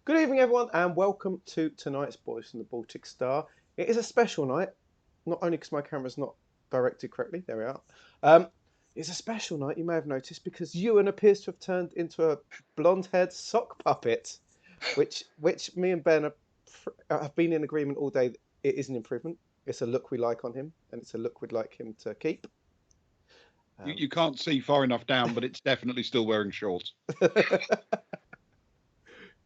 Good evening, everyone, and welcome to tonight's Boys from the Baltic Star. It is a special night, not only because my camera's not directed correctly, there we are. It's a special night, you may have noticed, because Ewan appears to have turned into a blonde-haired sock puppet, which me and Ben have been in agreement all day that it is an improvement. It's a look we like on him, and it's a look we'd like him to keep. You can't see far enough down, but it's definitely still wearing shorts.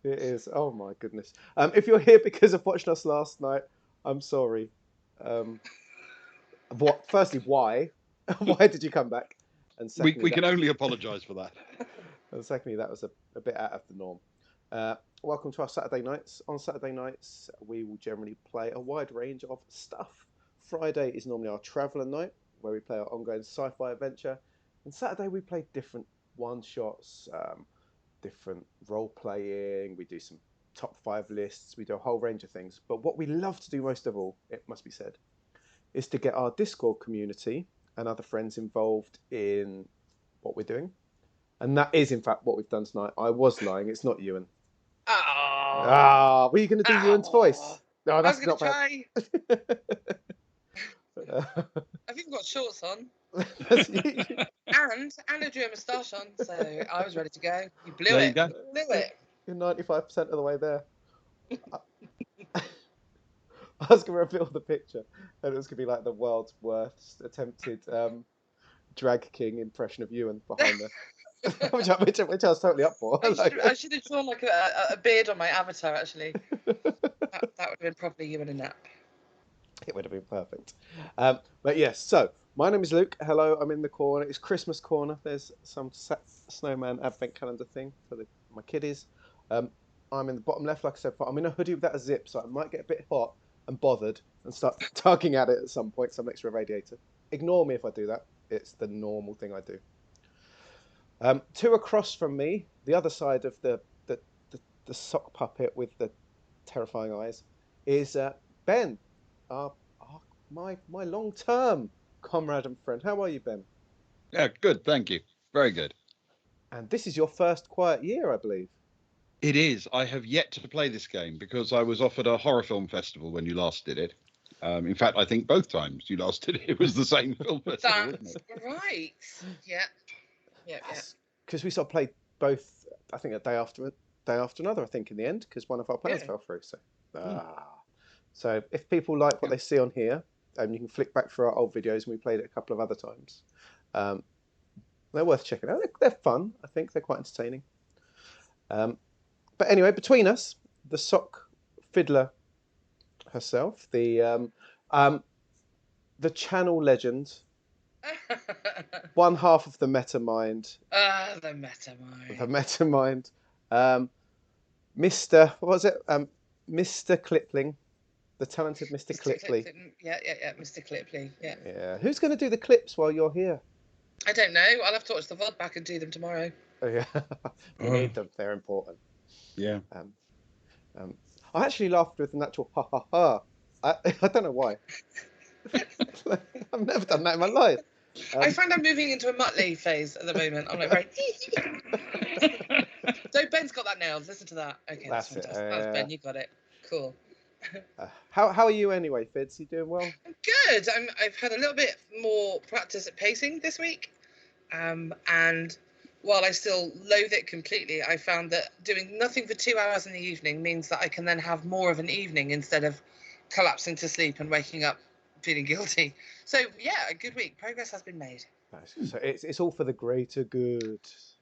It is. Oh my goodness. If you're here because of watching us last night, I'm sorry. Firstly, why? Why did you come back? And secondly, We can only apologise for that. And secondly, that was a bit out of the norm. Welcome to our Saturday nights. On Saturday nights, we will generally play a wide range of stuff. Friday is normally our traveller night, where we play our ongoing sci-fi adventure. And Saturday, we play different one-shots, different role-playing. We do some top 5 lists. We do a whole range of things. But what we love to do most of all, it must be said, is to get our Discord community and other friends involved in what we're doing. And that is, in fact, what we've done tonight. I was lying. It's not Ewan. Were you going to do Ewan's voice? No, that's not bad. I was going to try. I've even got shorts on. and I drew a moustache on, so I was ready to go. You blew it. You blew it. You're 95% of the way there. I was going to reveal the picture, and it was going to be like the world's worst attempted drag king impression of Ewan behind there. which I was totally up for. I should have drawn like a beard on my avatar, actually. that would have been probably Ewan in that. It would have been perfect. But yes, so my name is Luke. Hello, I'm in the corner. It's Christmas corner. There's some snowman advent calendar thing for my kiddies. I'm in the bottom left, like I said, I'm in a hoodie without a zip, so I might get a bit hot and bothered and start tugging at it at some point, some extra radiator. Ignore me if I do that. It's the normal thing I do. Two across from me, the other side of the sock puppet with the terrifying eyes, is Ben, my long-term comrade and friend. How are you, Ben? Yeah, good, thank you. Very good. And this is your first quiet year, I believe. It is. I have yet to play this game because I was offered a horror film festival when you last did it. In fact, I think both times you last did it was the same film festival. That's right. Yeah. Because we sort of played both, I think, a day after another, I think, in the end, because one of our plans fell through. So if people like what they see on here, you can flick back through our old videos, and we played it a couple of other times. They're worth checking out. They're fun, I think. They're quite entertaining. But anyway, between us, the sock fiddler herself, the channel legend, one half of the meta mind. The meta mind. The meta mind. Mr. What was it? Mr. Clipling, the talented Mr. Clipley. Yeah, Mr. Clipley. Yeah. Yeah. Who's going to do the clips while you're here? I don't know. I'll have to watch the VOD back and do them tomorrow. Oh yeah, we need them. They're important. Yeah. I actually laughed with an actual ha ha ha. I don't know why. I've never done that in my life. I find I'm moving into a Muttley phase at the moment. I'm like, right. So Ben's got that nailed. Listen to that. Okay, that's fantastic. That's Ben. You got it. Cool. How are you anyway, Fitz? You doing well? I'm good. I've had a little bit more practice at pacing this week, and while I still loathe it completely, I found that doing nothing for 2 hours in the evening means that I can then have more of an evening instead of collapsing to sleep and waking up feeling guilty. So yeah, a good week. Progress has been made. Nice. So it's all for the greater good.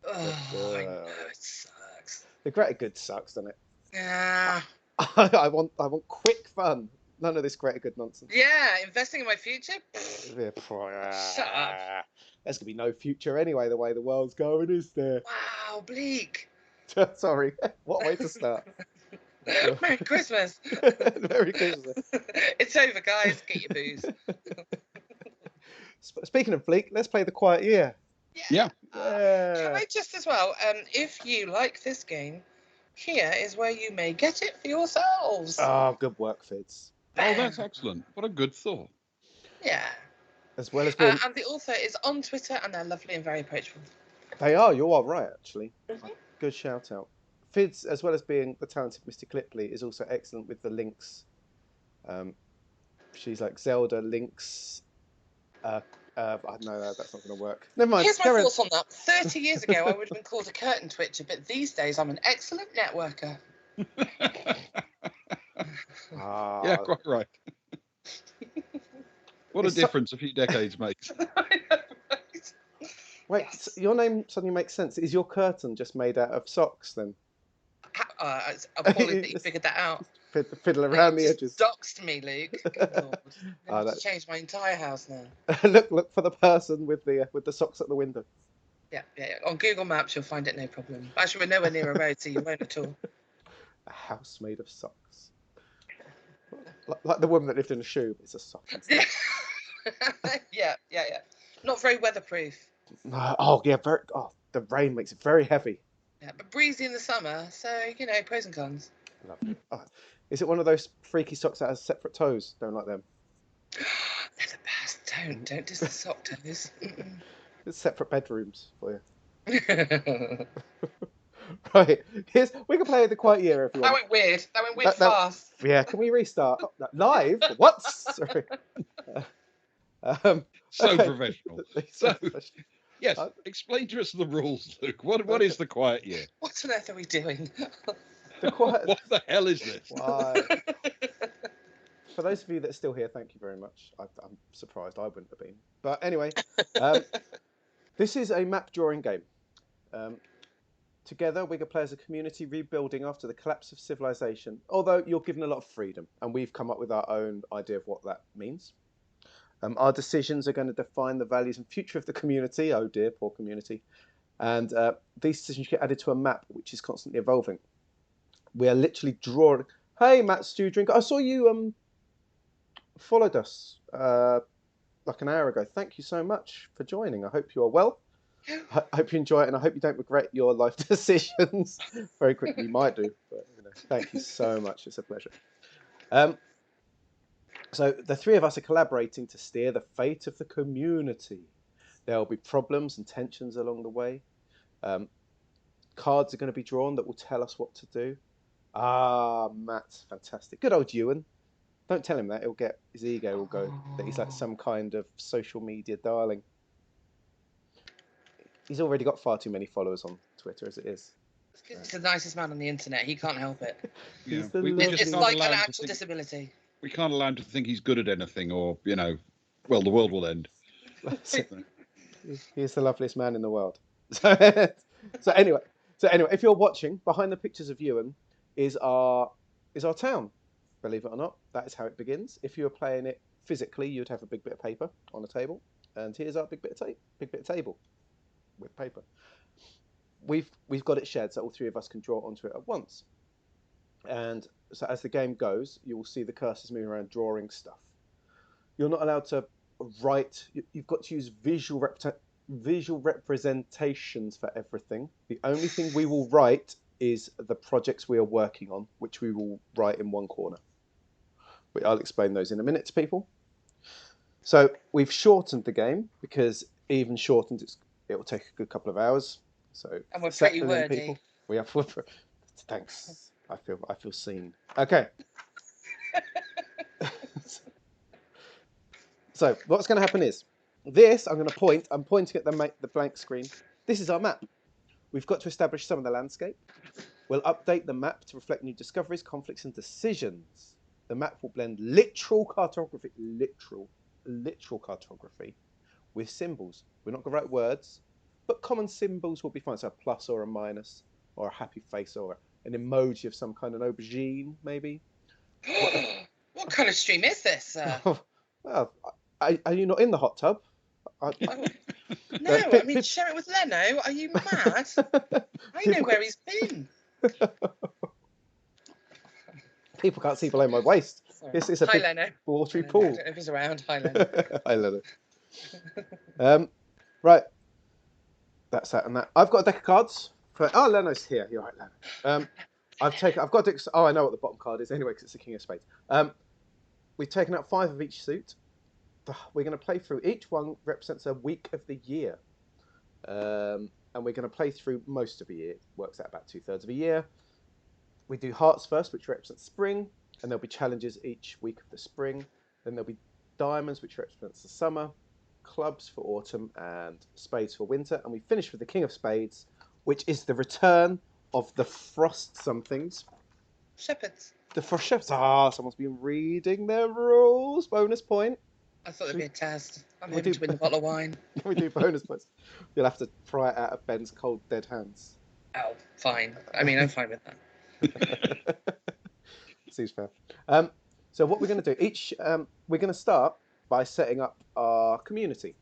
Oh, I know, it sucks. The greater good sucks, doesn't it? Yeah. I want quick fun. None of this greater good nonsense. Yeah, investing in my future? Shut up. There's going to be no future anyway, the way the world's going, is there? Wow, bleak. Sorry. What way to start? Merry Christmas. Merry Christmas. It's over, guys. Get your booze. Speaking of bleak, let's play The Quiet Year. Yeah. Can I just as well, if you like this game, here is where you may get it for yourselves. Oh, good work, Fitz. Oh, that's excellent. What a good thought. Yeah. As well as being... and the author is on Twitter, and they're lovely and very approachable. They are. You are right, actually. Mm-hmm. Good shout out. Fidz, as well as being the talented Mr. Clipley, is also excellent with the links. She's like Zelda links. I know that's not going to work. Never mind. Here's my Carry on. thoughts on that. 30 years ago, I would have been called a curtain twitcher, but these days, I'm an excellent networker. Yeah, quite right. What a It's so- difference a few decades makes. Wait, Yes. your name suddenly makes sense. Is your curtain just made out of socks then? It's appalling that you figured that out. Fiddle around the edges. Doxed me, Luke. Good Lord. I'm Oh, going to change my entire house now. look for the person with the socks at the window. Yeah. On Google Maps, you'll find it no problem. Actually, we're nowhere near a road, so you won't at all. A house made of socks. Like the woman that lived in a shoe, but it's a sock instead. Yeah. Not very weatherproof. Oh yeah, the rain makes it very heavy. Yeah, but breezy in the summer, so pros and cons. Lovely. Oh, is it one of those freaky socks that has separate toes? Don't like them. They're the best. Don't diss the sock toes. It's separate bedrooms for you. That Right. We can play the Quiet Year, everyone. went weird. That went weird fast. Yeah. Can we restart? Oh, live? What? Sorry. So okay. professional. So, yes, explain to us the rules, Luke. What is the Quiet Year? What on earth are we doing? The Quiet. What the hell is this? Why? For those of you that are still here, thank you very much. I'm surprised I wouldn't have been. But anyway, this is a map drawing game. Together, we can play as a community rebuilding after the collapse of civilization, although you're given a lot of freedom, and we've come up with our own idea of what that means. Our decisions are going to define the values and future of the community. Oh dear, poor community. And these decisions get added to a map, which is constantly evolving. We are literally drawing... Hey, Matt Stew Drinker. I saw you followed us like an hour ago. Thank you so much for joining. I hope you are well. I hope you enjoy it, and I hope you don't regret your life decisions very quickly. You might do, but thank you so much. It's a pleasure. So the three of us are collaborating to steer the fate of the community. There will be problems and tensions along the way. Cards are going to be drawn that will tell us what to do. Ah, Matt, fantastic. Good old Ewan. Don't tell him that. His ego will go that he's like some kind of social media darling. He's already got far too many followers on Twitter as it is. He's the nicest man on the internet. He can't help it. Yeah, He's the we loveliest- just It's can't like allow an him to actual think- disability. We can't allow him to think he's good at anything, or well, the world will end. He's the loveliest man in the world. So anyway, if you're watching, behind the pictures of Ewan is our town. Believe it or not, that is how it begins. If you were playing it physically, you'd have a big bit of paper on a table, and here's our big bit of table with paper. We've got it shared, so all three of us can draw onto it at once. And so as the game goes, you will see the cursors moving around drawing stuff. You're not allowed to write. You've got to use visual representations for everything. The only thing we will write is the projects we are working on, which we will write in one corner. But I'll explain those in a minute to people. So we've shortened the game, because even shortened, it will take a good couple of hours. So And we're pretty settle in, wordy. people. We have. Thanks. I feel seen. Okay. So what's going to happen is this. I'm pointing at the blank screen. This is our map. We've got to establish some of the landscape. We'll update the map to reflect new discoveries, conflicts, and decisions. The map will blend literal cartography with symbols. We're not going to write words, but common symbols will be fine. So a plus or a minus, or a happy face, or an emoji of some kind, an aubergine, maybe. What kind of stream is this? Well, are you not in the hot tub? No, I mean, share it with Leno. Are you mad? I know where he's been. People can't see below my waist. Sorry. This is a Hi, big Leno. watery I pool. don't know if he's around. Hi, Leno. Hi, Leno. Right. That's that and that. I've got a deck of cards. Leno's here. You're right, Leno. I've got a deck. Oh, I know what the bottom card is anyway, because it's the King of Spades. We've taken out 5 of each suit. We're going to play through. Each one represents a week of the year. And we're going to play through most of the year. It works out about 2/3 of a year. we do hearts first, which represents spring, and there'll be challenges each week of the spring. Then there'll be diamonds, which represents the summer, clubs for autumn, and spades for winter. And we finish with the King of Spades, which is the return of the frost somethings. Shepherds. The frost shepherds. Ah, someone's been reading their rules. Bonus point. I thought there'd be a test. I'm We hoping do- to win the bottle of wine. We do bonus points. You'll have to pry it out of Ben's cold, dead hands. Oh, fine. I mean, I'm fine with that. Seems fair. So what we're going to do, we're going to start by setting up our community.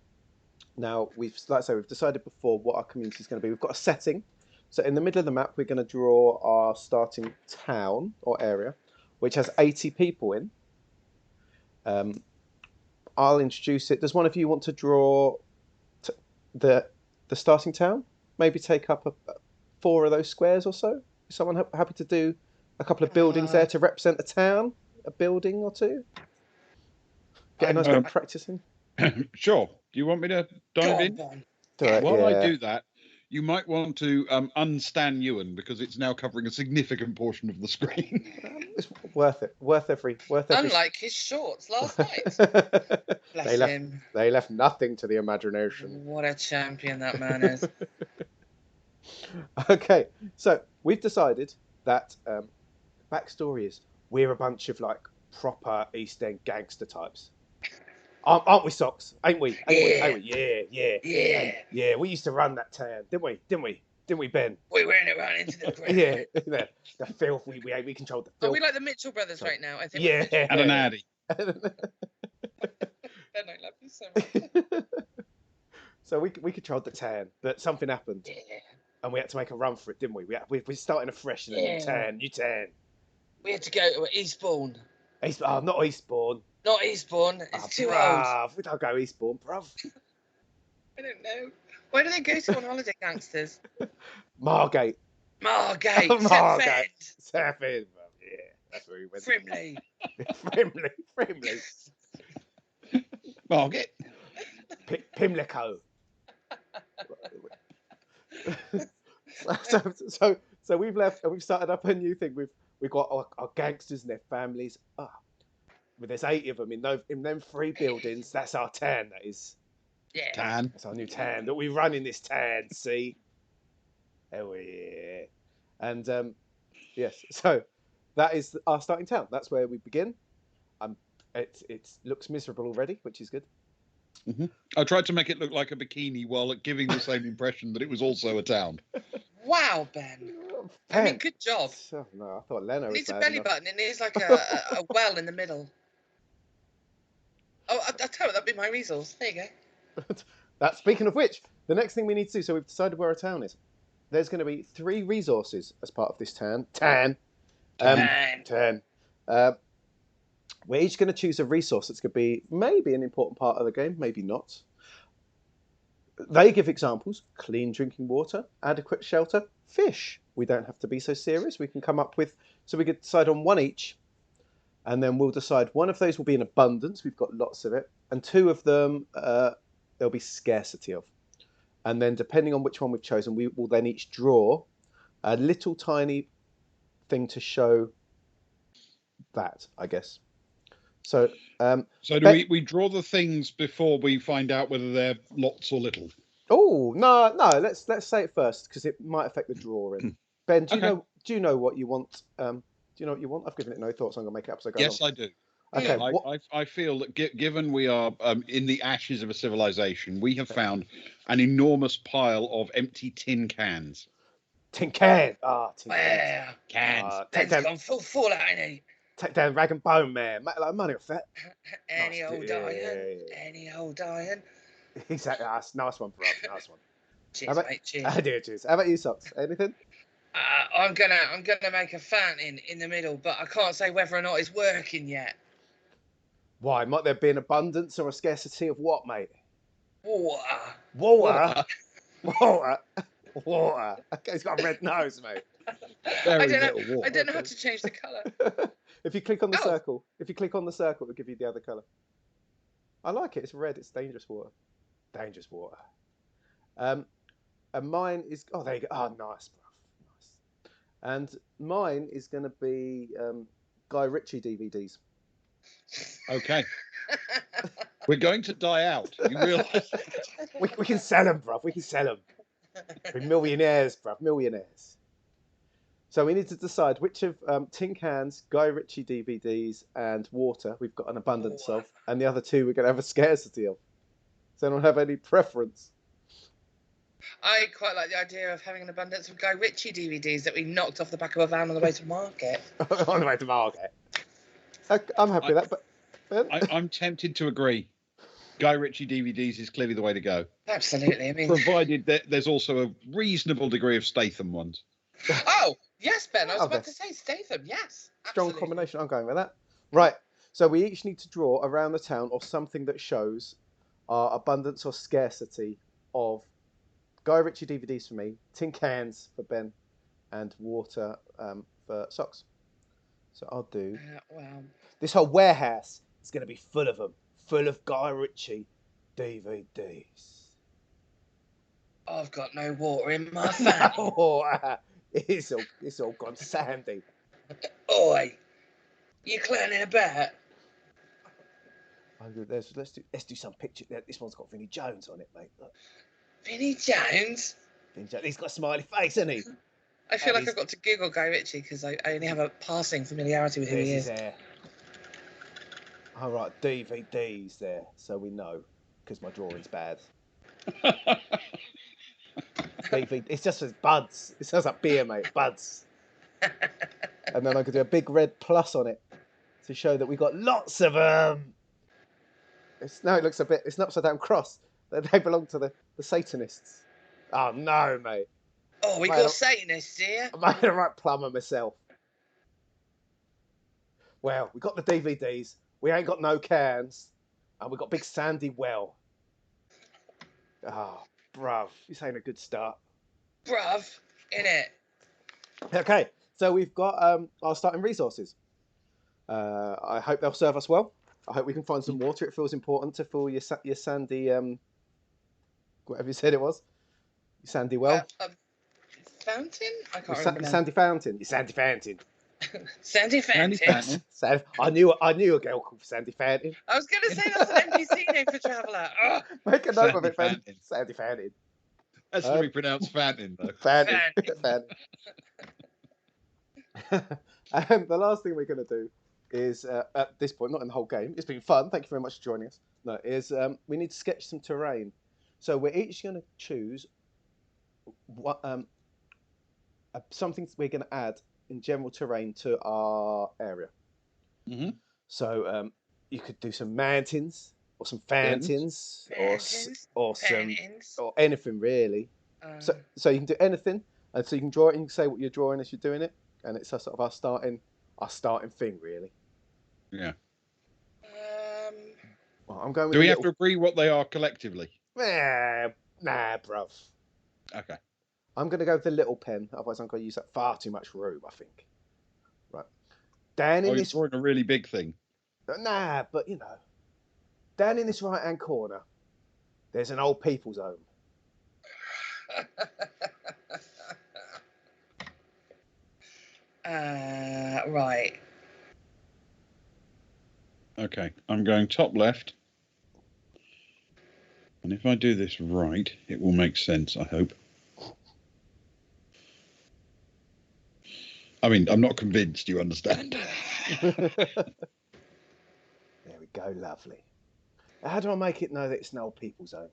Now, we've decided before what our community is going to be. We've got a setting. So in the middle of the map, we're going to draw our starting town or area, which has 80 people in. I'll introduce it. Does one of you want to draw the starting town? Maybe take up 4 of those squares or so? Is someone happy to do a couple of buildings there to represent a town? A building or two? Get a nice bit of practice in. Sure. Do you want me to dive in? Do it, While yeah. I do that, you might want to unstan Ewan because it's now covering a significant portion of the screen. It's worth it. Worth every. Unlike his shorts last night. Bless him. They left nothing to the imagination. What a champion that man is. Okay, so we've decided that backstory is we're a bunch of like proper East End gangster types. Aren't we, Socks? Ain't we? Ain't we? Yeah. We used to run that town, didn't we, Ben? We ran it right into the ground. Yeah. The filth we controlled the filth. Are we like the Mitchell brothers right now? I think. Yeah. And an Addy. Ben, I love you so much. So we controlled the town, but something happened, Yeah. and we had to make a run for it, didn't we? We're starting afresh in a new town. We had to go to Eastbourne. Not Eastbourne. Not Eastbourne. It's too old. Bruv, we don't go Eastbourne, bruv. I don't know. Where do they go to on holiday, gangsters? Margate. Margate. Margate. Southend. Yeah, that's where we went. Frimley. Frimley. Margate. Pimlico. So we've left and we've started up a new thing. We've got our gangsters and their families. But there's 80 of them in them 3 buildings. That's our town. That is. Yeah. Tan. That's our new town that we run in this town. See. Oh yeah. And yes. So that is our starting town. That's where we begin. It looks miserable already, which is good. Mm-hmm. I tried to make it look like a bikini while giving the same impression that it was also a town. Wow, Ben. I mean, good job. Oh, no, I thought Leno was It needs a bad belly enough. button. It needs like a well in the middle. Oh, I'll tell you, that'd be my resource. There you go. Speaking of which, the next thing we need to do, so we've decided where our town is. There's going to be 3 resources as part of this town. Tan. We're each going to choose a resource that's going to be maybe an important part of the game, maybe not. They give examples: clean drinking water, adequate shelter, fish. We don't have to be so serious. We can come up with, so we could decide on 1 each, and then we'll decide one of those will be in abundance. We've got lots of it, and 2 of them there'll be scarcity of. And then depending on which one we've chosen, we will then each draw a little tiny thing to show that, I guess. So, So do we draw the things before we find out whether they're lots or little? Oh no! Let's say it first because it might affect the drawing. Ben, do you know what you want? Do you know what you want? I've given it no thoughts. I'm gonna make it up as I go Yes, along. I do. Okay. I feel that given we are in the ashes of a civilization, we have found an enormous pile of empty tin cans. Tin can. Tin Wow. Cans. Take Ben's down, gone full fallout, ain't he? take down Rag and Bone Man. Make like money off that. Any Nice, old yeah. dying. Any old dying. Exactly. Nice one, bro. Nice one. Cheers, mate. Cheers. I do. Cheers. How about you, Socks? Anything? I'm gonna make a fountain in the middle, but I can't say whether or not it's working yet. Why? Might there be an abundance or a scarcity of what, mate? Water. Water. Okay, he's got a red nose, mate. Very I little water. don't know how to change the colour. If you click on the Oh. circle, it'll give you the other colour. I like it. It's red. It's dangerous water. Dangerous water. And mine is. Oh, there you go. Oh, nice, bruv. And mine is going to be Guy Ritchie DVDs. Okay. We're going to die out. You realise? We can sell them, bruv. We can sell them. We're millionaires, bruv. Millionaires. So we need to decide which of Tin Cans, Guy Ritchie DVDs, and water we've got an abundance of, and the other two we're going to have a scarcity of. Does anyone have any preference? I quite like the idea of having an abundance of Guy Ritchie DVDs that we knocked off the back of a van on the way to market. On the way to market. I'm happy with that, but Ben? I'm tempted to agree. Guy Ritchie DVDs is clearly the way to go. Absolutely. I mean, provided that there's also a reasonable degree of Statham ones. Oh, yes, Ben. I was Okay. about to say Statham. Yes. Strong Absolutely. combination. I'm going with that. Right. So we each need to draw around the town or something that shows our abundance or scarcity of Guy Ritchie DVDs for me, tin cans for Ben, and water for socks. So I'll do. Wow. This whole warehouse is going to be full of them, full of Guy Ritchie DVDs. I've got no water in my fan. It's all gone sandy. Oi, you clowning about? Let's do some picture. This one's got Vinnie Jones on it, mate. Look. Vinnie Jones? Vinnie Jones. He's got a smiley face, hasn't he? I feel like I've got to Google Guy Ritchie because I only have a passing familiarity with who he is. All right, DVDs there, so we know, because my drawing's bad. DVD, it's just as buds. It sounds like beer, mate. Buds. And then I could do a big red plus on it to show that we got lots of them. Now it looks a bit. It's an upside down cross. They belong to the Satanists. Oh no, mate. Oh, we got Satanists here. I made a right plumber myself. Well, we got the DVDs. We ain't got no cans, and we got big sandy well. Oh, bruv, this ain't a good start. Bruv, innit? Okay, so we've got our starting resources. I hope they'll serve us well. I hope we can find some water. It feels important to fill your sandy, whatever you said it was, your sandy well. Fountain? I can't remember now. Sandy fountain. Your sandy fountain. Sandy Fountain. I knew a girl called Sandy Fountain. I was going to say that's an NPC name for Traveller. Oh. Make a note Sandy of it, Ben. Fountain. Sandy Fountain. That's going to be pronounced Fountain, though. Fountain. And the last thing we're going to do is, at this point, not in the whole game, it's been fun. Thank you very much for joining us. No, we need to sketch some terrain. So we're each going to choose what something we're going to add in general terrain to our area. Mm-hmm. So you could do some mountains or some fountains or anything really. So you can do anything, and so you can draw it and you can say what you're drawing as you're doing it, and it's a sort of our starting thing really. Yeah. Well, I'm going with Do we have to agree what they are collectively? Nah, bruv. Okay. I'm going to go with the little pen, otherwise I'm going to use up far too much room, I think. Right. Down in this... drawing a really big thing. Nah, but you know. Down in this right-hand corner, there's an old people's home. Right. Okay, I'm going top left. And if I do this right, it will make sense, I hope. I mean, I'm not convinced, you understand. There we go, lovely. How do I make it know that it's an old people's home?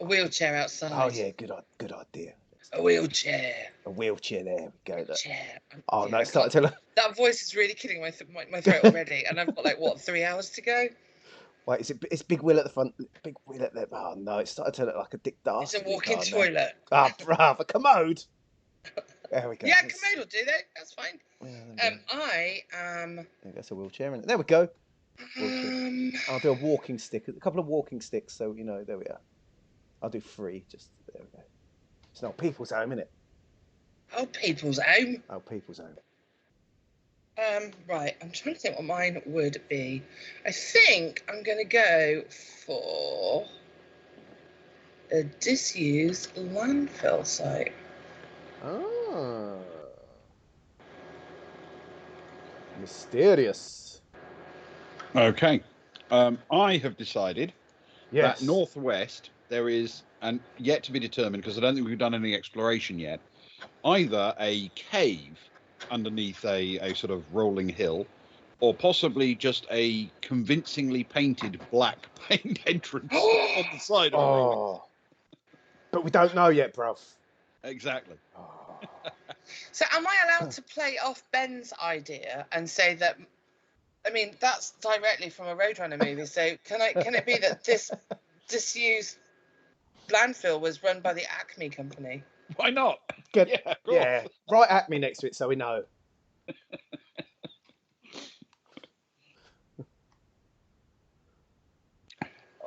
A wheelchair outside. Oh, yeah, good idea. A wheelchair. A wheelchair, there we go. Chair. Oh, no, it's starting to... That voice is really killing my throat already, and I've got, 3 hours to go? Wait, it's Big Will at the front. Big Will at the... Oh, no, it's starting to look like a Dick Darcy. It's a walk-in toilet. Ah, bruv, a commode. There we go. Yeah, commode will do that. That's fine. Yeah, I am... I think that's a wheelchair, isn't it? There we go. I'll do a walking stick. A couple of walking sticks, so, there we are. I'll do 3, just... There we go. It's an old people's home, isn't it? Old people's home? Old people's home. Right, I'm trying to think what mine would be. I think I'm going to go for a disused landfill site. Oh. Mysterious. Okay. I have decided Yes. that northwest there is, and yet to be determined because I don't think we've done any exploration yet, either a cave underneath a sort of rolling hill, or possibly just a convincingly painted black paint entrance on the side of a rolling. Oh. But we don't know yet, bruv. Exactly. Oh. So am I allowed to play off Ben's idea and say that? I mean, that's directly from a Roadrunner movie. So can it be that this disused landfill was run by the Acme company? Why not? Good. Yeah, of course. Yeah. Write Acme next to it so we know.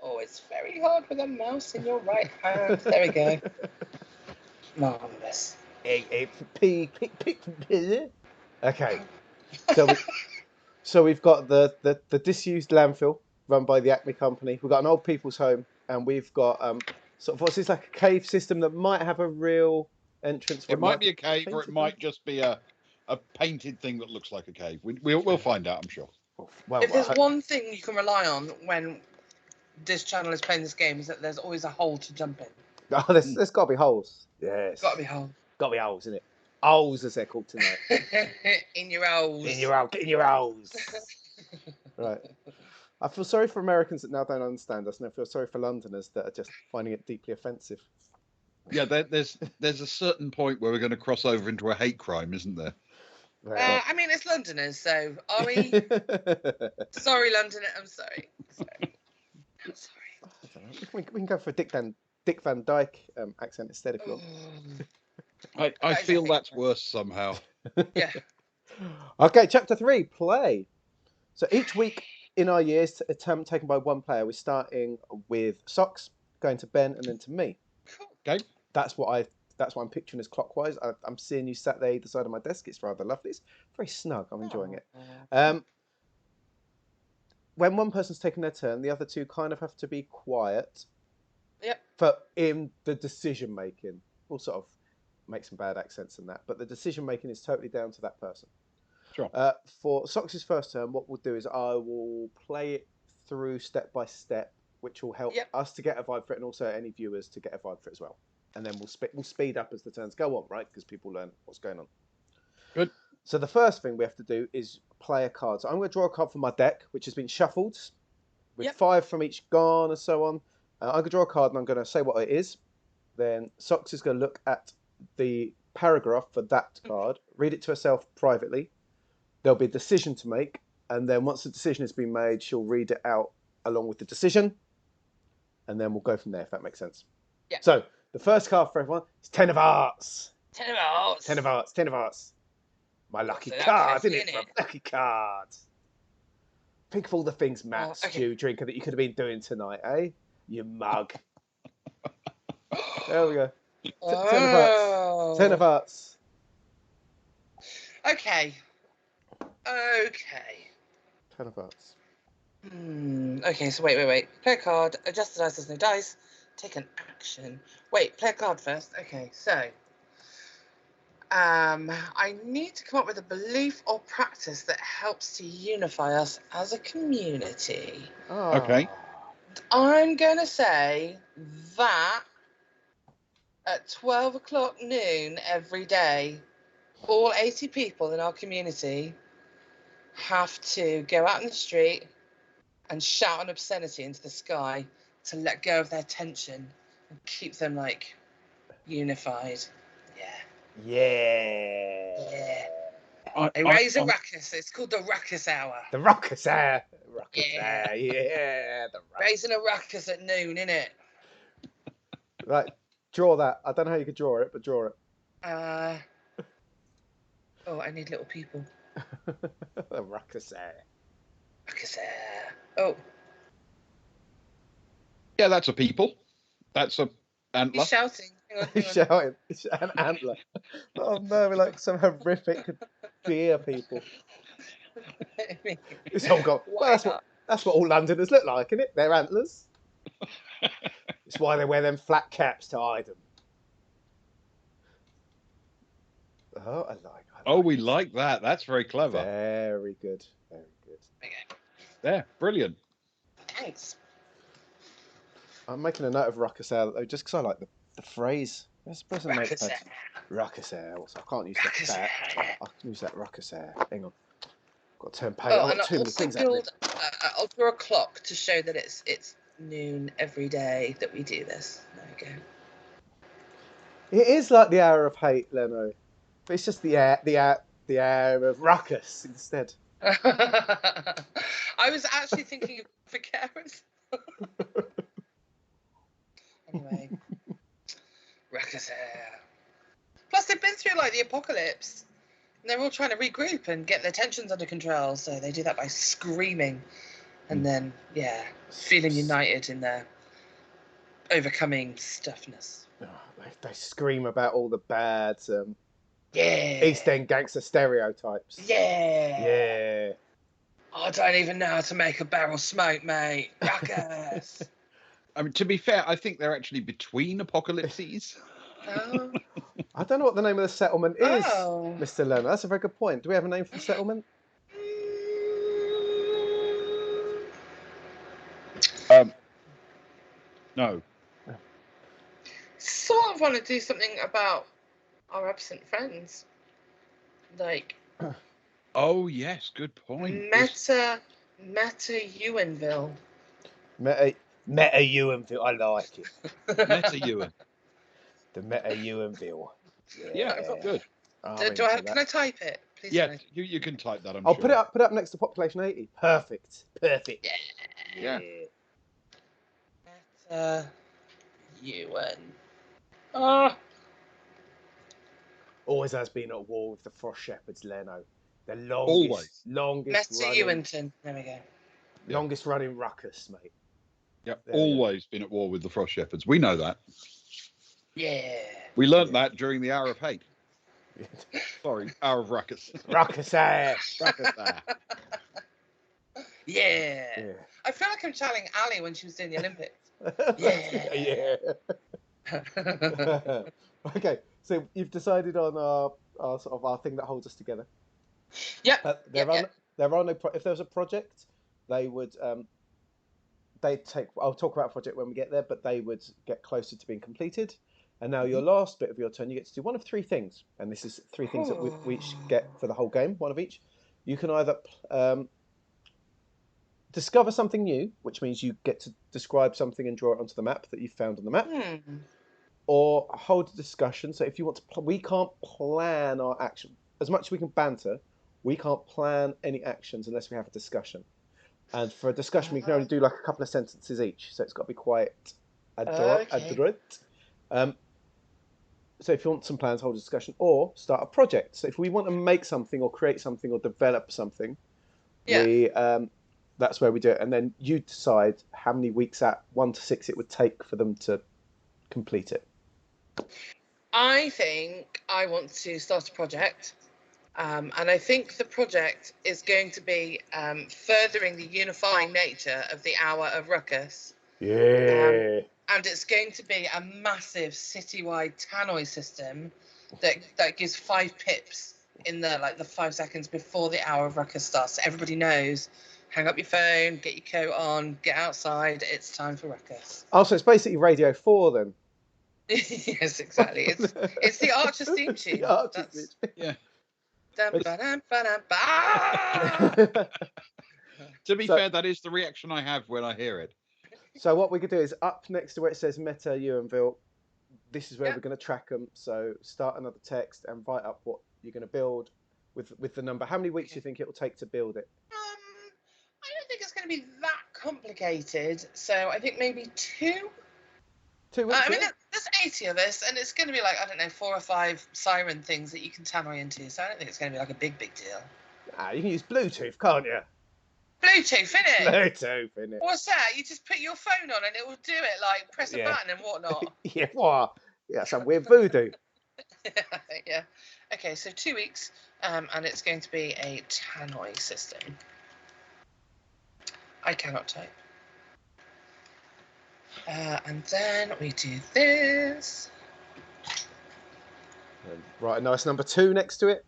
Oh, it's very hard with a mouse in your right hand. There we go. Marvelous. Okay. So we've got the disused landfill run by the Acme company. We've got an old people's home, and we've got sort of what's this, like a cave system that might have a real entrance. It might be a cave, or it painted might just be a painted thing that looks like a cave. We'll find out, I'm sure. Well, If there's one thing you can rely on when this channel is playing this game, is that there's always a hole to jump in. Oh, there's got to be holes. Yes. Got to be hole. Got to be holes, isn't it? Holes, as they're called tonight. In your holes. In your holes. Get in your holes. Right. I feel sorry for Americans that now don't understand us, and I feel sorry for Londoners that are just finding it deeply offensive. Yeah, there's a certain point where we're going to cross over into a hate crime, isn't there? I mean, it's Londoners, so are we? Sorry, Londoner. I'm sorry. I'm sorry. We can go for a Dick Van Dyke accent instead if you want. I feel that's worse somehow. Yeah. Okay, chapter 3, play. So each week in our years, a term taken by one player. We're starting with Socks, going to Ben, and then to me. Cool. Okay. That's what I'm picturing as clockwise. I'm seeing you sat there either side of my desk. It's rather lovely. It's very snug. I'm enjoying it. When one person's taken their turn, the other two kind of have to be quiet. Yep. In the decision making, we'll sort of make some bad accents in that, but the decision making is totally down to that person. Sure. For Sox's first turn, what we'll do is I will play it through step by step, which will help us to get a vibe for it, and also any viewers to get a vibe for it as well. And then we'll speed up as the turns go on, right? Because people learn what's going on. Good. So the first thing we have to do is play a card. So I'm going to draw a card from my deck, which has been shuffled, with 5 from each gone and so on. I'm going to draw a card and I'm going to say what it is. Then Sox is going to look at the paragraph for that card, read it to herself privately. There'll be a decision to make, and then once the decision has been made, she'll read it out along with the decision, and then we'll go from there, if that makes sense. Yeah. So the first card for everyone is 10 of Hearts. 10 of Hearts. 10 of Hearts. 10 of Hearts. My lucky card, isn't it? Lucky card. Think of all the things Matt, Stu, Drinker, that you could have been doing tonight, eh? You mug. There we go. 10 of Hearts. 10 of Hearts. Okay. 10 of Hearts. Okay, so wait. Play a card. Adjust the dice. There's no dice. Take an action. Wait, play a card first. Okay, so I need to come up with a belief or practice that helps to unify us as a community. Oh. Okay. I'm going to say that at 12 o'clock noon every day, all 80 people in our community have to go out in the street and shout an obscenity into the sky to let go of their tension and keep them, like, unified. Yeah. They raise a ruckus. It's called the ruckus hour. The ruckus hour. Yeah. The ruckus. Raising a ruckus at noon, innit? Right, draw that. I don't know how you could draw it, but draw it. I need little people. The ruckus hour. Ruckus hour. Oh. Yeah, that's a people. That's a antler. He's shouting. Hang on. He's shouting. It's an antler. Oh no, we're like some horrific deer people. It's all gone. Well, that's what all Londoners look like, isn't it? They're antlers. It's why they wear them flat caps to hide them. Oh, I like. Oh, we like that. That's very clever. Very good. Very good. Okay. Yeah, brilliant. Thanks. I'm making a note of ruckus air though, just because I like the phrase. Let's supposed to make Ruckus air. ruckus air. Also, I can't use Ruckus that. air. I can use that ruckus air. Hang on. Got to turn page. Oh, I've and got too I'll many also things happening. build. I'll draw a clock to show that it's noon every day that we do this. There we go. It is like the hour of hate, Leno. But it's just the hour of ruckus instead. I was actually thinking of for carers. Anyway, ruckus air. Plus, they've been through like the apocalypse, and they're all trying to regroup and get their tensions under control. So they do that by screaming, and then feeling united in their overcoming stuffness. Oh, they scream about all the bad Yeah. East End gangster stereotypes. Yeah. Yeah. I don't even know how to make a barrel smoke, mate. Ruckus. I mean, to be fair, I think they're actually between apocalypses. Oh. I don't know what the name of the settlement is, Oh. Mr. Lerner. That's a very good point. Do we have a name for the settlement? No. Sort of want to do something about our absent friends. Like Oh yes, good point. Meta Ewanville. Meta Ewanville. I like it. Meta Ewan. The Meta Ewanville. Yeah, good. Can I type it? Please. Yeah, you can type that. I'm I'll sure. put it up next to population 80. Perfect. Yeah. Meta Ewan. Ah. Always has been at war with the Frost Shepherds, Leno. The Always. longest Meta running, Ewanton. There we go. longest running ruckus, mate. Yeah, There we go. always been at war with the Frost Shepherds. We know that. Yeah. We learnt that during the Hour of Hate. Sorry, Hour of Ruckus. Ruckus air. Ruckus there. Yeah. I feel like I'm channeling Ali when she was doing the Olympics. Yeah. Okay, so you've decided on our sort of our thing that holds us together. Yep. There are no if there was a project, they would I'll talk about a project when we get there, but they would get closer to being completed. And now your last bit of your turn, you get to do one of three things, and this is three things that we each get for the whole game, one of each. You can either discover something new, which means you get to describe something and draw it onto the map that you found on the map, or hold a discussion. So if you want to, we can't plan our action as much as we can banter. We can't plan any actions unless we have a discussion. And for a discussion, we can only do like a couple of sentences each, so it's got to be quite adroit. So if you want some plans, hold a discussion, or start a project. So if we want to make something or create something or develop something, we that's where we do it. And then you decide how many weeks at 1 to 6 it would take for them to complete it. I think I want to start a project. And I think the project is going to be furthering the unifying nature of the Hour of Ruckus. Yeah. And it's going to be a massive citywide tannoy system that gives 5 pips in the 5 seconds before the Hour of Ruckus starts. So everybody knows, hang up your phone, get your coat on, get outside, it's time for Ruckus. Oh, so it's basically Radio 4 then? Yes, exactly. It's the Archer's theme tune. The Archer's theme tune. Yeah. To be fair, that is the reaction I have when I hear it. So what we could do is up next to where it says Meta Ewanville, this is where we're going to track them. So start another text and write up what you're going to build with the number. How many weeks do you think it will take to build it? I don't think it's going to be that complicated. So I think maybe 2. 2 weeks? I mean, there's 80 of us, and it's going to be like, I don't know, 4 or 5 siren things that you can tannoy into. So I don't think it's going to be like a big deal. You can use Bluetooth, can't you? Bluetooth, innit? Bluetooth, innit? What's that? You just put your phone on and it will do it, like press a button and whatnot. Yeah, what? Yeah, some weird voodoo. Yeah. Okay, so 2 weeks, and it's going to be a tannoy system. I cannot type. And then we do this. And write a nice number 2 next to it.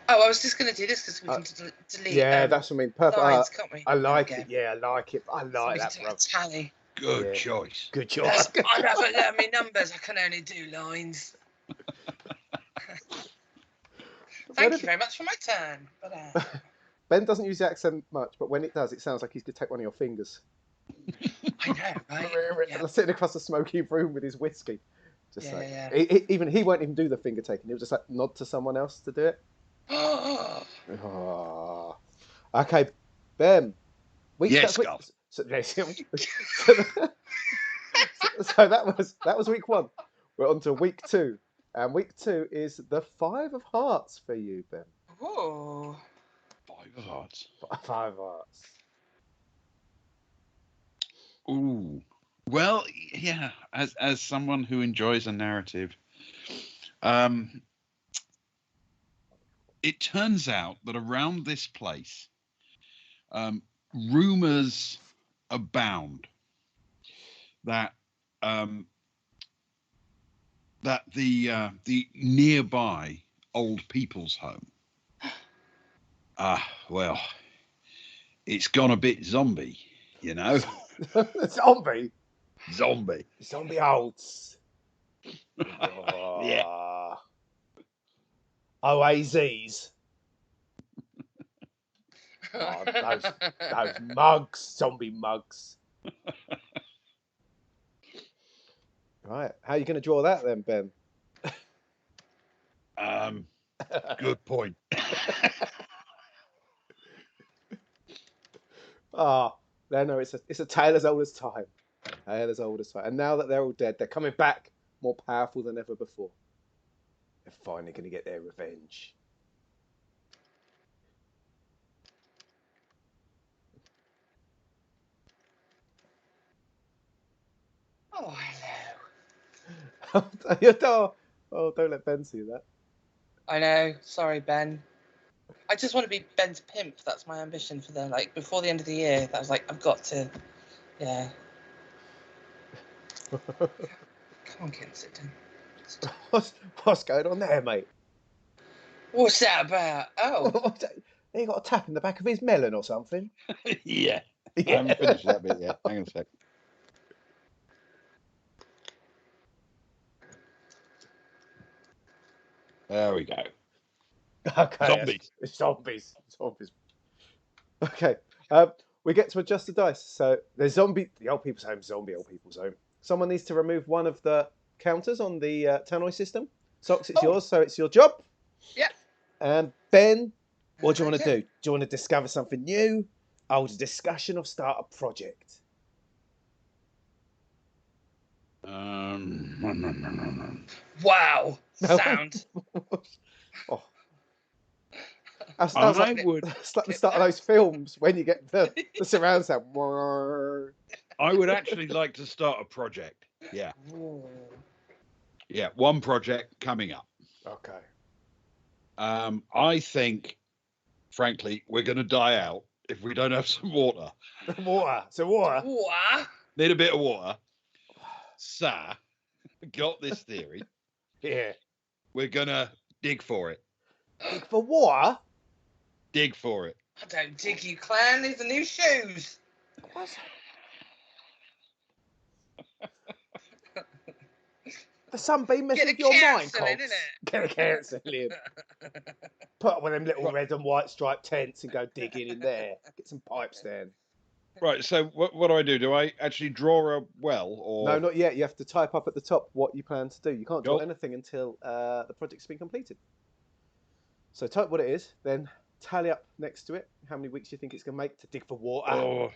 Oh, I was just going to do this because we can delete Yeah, that's what I mean. Perfect. lines, can't we? I There we like go. it. Yeah, I like it. I So like we can that, do bro. a tally. Good Yeah. choice. Good choice. I haven't learned my numbers. I can only do lines. Thank you very much for my turn. But, Ben doesn't use the accent much, but when it does, it sounds like he's going to take one of your fingers. I know, right? Yeah. Sitting across a smoky room with his whiskey. Just Yeah, like, yeah. Even he won't even do the finger taking. He'll just like nod to someone else to do it. Oh, Oh. Okay, Ben. Yes, Scott. So that was week 1. We're on to week 2, and week 2 is the 5 of Hearts for you, Ben. whoa. 5 of Hearts. 5 of Hearts. Ooh. Well, yeah. As someone who enjoys a narrative, it turns out that around this place, rumors abound that the nearby old people's home, well, it's gone a bit zombie, you know. Zombie olds. Yeah. OAZs. Oh, those mugs, zombie mugs. Right, how are you going to draw that then, Ben? Good point. No, it's a tale as old as time. Tale as old as time. And now that they're all dead, they're coming back more powerful than ever before. They're finally going to get their revenge. Oh, hello. Don't let Ben see that. I know. Sorry, Ben. I just want to be Ben's pimp. That's my ambition for before the end of the year. That was I've got to, yeah. Come on, kid, sit down. What's going on there, mate? What's that about? Oh. He got a tap in the back of his melon or something. Yeah. I haven't finished that bit yet. Hang on a sec. There we go. Okay. Zombies. Okay. We get to adjust the dice. So there's the old people's home, zombie old people's home. Someone needs to remove one of the counters on the tannoy system. Socks, it's yours, so it's your job. Yeah. And Ben, what do you want to do? Do you want to discover something new, hold a discussion, or start a project? Wow. Sound. Oh. That's like the start of those films when you get the surround sound. I would actually like to start a project. Yeah. Yeah, one project coming up. Okay. I think, frankly, we're going to die out if we don't have some water. Water. Need a bit of water. So, got this theory. Yeah. We're going to dig for it. Dig for water? Dig for it. I don't dig you, clan. These are new shoes. What? The sunbeam messing with your mind, Cogs. Get a cancelling. Put up one of them little red and white striped tents and go digging in there. Get some pipes down. Right, so what do I do? Do I actually draw a well? Or no, not yet. You have to type up at the top what you plan to do. You can't draw anything until the project's been completed. So type what it is, then tally up next to it how many weeks you think it's going to make to dig for water. Oh,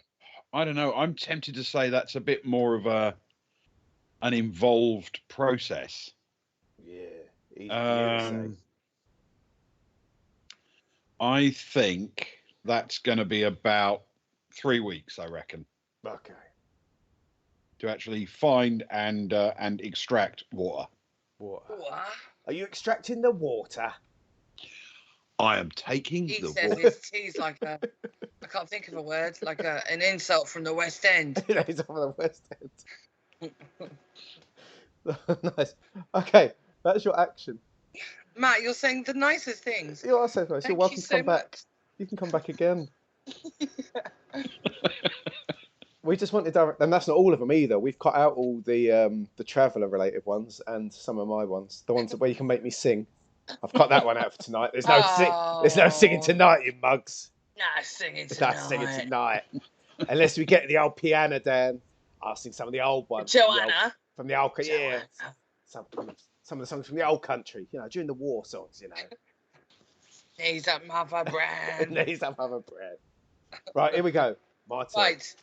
I don't know. I'm tempted to say that's a bit more of an involved process. Yeah. I think that's going to be about 3 weeks, I reckon. Okay. To actually find and extract water. What? Are you extracting the water? I am taking he the says water. his tea's like a, I can't think of a word, like an insult from the West End. He's from the West End. Nice. Okay, that's your action. Matt, you're saying the nicest things. You are so nice. You're Thank welcome you to so come back. much. You can come back again. We just wanted direct, and that's not all of them either. We've cut out all the traveller related ones and some of my ones, the ones where you can make me sing. I've cut that one out for tonight. There's no singing tonight, you mugs. No singing There's tonight. no singing tonight, unless we get the old piano down. I'll sing some of the old ones. Joanna. From the old Joanna. some of the songs from the old country. You know, during the war songs. You know. Knees up, mother brand. Knees up, mother brand. Right, here we go. My turn. Right.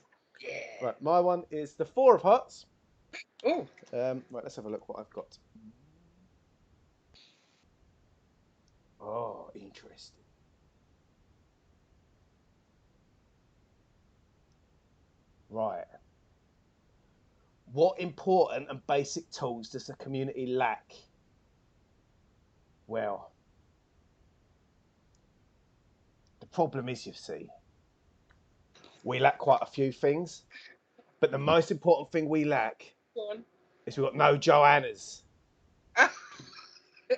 Yeah. Right, my one is the Four of Hearts. Oh. Right, let's have a look what I've got. Oh, interesting. Right. What important and basic tools does the community lack? Well, the problem is, you see, we lack quite a few things, but the most important thing we lack is we've got no Joannas.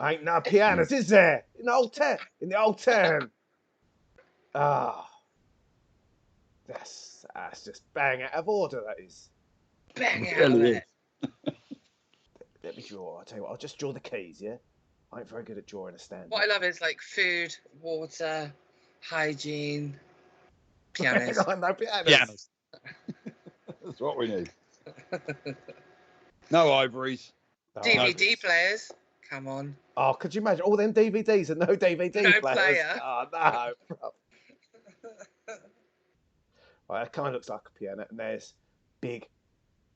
Ain't no pianos, is there? In the old town. Ah, that's just bang out of order. That is. Bang out of it. Let me draw. I'll tell you what. I'll just draw the keys. Yeah, I ain't very good at drawing a stand. What I love is like food, water, hygiene, pianos. No pianos. Pianos. That's what we need. No ivories. DVD players. Come on. Oh, could you imagine all them DVDs and no DVD No players? player. Oh, no. Right, that kind of looks like a piano, and there's big,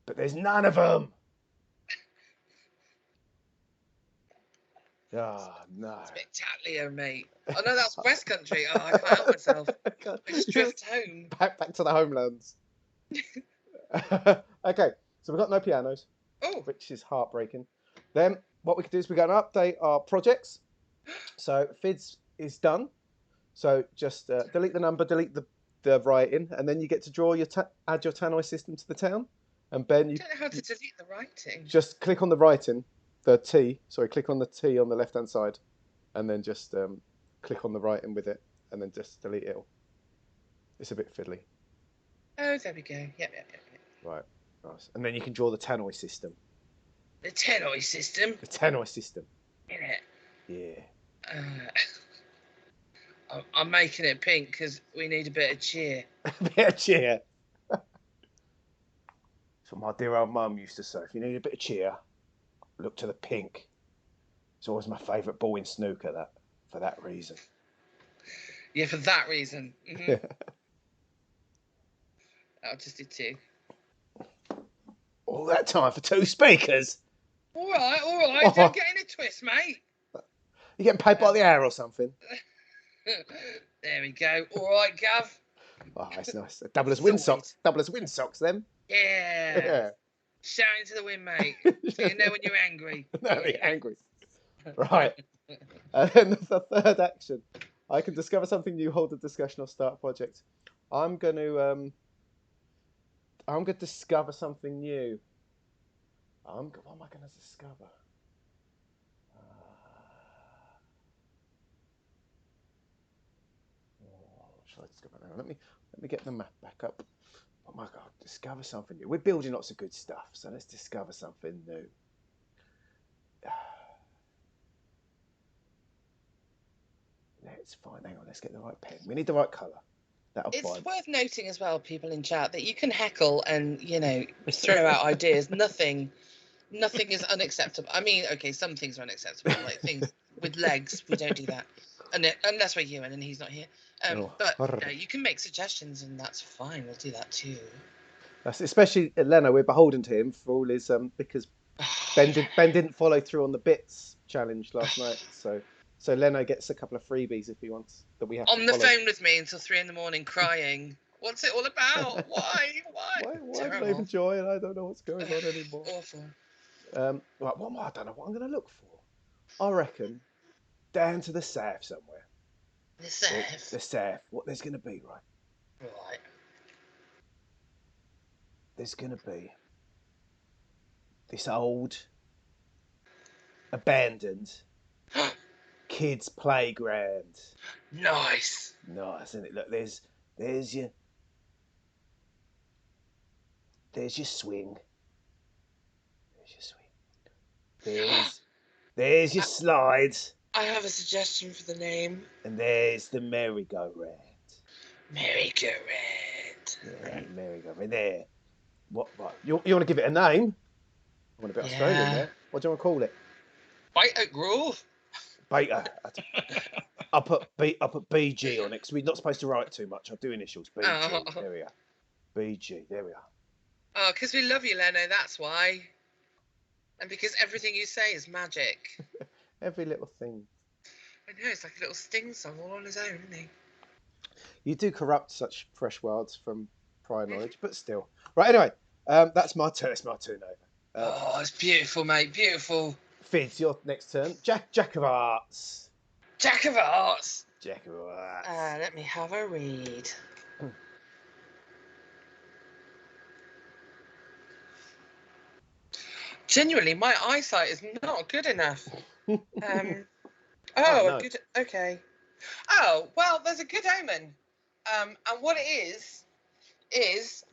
but there's none of them. Oh, no. Spectacular, mate. Oh, no, that's West Country. Oh, I can't help myself. I just drift home. Back to the homelands. Okay, so we've got no pianos, which is heartbreaking. Then what we can do is we're going to update our projects. So FIDS is done. So just delete the number, delete the writing, and then you get to draw add your tannoy system to the town. And Ben, I don't know how to delete the writing. Just click on the writing, click on the T on the left hand side, and then just click on the writing with it, and then just delete it all. It's a bit fiddly. Oh, there we go. Yep. Right, nice. And then you can draw the tannoy system. The tannoy system? The tannoy system. In it? Yeah. I'm making it pink because we need a bit of cheer. A bit of cheer? That's what my dear old mum used to say. If you need a bit of cheer, look to the pink. It's always my favourite ball in snooker, for that reason. Yeah, for that reason. Mm-hmm. I'll just do two. All that time for two speakers? All right. Don't get in a twist, mate. You getting paid by the hour or something? There we go. All right, Gav. Oh, that's nice. Double as wind socks. Double as wind socks, then. Yeah. Shouting to the wind, mate. So you know when you're angry. No, you're angry. Right. And then the third action. I can discover something new, hold a discussion, or start a project. I'm going to discover something new. What am I going to discover? Shall I discover now? Let me get the map back up. Oh my God, discover something new. We're building lots of good stuff, so let's discover something new. Let's find. Hang on, let's get the right pen. We need the right colour. It's worth noting as well, people in chat, that you can heckle and throw out ideas. Nothing is unacceptable. I mean, okay, some things are unacceptable, like things with legs. We don't do that, unless we're human and he's not here. But you can make suggestions, and that's fine. We'll do that too. That's especially Leno. We're beholden to him for all his because Ben didn't follow through on the bits challenge last night, so Leno gets a couple of freebies if he wants that we have on to the follow. phone with me until 3 a.m, crying. What's it all about? Why am I even joy? I don't know what's going on anymore. Awful. Right, I don't know what I'm going to look for. I reckon down to the south somewhere. The south? The south. What there's going to be, right? Right. There's going to be this old, abandoned Kids playground. Nice. Nice, isn't it? Look, there's your swing. There's your swing. There's your slides. I have a suggestion for the name. And there's the merry-go-round. Merry-go-round. Yeah, merry-go-round. There. What? You want to give it a name? I want a bit Australian there. What do you want to call it? Bite Oak Grove. Beta. I'll put BG on it because we're not supposed to write too much. I'll do initials. BG. Oh. There we are. BG. There we are. Oh, because we love you, Leno, that's why. And because everything you say is magic. Every little thing. I know, it's like a little Sting song all on his own, isn't he? You do corrupt such fresh words from prior knowledge, but still. Right, anyway, that's my turn. It's my turn over. Oh, it's beautiful, mate, beautiful. Fizz, your next turn. Jack of Hearts. Jack of Hearts. Jack of Hearts. Let me have a read. Genuinely, my eyesight is not good enough. No. Good. Okay. Oh, well, there's a good omen. And what it is it's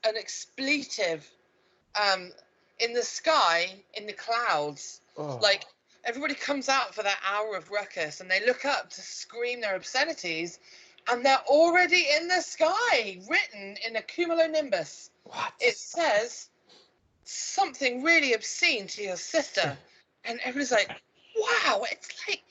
an expletive in the sky, in the clouds. Oh. Like, everybody comes out for that hour of ruckus and they look up to scream their obscenities, and they're already in the sky, written in a cumulonimbus. What? It says something really obscene to your sister, and everybody's like, wow, it's like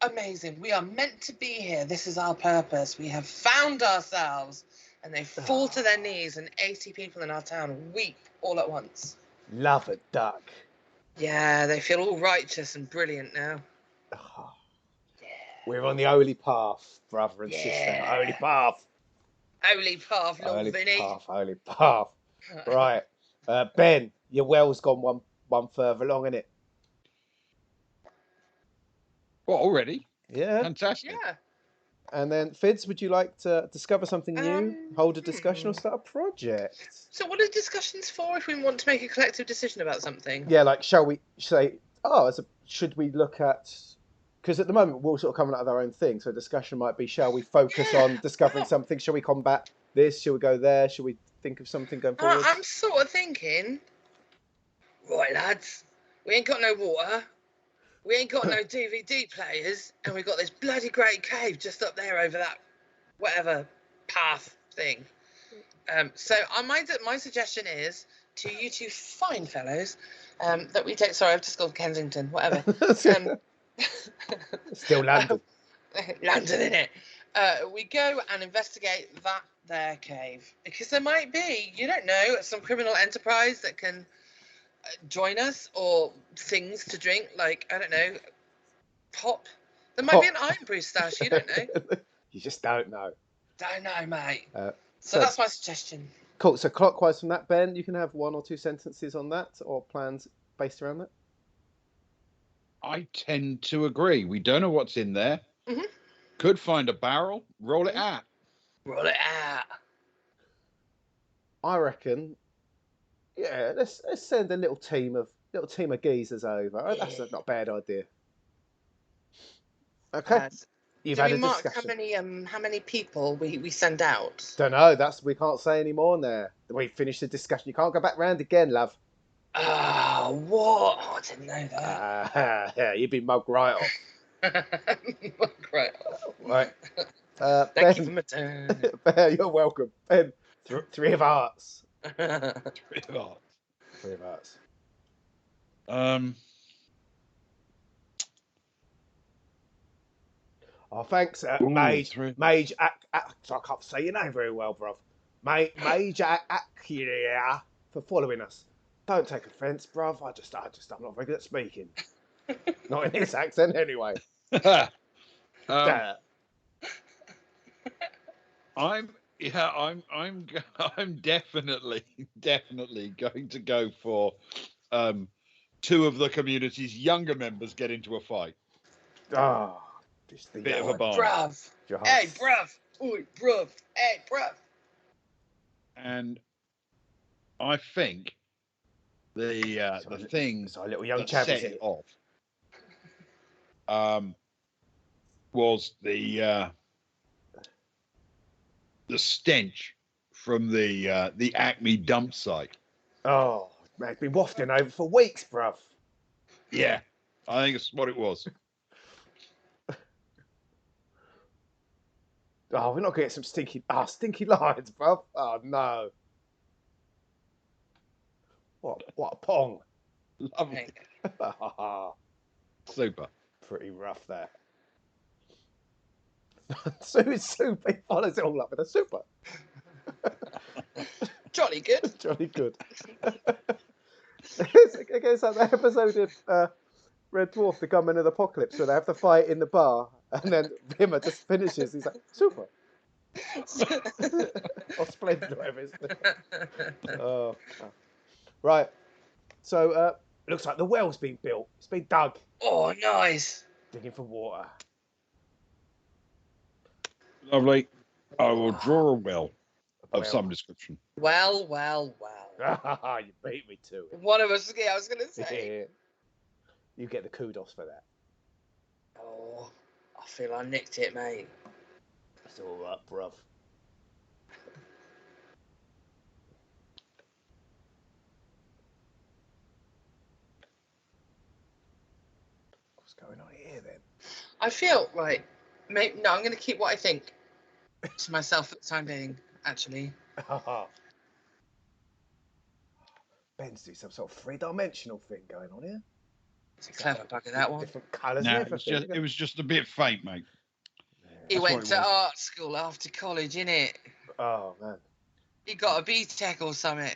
amazing. We are meant to be here. This is our purpose. We have found ourselves. And they fall to their knees, and 80 people in our town weep all at once. Love a duck. Yeah, they feel all righteous and brilliant now. Oh. Yeah. We're on the holy path, brother and sister. Holy path. Holy path, Lord Holy Vinny. path, holy path. Right. Ben, your well's gone one further along, innit? Well, already? Yeah. Fantastic. Yeah. And then, Fidz, would you like to discover something new, hold a discussion, or start a project? So what are discussions for if we want to make a collective decision about something? Yeah, like, shall we say, should we look at... Because at the moment, we're all sort of coming out of our own thing, so discussion might be, shall we focus on discovering something? Shall we combat this? Shall we go there? Shall we think of something going forward? I'm sort of thinking, right, lads, we ain't got no water. We ain't got no DVD players, and we've got this bloody great cave just up there over that whatever path thing. So my suggestion is to you two fine fellows that we take. Sorry, I've just gone Kensington. Whatever. Still London. London, innit? We go and investigate that there cave, because there might be, you don't know, some criminal enterprise that can join us, or things to drink, like, I don't know, pop. There might be an iron brew stash, you don't know. You just don't know. Don't know, mate. So so that's my suggestion. Cool. So clockwise from that, Ben, you can have one or two sentences on that, or plans based around that. I tend to agree. We don't know what's in there. Mm-hmm. Could find a barrel, roll it out. Roll it out. I reckon. Yeah, let's send a little team of geezers over. Yeah. That's not a bad idea. Okay. You've had a discussion. How many people we send out? Don't know. We can't say any more there. We finished the discussion. You can't go back round again, love. What? Oh, I didn't know that. Yeah, you've been mugged right off. Mugged right off. Right. Thank you for my turn. Ben, you're welcome. Ben, 3 of hearts. 3 of hearts. 3 of hearts. Oh, thanks, Mage. I can't say your name very well, bruv. Mage Acura for following us. Don't take offence, bruv. I'm not very good at speaking. Not in this accent, anyway. I'm definitely going to go for 2 of the community's younger members get into a fight. Oh, bit of a barn. Bruv. Hey, bruv. Oi, bruv. Hey, bruv. And I think the thing It's our little young that chap, set is it it? off was the stench from the Acme dump site. Oh, man, it's been wafting over for weeks, bruv. Yeah, I think it's what it was. Oh, we're not going to get some stinky lines, bruv. Oh, no. What a pong. Lovely. Super. Pretty rough, that. Super. He follows it all up with a super. Jolly good. Jolly good. It's like that episode of Red Dwarf, the Gunmen of the Apocalypse, where they have the fight in the bar, and then Rimmer just finishes. He's like, super. Or splendid, whatever it is. Oh. Right. So, looks like the well's been built. It's been dug. Oh, nice. Digging for water. Lovely. I will draw a well of Well. some description. Well. You beat me to it. One of us, yeah, I was going to say. Yeah. You get the kudos for that. Oh, I feel I nicked it, mate. It's all right, bruv. What's going on here, then? I feel, right, maybe, no, I'm going to keep what I think to myself for the time being, actually. Ben's doing some sort of three-dimensional thing going on here. It's a clever bugger, that one. Different colours No, and everything. it was just a bit faint, mate. He That's went what it to was. art school after college, innit? Oh, man. He got a BTEC or something.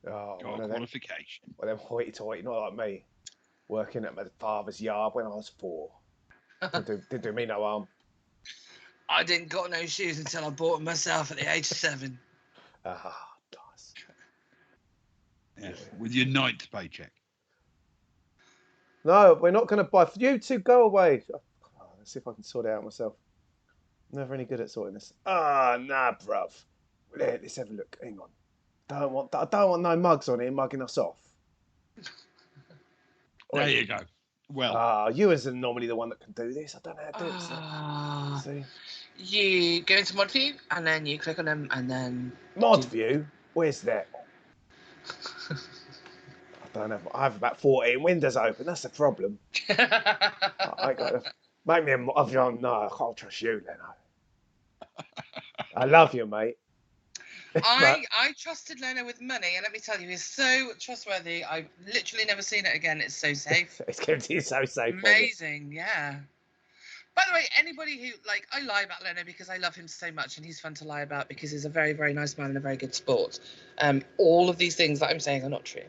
Oh, Got a qualification. Well, them hoity-toity, not like me. Working at my father's yard when I was 4. Didn't do me no harm. I didn't got no shoes until I bought them myself at the age of 7. Ah, nice. Yeah, with your 9th paycheck. No, we're not going to buy. You two go away. Oh, let's see if I can sort it out myself. Never any good at sorting this. Ah, nah, bruv. Let's have a look. Hang on. I don't want no mugs on here mugging us off. There you go. Well, you are normally the one that can do this. I don't know how to do it. See? You go into mod view and then you click on them and then Mod view? Where's that? I have about 14 windows open. That's the problem. I got to make me a mod. No, I can't trust you, Leno. I love you, mate. I trusted Leno with money, and let me tell you, he's so trustworthy. I've literally never seen it again. It's so safe. It's going to be so safe. Amazing, yeah. By the way, anybody who, I lie about Leno because I love him so much, and he's fun to lie about because he's a very, very nice man and a very good sport. All of these things that I'm saying are not true.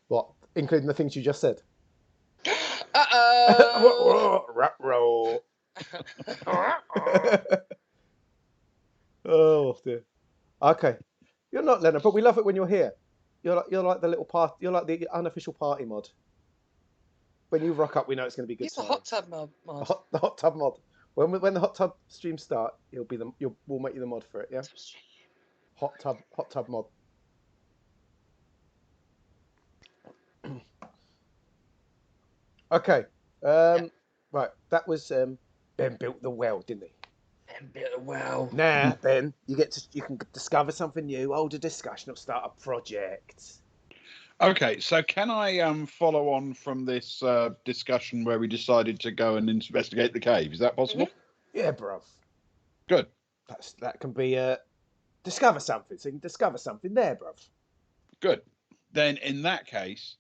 What? Including the things you just said? Uh-oh! Roll. Oh dear. Okay, you're not Leonard, but we love it when you're here. You're like the little part. You're like the unofficial party mod. When you rock up, we know it's going to be good. He's a hot tub mod. The hot tub mod. When the hot tub streams start, we'll make you the mod for it. Yeah. Hot tub mod. Okay. Right. That was Ben built the well, didn't he? Ben built the well. Now, Ben, you can discover something new, hold a discussion, or start a project. Okay, so can I follow on from this discussion where we decided to go and investigate the cave? Is that possible? Yeah, bruv. Good. That can be discover something. So you can discover something there, bruv. Good. Then in that case,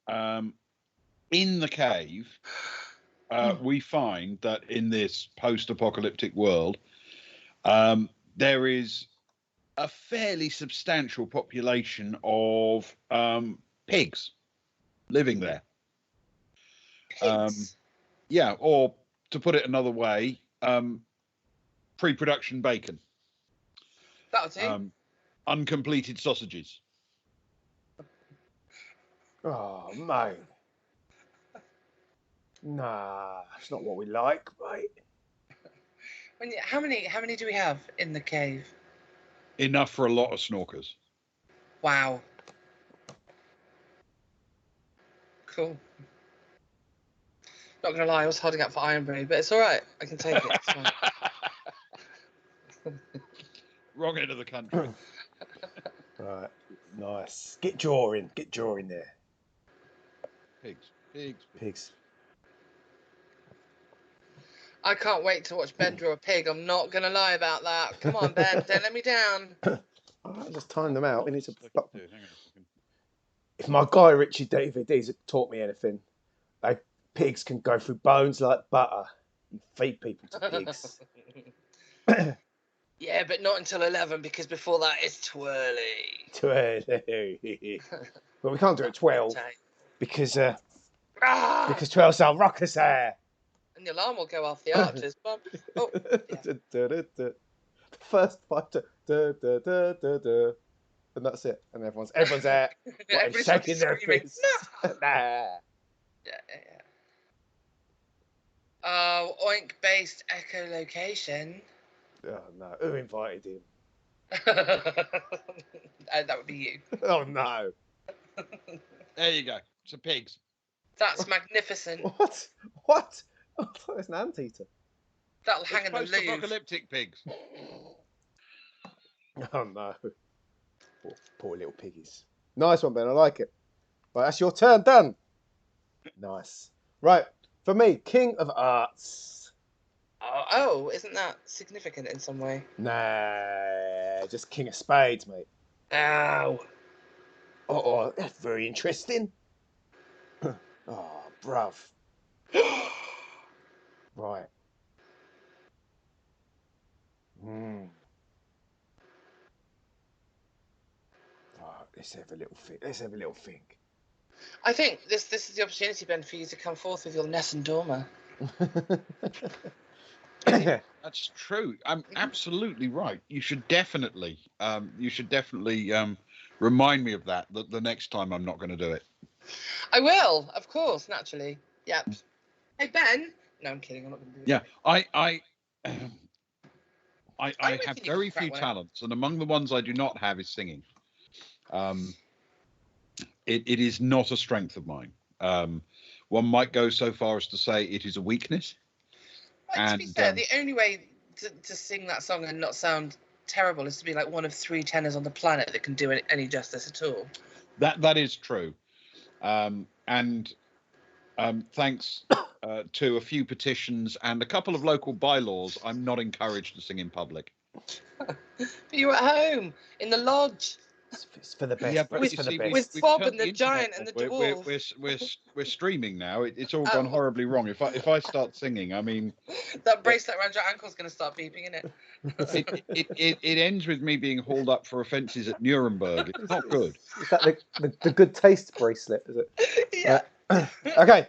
in the cave, we find that in this post-apocalyptic world, there is a fairly substantial population of pigs living there. Pigs? Yeah, or to put it another way, pre-production bacon. That'll do. Uncompleted sausages. Oh, mate. Nah, it's not what we like, mate. How many do we have in the cave? Enough for a lot of snorkers. Wow. Cool. Not gonna lie, I was holding out for Ironbury, but it's all right. I can take it. It's fine. Wrong end of the country. Right, nice. Get jaw in there. Pigs. Pigs. I can't wait to watch Ben draw a pig. I'm not gonna lie about that. Come on, Ben, don't let me down. I just time them out. We need to. Hang on a second. If my Guy Ritchie DVDs have taught me anything, pigs can go through bones like butter. You feed people to pigs. Yeah, but not until 11 because before that it's too early. 12. But we can't do it at 12 because 12's our rockers there. And the alarm will go off the archers. Oh, yeah. First fighter. And that's it. And everyone's there. Everybody's shaking their screaming, fists. "No!" Nah. Yeah. Oink-based echolocation. Oh no. Who invited him? That would be you. Oh no. There you go. It's pigs. That's magnificent. What? I thought it was an anteater. That'll hang in the Louvre. Post-apocalyptic pigs. Oh no. Poor little piggies. Nice one, Ben. I like it. Right, that's your turn. Done. Nice. Right. For me, King of Arts. Oh, isn't that significant in some way? Nah, just King of Spades, mate. Ow. Oh, that's very interesting. Oh, bruv. Right. Oh, let's have a little think. I think this is the opportunity, Ben, for you to come forth with your Ness and Dormer. That's true. I'm absolutely right. You should definitely remind me of that the next time I'm not going to do it. I will, of course, naturally. Yep. Hey, Ben. No, I'm kidding. I'm not going to do Yeah, that. I have very few talents, and among the ones I do not have is singing. It is not a strength of mine. One might go so far as to say it is a weakness. Well, to be fair, the only way to sing that song and not sound terrible is to be like one of 3 tenors on the planet that can do it any justice at all. That is true. Thanks to a few petitions and a couple of local bylaws, I'm not encouraged to sing in public. But you're at home in the lodge. It's for the best. Yeah, but with Bob and the giant and the dwarf. We're streaming now. It's all gone horribly wrong. If I start singing, I mean, that bracelet around your ankle is going to start beeping, isn't it ends with me being hauled up for offences at Nuremberg. It's not good. Is that the good taste bracelet? Is it? Yeah. Okay.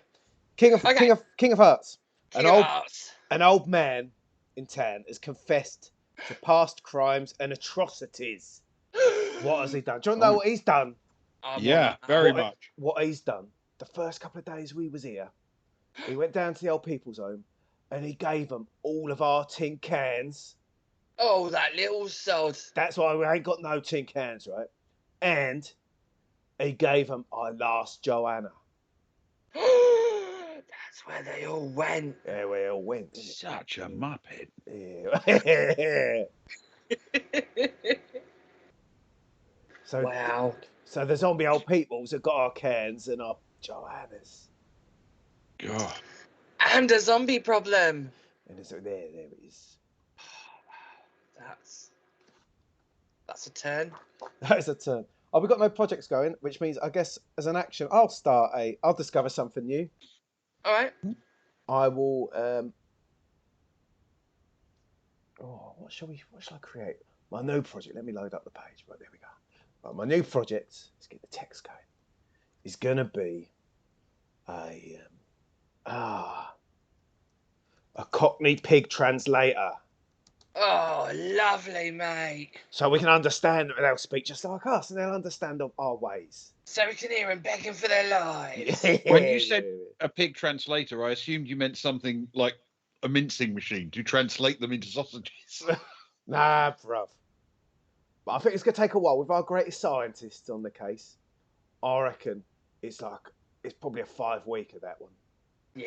King of Hearts. Hearts. An old man in town has confessed to past crimes and atrocities. What has he done? Do you know what he's done? Yeah, very much. What he's done. The first couple of days we was here, he went down to the old people's home and he gave them all of our tin cans. Oh, that little sod. That's why we ain't got no tin cans, right? And he gave them our last Joanna. That's where they all went. Yeah, we all went. Such a muppet. Yeah. Wow. So the zombie old peoples have got our cans and our Joannas. God. And a zombie problem. And so there it is. That's a turn. That is a turn. Oh, we've got no projects going, which means I guess as an action, I'll discover something new. All right. I will. What shall I create? My new project. Let me load up the page. Right, there we go. Right, my new project. Let's get the text going. Is gonna be a Cockney pig translator. Oh, lovely, mate. So we can understand that they'll speak just like us, and they'll understand our ways. So we can hear them begging for their lives. When you said a pig translator, I assumed you meant something like a mincing machine to translate them into sausages. Nah, bruv. But I think it's going to take a while. With our greatest scientists on the case, I reckon it's probably a 5-week of that one. Yeah.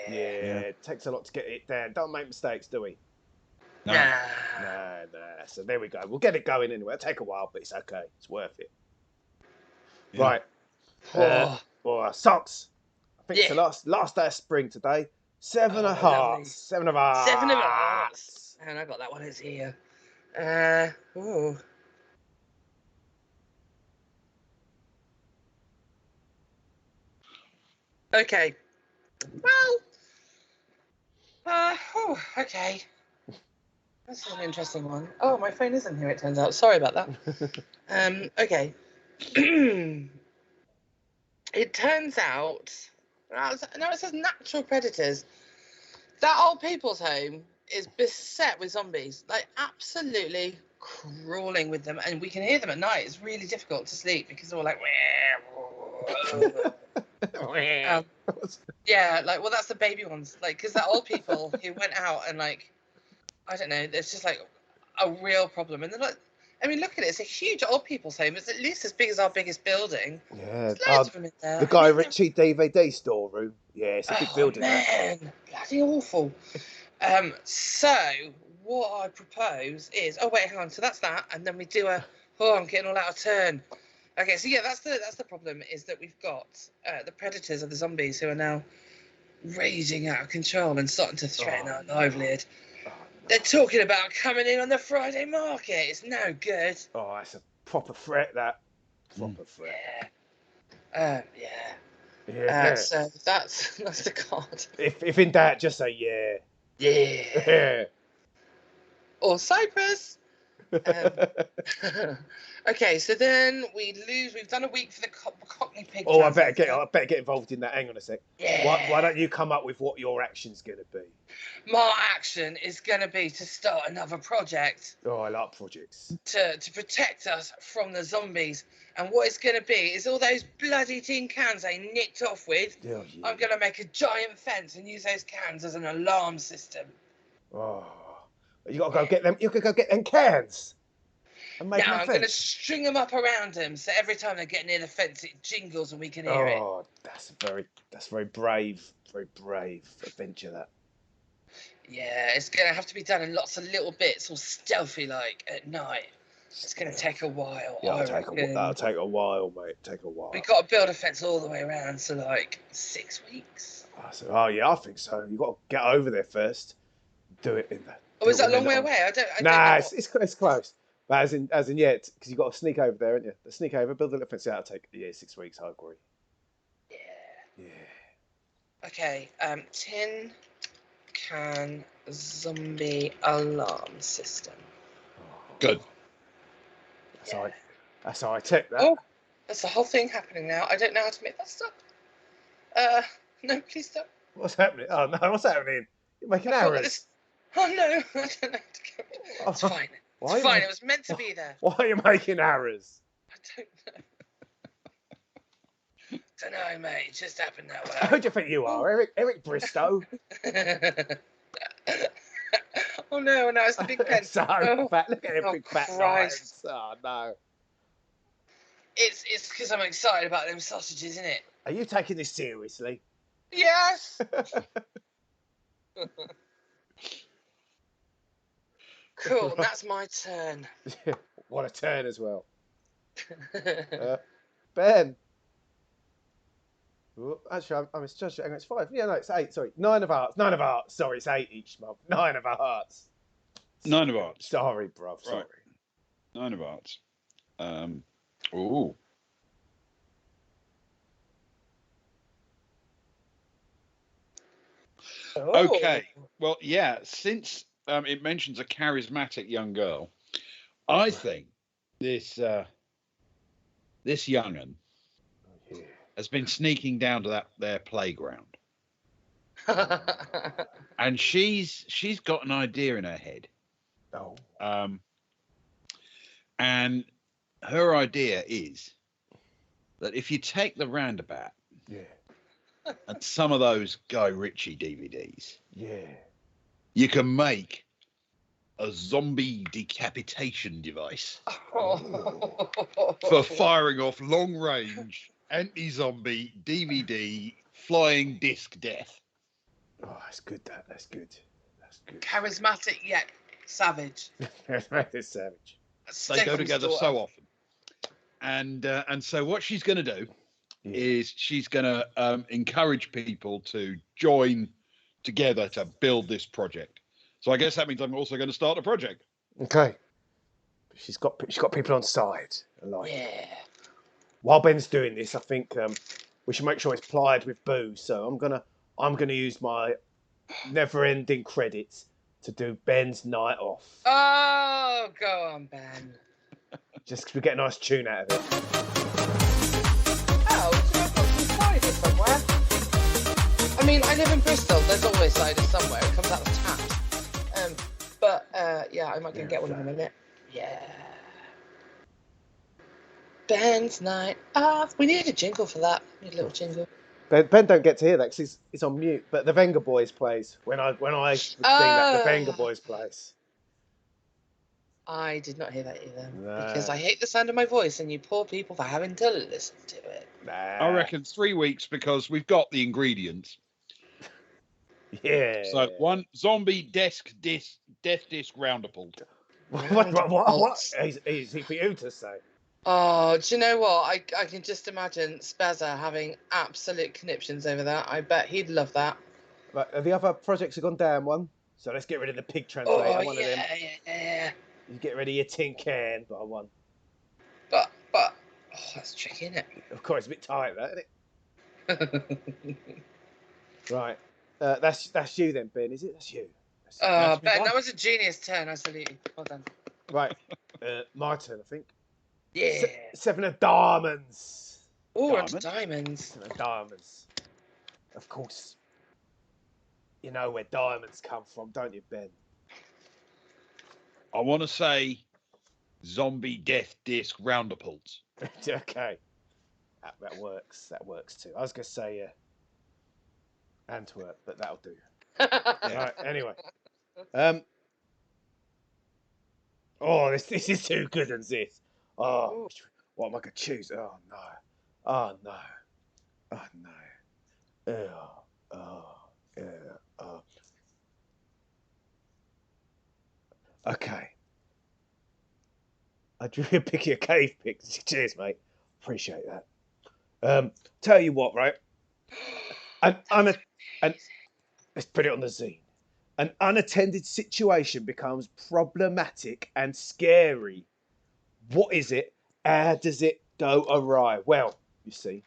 Yeah, it takes a lot to get it down. Don't make mistakes, do we? No. Nah. Nah. So there we go. We'll get it going anyway. It'll take a while, but it's okay. It's worth it. Yeah. Right. Socks. I think it's the last day of spring today. Seven of Lovely. hearts. Seven of hearts. 7 of hearts. And I got that one. It's here. Ooh. Okay. Well. Okay. That's an interesting one. Oh, my phone isn't here. It turns out. Sorry about that. Okay. It turns out. Now it says natural predators. That old people's home is beset with zombies, like absolutely crawling with them, and we can hear them at night. It's really difficult to sleep because they're all like, yeah, like, well, that's the baby ones, like, because they're old people who went out and, like, I don't know, it's just like a real problem. And they're like, I mean, look at it, it's a huge old people's home. It's at least as big as our biggest building. Yeah, There's loads of them in there. the Guy Ritchie DVD storeroom. Yeah, it's a big building. Man, bloody awful. So what I propose is, oh wait, hang on. So that's that, and then we do I'm getting all out of turn. Okay, so yeah, that's the problem, is that we've got the predators of the zombies who are now raging out of control and starting to threaten our livelihood. They're talking about coming in on the Friday market. It's no good. Oh, that's a proper threat, that. Proper threat. Yeah. So that's the card. If in doubt, just say yeah. Yeah. Or Cyprus. Okay, so then we've done a week for the Cockney pig. Oh, I better get involved in that. Hang on a sec. Yeah. Why don't you come up with what your action's going to be? My action is going to be to start another project. Oh, I like projects. To protect us from the zombies. And what it's going to be is all those bloody tin cans they nicked off with. Oh, yeah. I'm going to make a giant fence and use those cans as an alarm system. Oh, you got to go get them. You could go get them cans. I'm going to string them up around them, so every time they get near the fence, it jingles and we can hear it. Oh, that's very brave adventure, that. Yeah, it's going to have to be done in lots of little bits, all stealthy like at night. It's going to take a while. Yeah, that'll take a while, mate. Take a while. We've got to build a fence all the way around, so like 6 weeks. Oh yeah, I think so. You've got to get over there first. Do it in that. Oh, is that a long way away? I don't Nah, know. It's close. But as in yet, because you've got to sneak over there, haven't you? The sneak over, build a little fence. That'll take 6 weeks. I agree. Yeah. Okay. Tin can zombie alarm system. Good. That's how I take that. Oh, that's the whole thing happening now. I don't know how to make that stop. No, please stop. What's happening? Oh no, what's happening? You're making errors. Oh no, I don't know how to go. It's fine. It's fine. It was meant to be there. Why are you making errors? I don't know, mate. It just happened that way. Who do you think you are, Eric Bristow? Oh no, it's the big pen. So fat. Look at him, big fat Christ. lines. Oh no. It's because I'm excited about them sausages, isn't it? Are you taking this seriously? Yes. Cool. That's my turn. What a turn as well. Ben. Ooh, actually, I misjudged it. It's 5. Yeah, no, it's 8. Sorry, 9 of hearts. 9 of hearts. Sorry, it's 8 each month. 9 of hearts. 9 of hearts. Sorry, bruv. Sorry. Right. 9 of hearts. Ooh. Okay. Well, yeah. Since it mentions a charismatic young girl, I think this young'un has been sneaking down to their playground, and she's got an idea in her head. Oh. And her idea is that if you take the roundabout, and some of those Guy Ritchie DVDs, yeah, you can make a zombie decapitation device Oh. for firing off long-range anti-zombie DVD flying disc death. Oh, that's good. That's good. That's good. Charismatic yet savage. It's savage. They go together so often. And so what she's going to do is she's going to encourage people to join together to build this project. So I guess that means I'm also going to start a project. Okay. She's got people on side. I like it. Yeah. While Ben's doing this, I think we should make sure it's plied with booze. So I'm gonna use my never-ending credits to do Ben's night off. Oh, go on, Ben. Just 'cause we get a nice tune out of it. Oh, so I've got some cider somewhere. I mean, I live in Bristol. There's always cider somewhere. It comes out of taps. But yeah, I might go get one in a minute. Yeah. Ben's night off. We need a jingle for that. We need a little jingle. Ben don't get to hear that because he's on mute. But the Venga Boys plays when I sing that. The Venga Boys plays. I did not hear that either No. because I hate the sound of my voice, and you poor people for having to listen to it. Nah. I reckon 3 weeks because we've got the ingredients. Yeah. So one zombie death disc roundabout. What? Easy for you to say. Oh, do you know what? I can just imagine Spazza having absolute conniptions over that. I bet he'd love that. Right, the other projects have gone down one, so let's get rid of the pig translator. Oh, One of them. yeah. You get rid of your tin can by one. But oh, that's tricky, isn't it? Of course, it's a bit tight, that, isn't it? Right. That's you then, Ben, is it? That's you. Oh, Ben, that was a genius turn. I salute you. Well done. Right. My turn, I think. Yeah. 7 of diamonds. Oh, we're onto diamonds. 7 of diamonds. Of course. You know where diamonds come from, don't you, Ben? I want to say zombie death disc roundapults. Okay. That works. That works too. I was going to say Antwerp, but that'll do. Right, anyway. Oh, this is too good as this. Oh, what am I going to choose? Oh, no. Oh, no. Oh, no. Okay. I drew a picky a cave pic. Cheers, mate. Appreciate that. Tell you what, right? And let's put it on the zine. An unattended situation becomes problematic and scary. What is it? How does it go awry? Well, you see,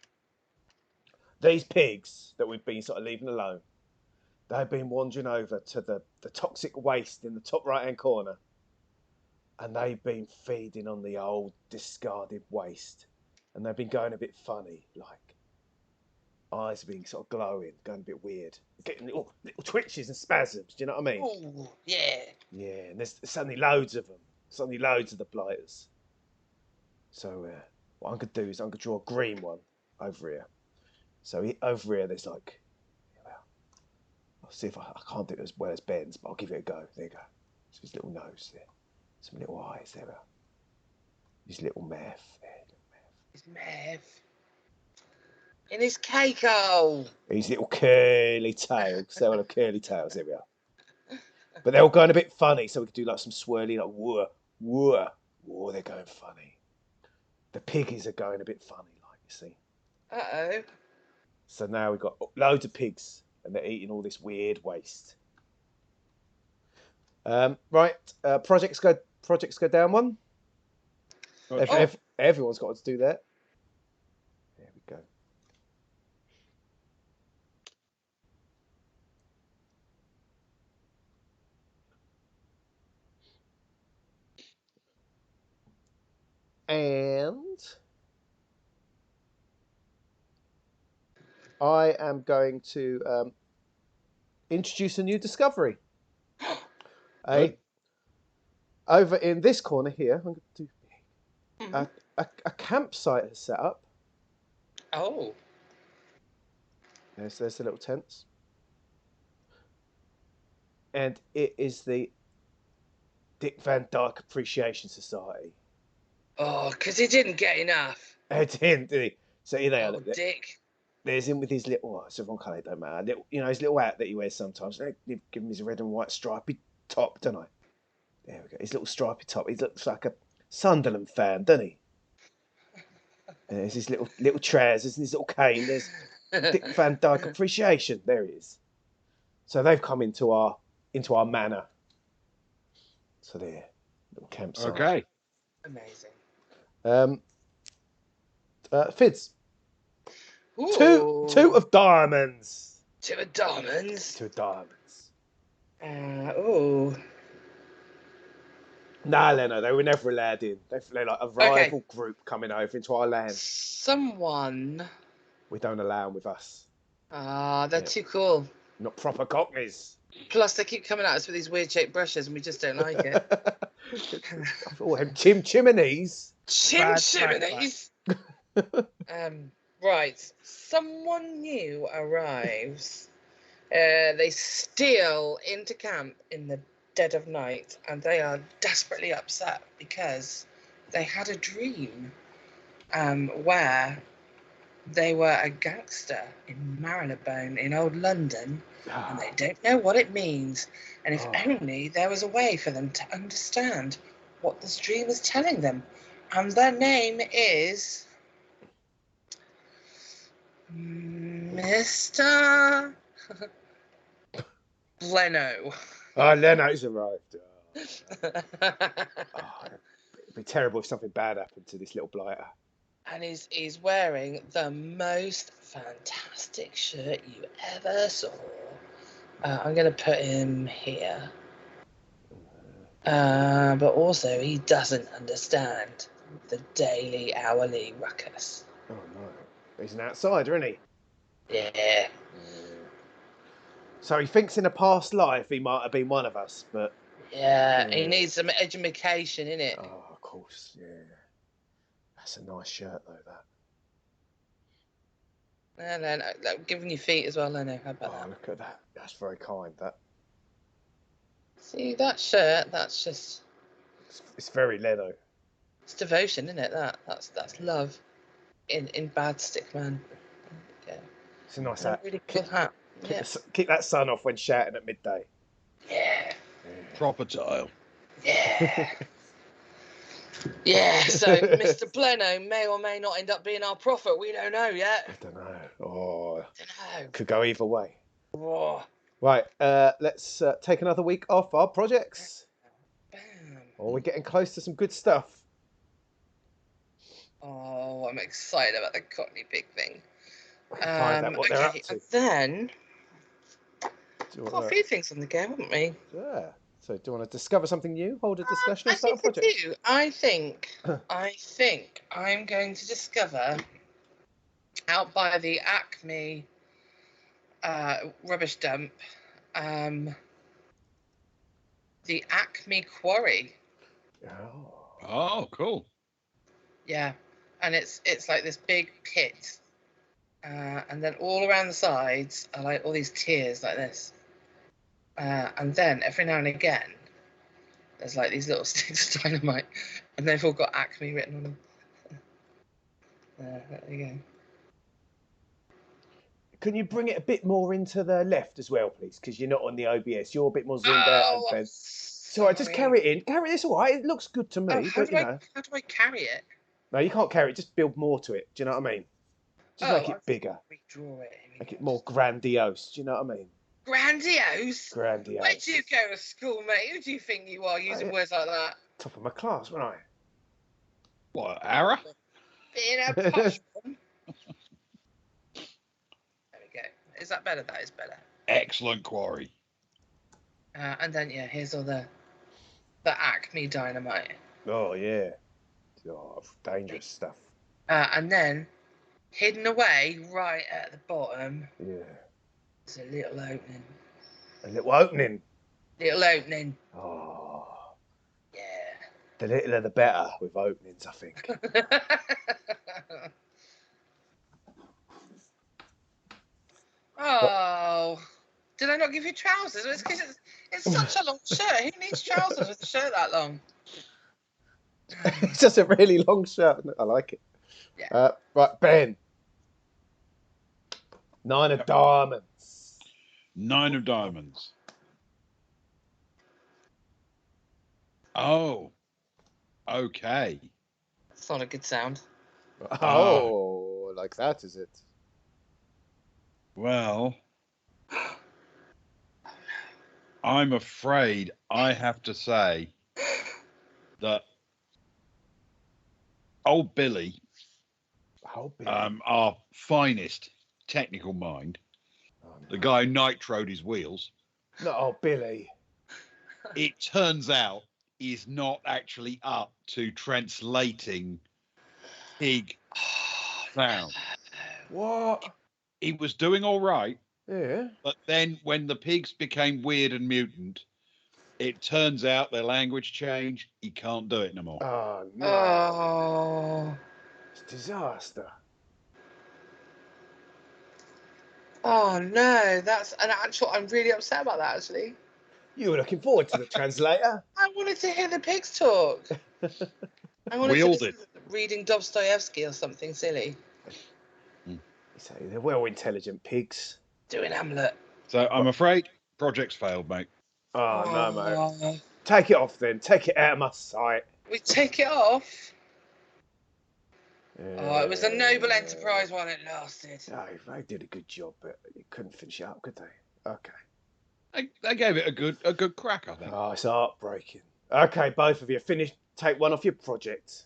these pigs that we've been sort of leaving alone, they've been wandering over to the toxic waste in the top right-hand corner, and they've been feeding on the old discarded waste, and they've been going a bit funny, like eyes being sort of glowing, going a bit weird, getting little twitches and spasms. Do you know what I mean? Oh, yeah. Yeah, and there's suddenly loads of them. Suddenly loads of the blighters. So what I'm going to do is I'm going to draw a green one over here. So over here there's like, well, I'll see if I can't do it as well as Ben's, but I'll give it a go. There you go. So his little nose there. Some little eyes there. His little mouth there. His mouth. In his cake hole. His little curly tail. Because they all have curly tails. There we are. But they're all going a bit funny, so we could do like some swirly, like whoa, whoa, whoa. They're going funny. The piggies are going a bit funny, like you see. Uh-oh. So now we've got loads of pigs, and they're eating all this weird waste. Right, projects go down one. Everyone's got to do that. There we go. And I am going to introduce a new discovery. Over in this corner here, I'm going to do a campsite is set up. Oh. There's the little tents. And it is the Dick Van Dyke Appreciation Society. Oh, because he didn't get enough. Didn't he? So here they are. Oh, Dick. There's him with his little, it's a wrong colour, it don't matter. Little, his little hat that he wears sometimes. They give him his red and white stripy top, don't I? There we go. His little stripy top. He looks like a Sunderland fan, doesn't he? And there's his little trousers and his little cane. There's Dick Van Dyke Appreciation. There he is. So they've come into our manor. So there, little campsite. Okay. Amazing. Fids. Ooh. Two of diamonds. Two of diamonds. Two of diamonds. Ooh. Nah, Leno, they were never allowed in. They're like a rival group coming over into our land. Someone. We don't allow them with us. They're too cool. Not proper Cockneys. Plus, they keep coming at us with these weird shaped brushes, and we just don't like it. Oh, them chimneys. Chimneys. Right. Someone new arrives. They steal into camp in the dead of night, and they are desperately upset because they had a dream where they were a gangster in Marylebone in old London, and they don't know what it means. And if only there was a way for them to understand what this dream is telling them. And their name is Mr. Leno. Oh, Leno's arrived. It'd be terrible if something bad happened to this little blighter. And he's wearing the most fantastic shirt you ever saw. I'm going to put him here. But also, he doesn't understand the daily, hourly ruckus. Oh, no. He's an outsider, isn't he? Yeah. So he thinks in a past life he might have been one of us, but... Yeah, he needs some education, innit? Oh, of course, yeah. That's a nice shirt, though, that. And then giving you feet as well, Leno. How about that? Oh, look at that. That's very kind, that. See, that shirt, that's just... It's very Leno. It's devotion, isn't it? That's love in bad stick, man. Okay. It's a nice A hat. really cool hat. Yeah. Keep that sun off when shouting at midday. Yeah. Proper tile. Yeah. Yeah, so Mr. Bleno may or may not end up being our prophet. We don't know yet. I don't know. Oh, Don't know. could go either way. Oh, Right, let's take another week off our projects. bam. Oh, we're getting close to some good stuff. Oh, I'm excited about the Cockney Pig thing. Find out what they're up to. And then Do you got a wanna- few things on the go, haven't we? Yeah. So, do you want to discover something new? Hold a discussion or I start a think I project? do. I think I'm going to discover out by the Acme rubbish dump, the Acme Quarry. Oh. Oh, cool. Yeah, and it's like this big pit, and then all around the sides are like all these tiers like this, and then every now and again there's like these little sticks of dynamite, and they've all got Acme written on them. There you go. Can you bring it a bit more into the left as well, please? Because you're not on the OBS. You're a bit more zoomed out and bent. So I just carry it in. Carry this, all right. It looks good to me, Oh, how but you do know. how do I carry it? No, you can't carry it. Just build more to it. Do you know what I mean? Just make it bigger. Redraw it. Make it more grandiose. Do you know what I mean? Grandiose. Grandiose. Where do you go to school, mate? Who do you think you are using words like that? Top of my class, wasn't I? What, Ara? Being a posh one. There we go. Is that better? That is better. Excellent quarry. And then here's all the Acme dynamite. Oh yeah. Oh, dangerous stuff. And then hidden away right at the bottom Yeah. is a little opening. A little opening. Little opening. Oh. Yeah. The littler the better with openings, I think. Oh, did I not give you trousers? It's such a long shirt. Who needs trousers with a shirt that long? It's just a really long shirt. I like it. Yeah. Right, Ben. 9 of diamonds. 9 of diamonds. Oh, okay. That's not a good sound. Oh, like that, is it? Well, I'm afraid I have to say that old Billy, Oh, Billy. our finest technical mind, the guy who nitroed his wheels, No, Billy. it turns out is not actually up to translating pig sound. What? He was doing all right, Yeah. but then when the pigs became weird and mutant, it turns out their language changed. He can't do it no more. Oh, no. Oh. It's a disaster. Oh no, that's an actual. I'm really upset about that actually. You were looking forward to the translator. I wanted to hear the pigs talk. I wanted We to all listen did. to reading Dostoevsky or something silly. You say they're well intelligent pigs. Doing Hamlet. So I'm afraid project's failed, mate. Oh, no, mate. Oh. Take it off then. Take it out of my sight. We take it off. Yeah. Oh, it was a noble enterprise while it lasted. Oh, they did a good job, but they couldn't finish it up, could they? Okay. They gave it a good crack, I think. Oh, it's heartbreaking. Okay, both of you, finish. Take one off your project.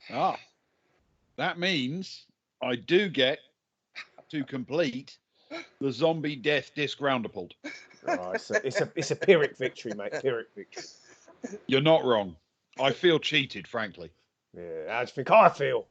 That means I do get to complete the zombie death disc roundabout. Oh, it's a Pyrrhic victory, mate. Pyrrhic victory. You're not wrong. I feel cheated, frankly. Yeah, how do you think I feel?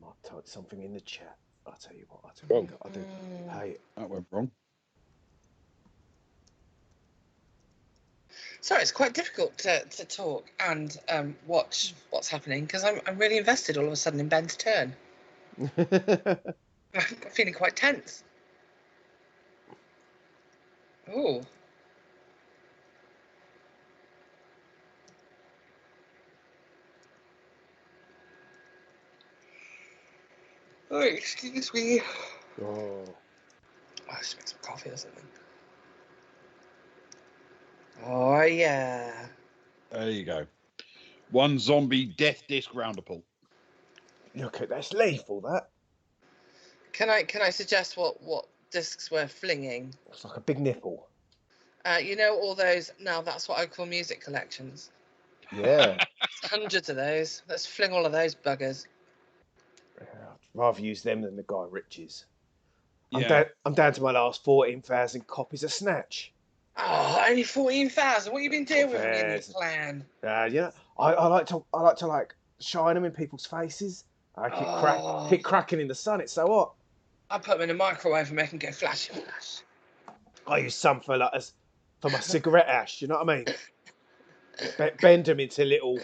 Might type something in the chat. I'll tell you what. I'll do. Hey, That went wrong. Sorry, it's quite difficult to talk and watch what's happening because I'm really invested all of a sudden in Ben's turn. I'm feeling quite tense. Oh. Oh, excuse me. oh. I should make some coffee or something. Oh, yeah. There you go. One zombie death disc roundabout. Look at that's lethal. That Can I suggest what discs we're flinging? it's like a big nipple. You know all those. Now that's what I call music collections. Yeah. Hundreds of those. Let's fling all of those buggers. I'd rather use them than the Guy Ritchies. Yeah. I'm down to my last 14,000 copies of Snatch. Oh, only 14,000. What have you been doing with me in this clan? You know, I like to like shine them in people's faces. I keep cracking in the sun. It's so hot. I put them in the microwave and make them go flashy flash. I use some for my cigarette ash. You know what I mean? Bend them into little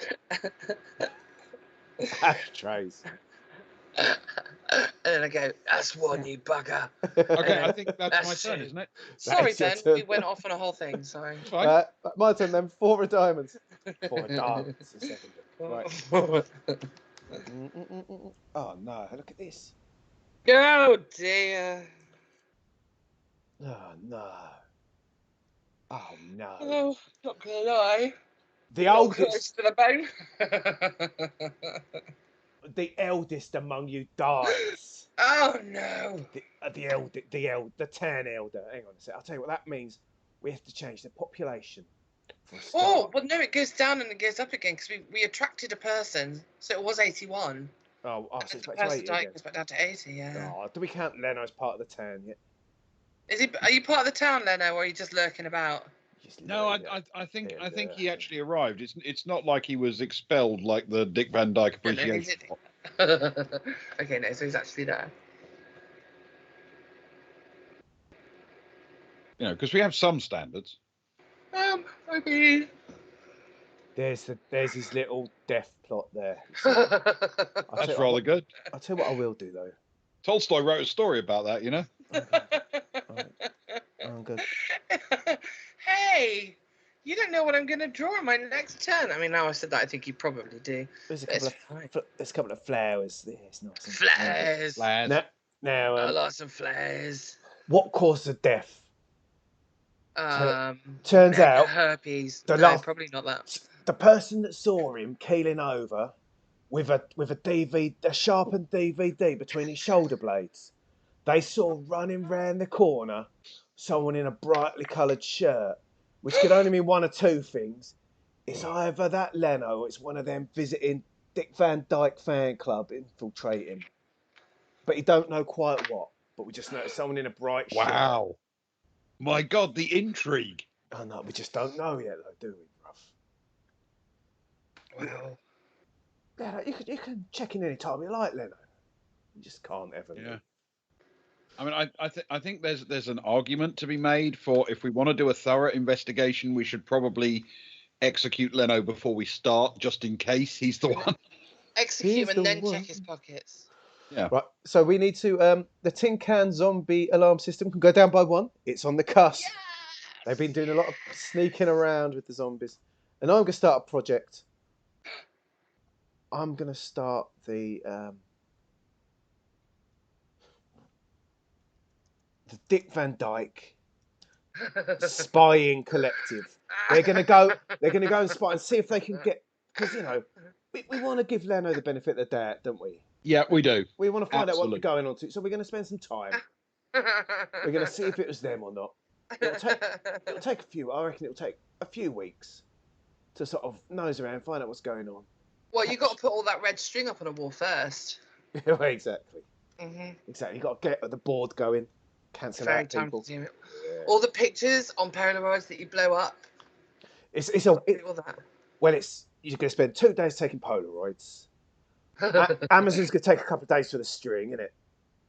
ashtrays. And then I go, that's one, you bugger. Okay, I think that's my turn, isn't it? Sorry, That's your Ben. turn. We went off on a whole thing. Sorry. Fine. My turn then. 4 of diamonds. 4 of diamonds. A second. Right. Oh no! Look at this. Oh dear. Oh no. Oh no. Oh, not gonna lie. The Not oldest. close to the bone. The eldest among you dies. Oh no. The 10 elder. Hang on a sec. I'll tell you what that means. We have to change the population. For a start. Oh, but no, it goes down and it goes up again because we attracted a person, so it was 81. So And it's the back to person 80 died, again. goes back down to 80. Yeah. Oh, do we count Leno as part of the 10 yet? Are you part of the town, Leno, or are you just lurking about? No, I think he actually arrived. It's not like he was expelled like the Dick Van Dyke appreciation. Okay, no, so he's actually there. because we have some standards. Maybe. There's his little death plot there. That's rather good. I'll tell you what I will do though. Tolstoy wrote a story about that, I'm good. Hey, you don't know what I'm going to draw in my next turn. I mean, now I said that, I think you probably do. There's a But couple of flowers there. It's nice. Flares. Now, I like some flares. what caused the death? Turns mega out herpes. Probably not that. The person that saw him keeling over with a sharpened DVD between his shoulder blades, they saw running round the corner someone in a brightly coloured shirt, which could only mean one or two things. It's either that Leno or it's one of them visiting Dick Van Dyke fan club infiltrating. But you don't know quite what. But we just know it's someone in a bright shirt. Wow. My God, the intrigue. Oh no, we just don't know yet though, do we, bruv? Well, Leno, you can check in any time you like, Leno. You just can't ever. Yeah. I mean, I think there's an argument to be made for if we want to do a thorough investigation, we should probably execute Leno before we start, just in case he's the one. Execute and then check his pockets. Yeah. Right. So we need to. The tin can zombie alarm system can go down by one. It's on the cusp. Yes! They've been doing a lot of sneaking around with the zombies, and I'm gonna start a project. I'm gonna start the Dick Van Dyke spying collective. They're gonna go and spy and see if they can get, because we want to give Leno the benefit of the doubt, don't we? Yeah, we do. We want to find out what Absolutely. they're going on to. So we're going to spend some time. We're going to see if it was them or not. It'll take a few. I reckon it'll take a few weeks to sort of nose around, find out what's going on. Well, you got to put all that red string up on a wall first. Exactly. Mm-hmm. Exactly. You got to get the board going. Cancel out people. Yeah. All the pictures on Polaroids that you blow up. All that. Well, you're going to spend 2 days taking Polaroids. Amazon's going to take a couple of days for the string, isn't it?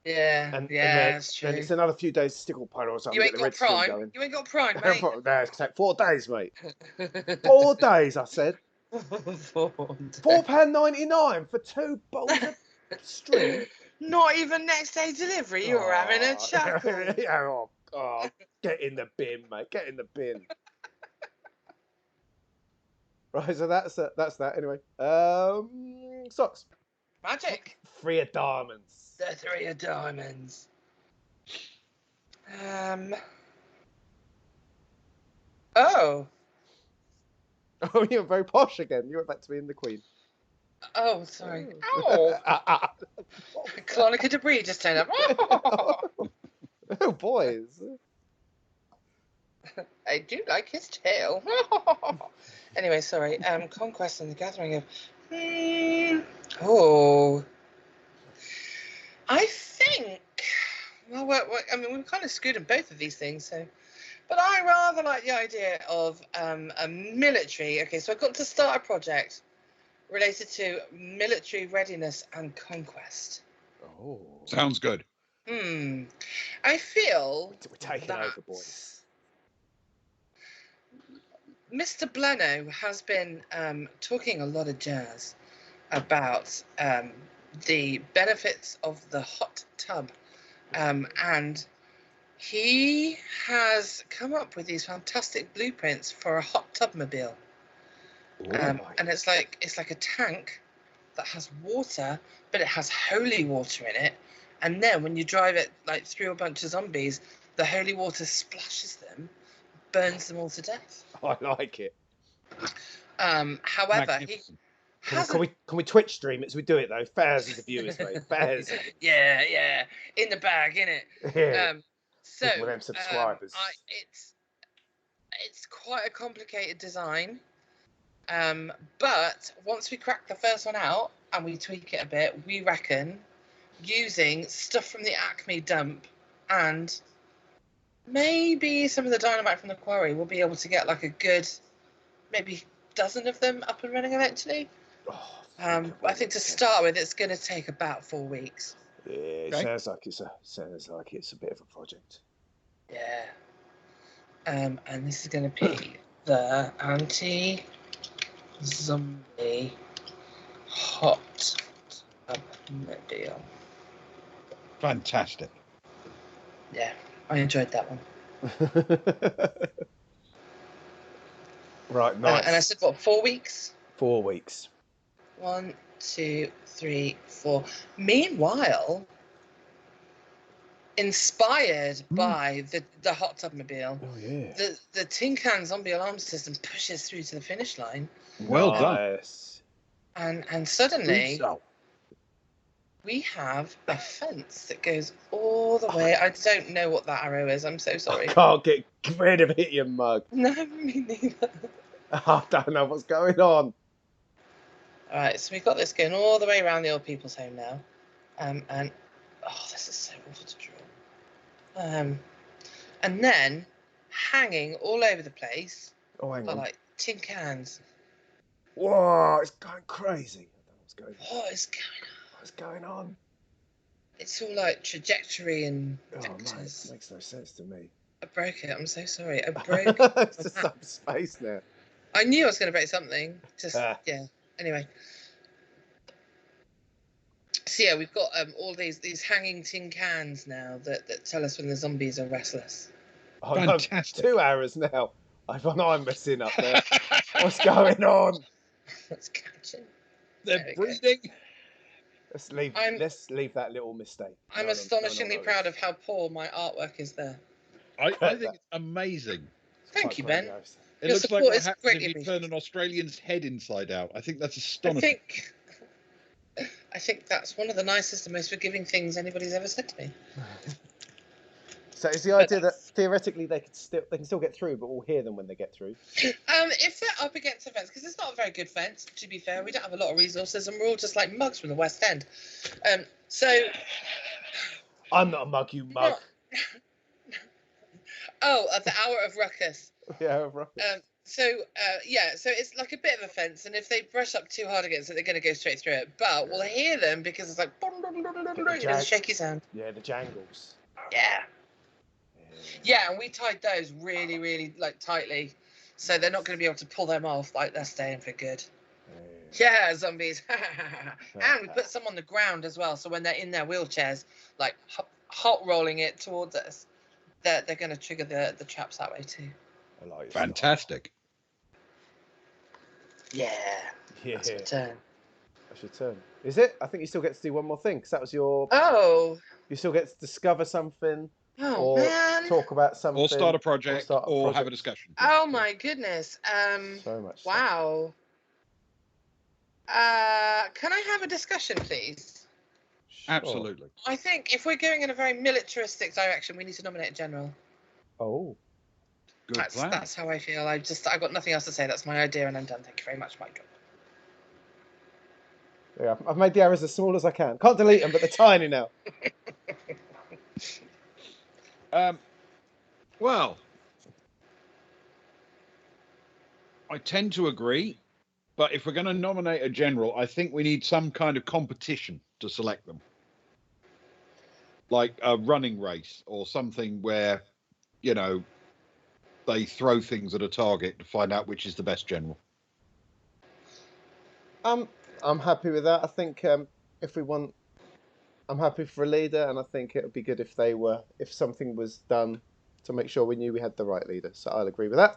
Yeah, that's true. Then it's another few days to stick all Polaroids up. You ain't got Prime. You ain't got Prime, mate. No, it's going to take 4 days, mate. 4 days, I said. £4.99 for 2 balls of string. Not even next day delivery. You're having a chuckle. Oh, get in the bin, mate. Get in the bin. Right, so that's that. Anyway, socks. Magic. 3 of diamonds. The 3 of diamonds. Oh, you're very posh again. You went back to being the queen. Oh, sorry. Oh. Clonica debris just turned up. Oh, boys. I do like his tail. Anyway, sorry. Conquest and the Gathering of... Oh. I think... Well, I mean, we've kind of screwed in both of these things, so... But I rather like the idea of a military... Okay, so I've got to start a project related to military readiness and conquest. Oh. Sounds good. I feel... We're taking over, boys. Mr. Bleno has been talking a lot of jazz about the benefits of the hot tub. And he has come up with these fantastic blueprints for a hot tub mobile. And it's like a tank that has water, but it has holy water in it. And then when you drive it like through a bunch of zombies, the holy water splashes them, burns them all to death. I like it. However, can we Twitch stream it as we do it though? Thousands of viewers, mate. Thousands. Yeah. In the bag, innit? Yeah. So with them subscribers. It's quite a complicated design. But once we crack the first one out and we tweak it a bit, we reckon using stuff from the Acme dump and maybe some of the dynamite from the quarry, we'll be able to get like a good maybe dozen of them up and running eventually. I think to start with, it's going to take about 4 weeks. Yeah, it sounds like it's a bit of a project. Yeah. And this is going to be the anti-zombie hot tubmobile. Fantastic. Yeah, I enjoyed that one. Right, nice. And I said, what, 4 weeks? 4 weeks. 1, 2, 3, 4. Meanwhile, inspired by the hot tubmobile, Oh yeah. the tin can zombie alarm system pushes through to the finish line, Well done. Nice. and suddenly So, we have a fence that goes all the way. I don't know what that arrow is. I'm so I sorry. can't get rid of it, you mug. No, me neither. I don't know what's going on. All right, so we've got this going all the way around the old people's home now, and oh, this is so awful to draw. And then hanging all over the place Oh, hang are on. like tin cans. Whoa, it's going crazy. I don't know what's going on. What is going on? What's going on? It's all like trajectory and Oh, mate, vectors. it makes no sense to me. I broke it. I'm so sorry. I broke. It's just some space now. I knew I was going to break something. Just yeah. Anyway. So yeah, we've got all these hanging tin cans now that tell us when the zombies are restless. Oh, Fantastic. No, 2 hours now. I'm messing up there. What's going on? Let's catch it. They're breeding. Let's leave that little mistake. I'm astonishingly proud of how poor my artwork is there. I think it's amazing. Thank you, Ben. It Your looks like support what is happens greatly if you turn appreciated. an Australian's head inside out. I think that's astonishing. I think that's one of the nicest and most forgiving things anybody's ever said to me. So is the idea that theoretically they can still get through, but we'll hear them when they get through? If they're up against a fence, because it's not a very good fence, to be fair, we don't have a lot of resources, and we're all just like mugs from the West End. So I'm not a mug, you mug. Oh, at the hour of ruckus. Yeah, right. So it's like a bit of a fence, and if they brush up too hard against it, they're going to go straight through it. But we'll hear them because it's like there's a shaky sound. Yeah, the jangles. Yeah, and we tied those really, really like tightly, so they're not going to be able to pull them off. Like they're staying for good. Yeah, zombies. And we put some on the ground as well, so when they're in their wheelchairs, like hot rolling it towards us, they're going to trigger the traps that way too. I like it. Fantastic. Yeah. That's my turn. That's your turn. Is it? I think you still get to do one more thing, because that was your... Oh. You still get to discover something, or man. Talk about something. Or start a project, or have a discussion. Oh my goodness. So much wow. Can I have a discussion, please? Sure. Absolutely. I think if we're going in a very militaristic direction, we need to nominate a general. Oh. Good plan. That's how I feel. I got nothing else to say. That's my idea, and I'm done. Thank you very much, Michael. Yeah, I've made the arrows as small as I can. Can't delete them, but they're tiny now. Well, I tend to agree, but if we're going to nominate a general, I think we need some kind of competition to select them. Like a running race or something where, they throw things at a target to find out which is the best general. I'm happy with that. I think if we want, I'm happy for a leader, and I think it would be good if something was done to make sure we knew we had the right leader. So I'll agree with that.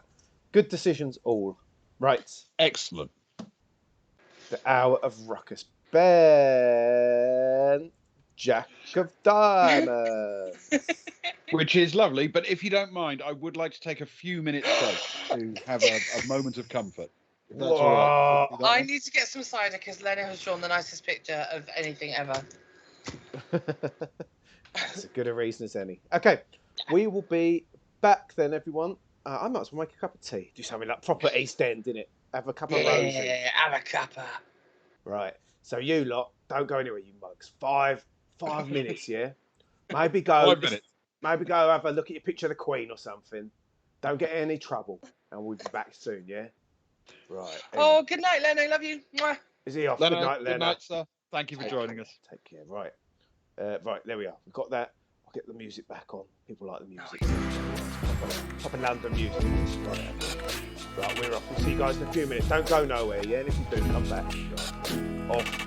Good decisions all. Right. Excellent. The hour of ruckus. Ben, Jack of Diamonds. Which is lovely, but if you don't mind, I would like to take a few minutes break to have a moment of comfort. If that's all right. I need to get some cider because Leno has drawn the nicest picture of anything ever. That's as good a reason as any. Okay, we will be back then, everyone. I might as well make a cup of tea. Do something like proper East End, innit? Have a cup of rosy. Yeah, have a cuppa. Right. So you lot, don't go anywhere, you mugs. 5 minutes, yeah? Maybe go. 5 minutes. Maybe go have a look at your picture of the Queen or something. Don't get in any trouble. And we'll be back soon, yeah? Right. Oh, good night, Leno. Love you. Mwah. Is he off? Leno, Good night, Leno. Good night, sir. Thank you for joining us. Take care. Right. Right, there we are. We've got that. I'll get the music back on. People like the music. Proper London music. Right, we're off. We'll see you guys in a few minutes. Don't go nowhere, yeah? And if you do, come back. Right. Off.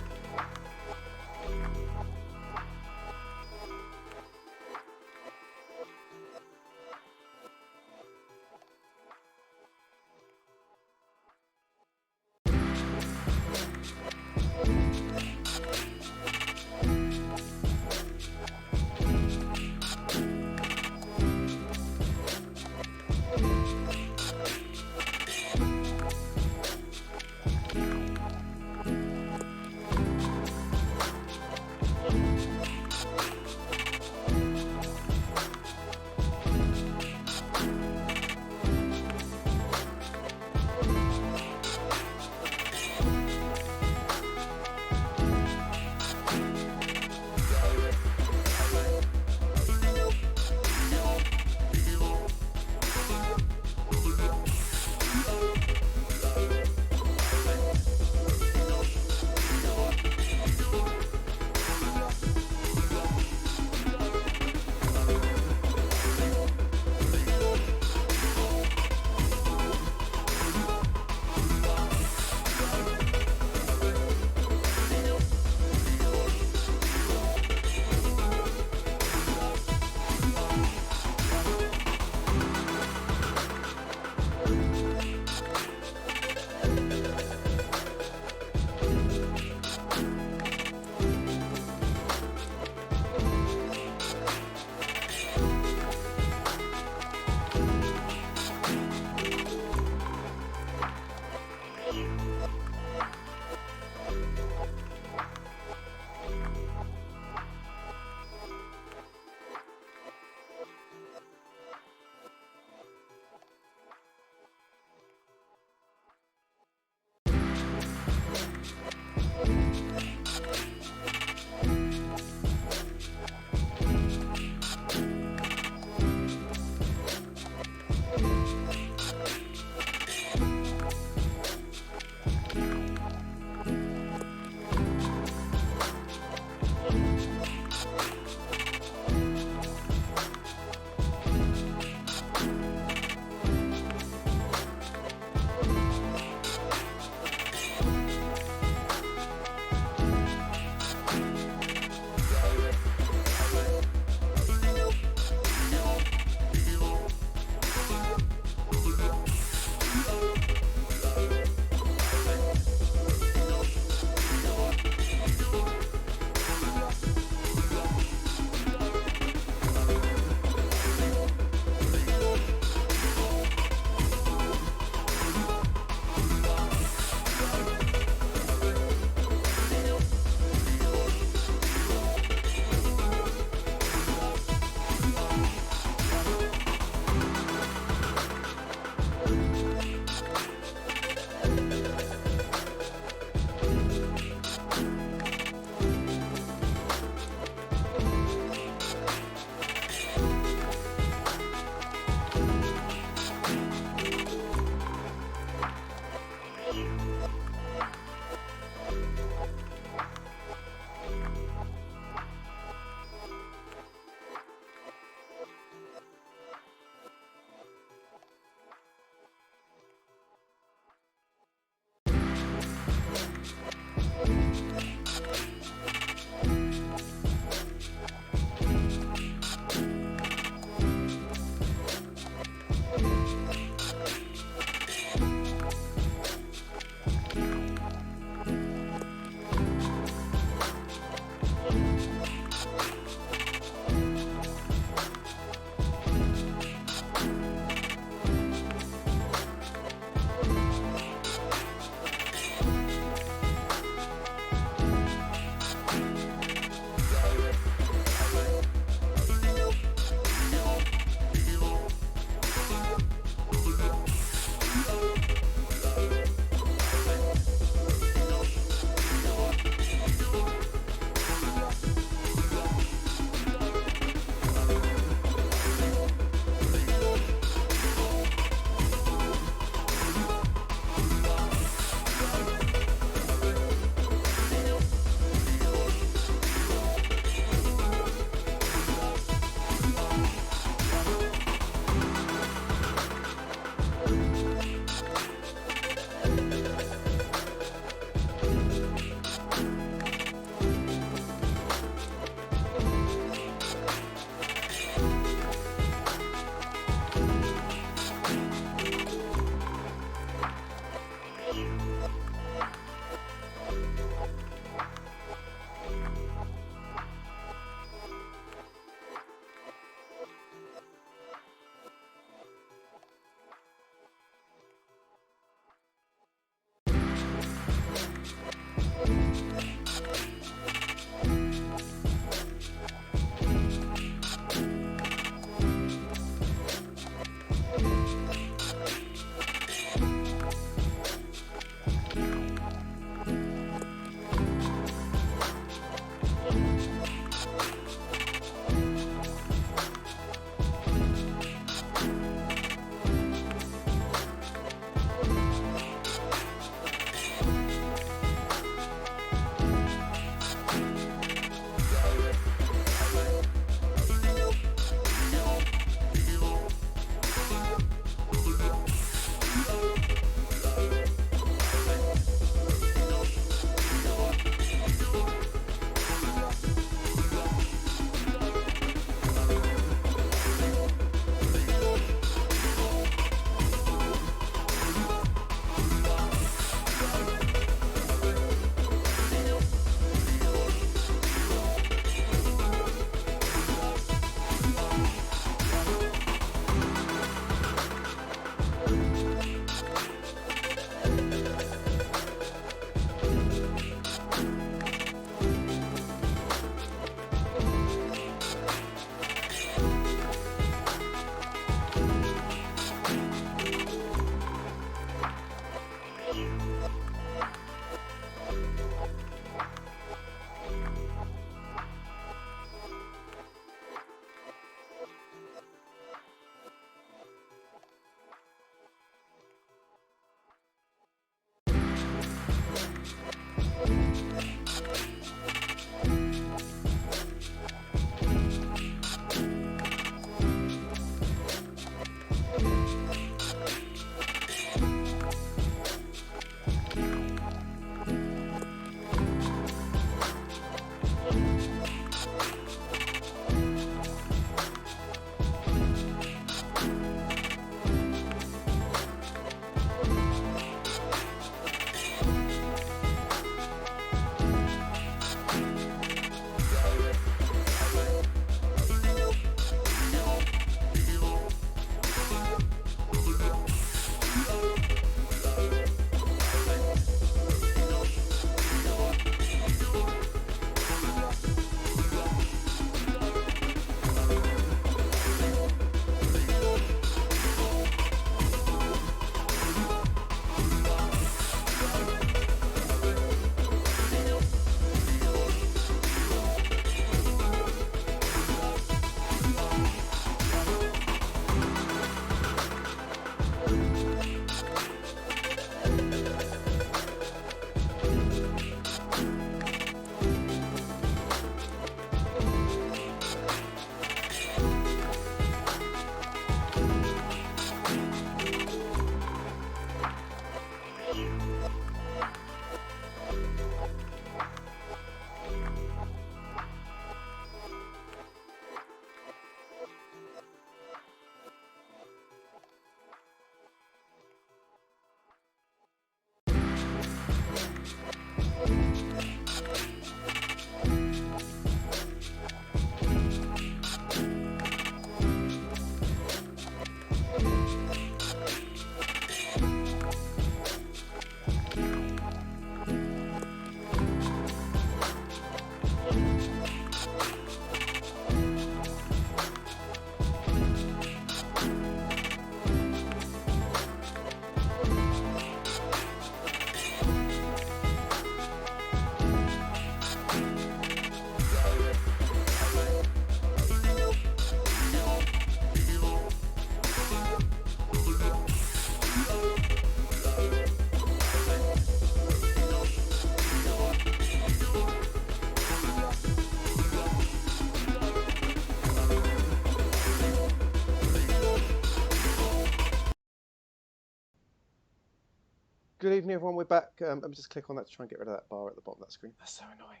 Good evening, everyone. We're back. Let me just click on that to try and get rid of that bar at the bottom of that screen. That's so annoying.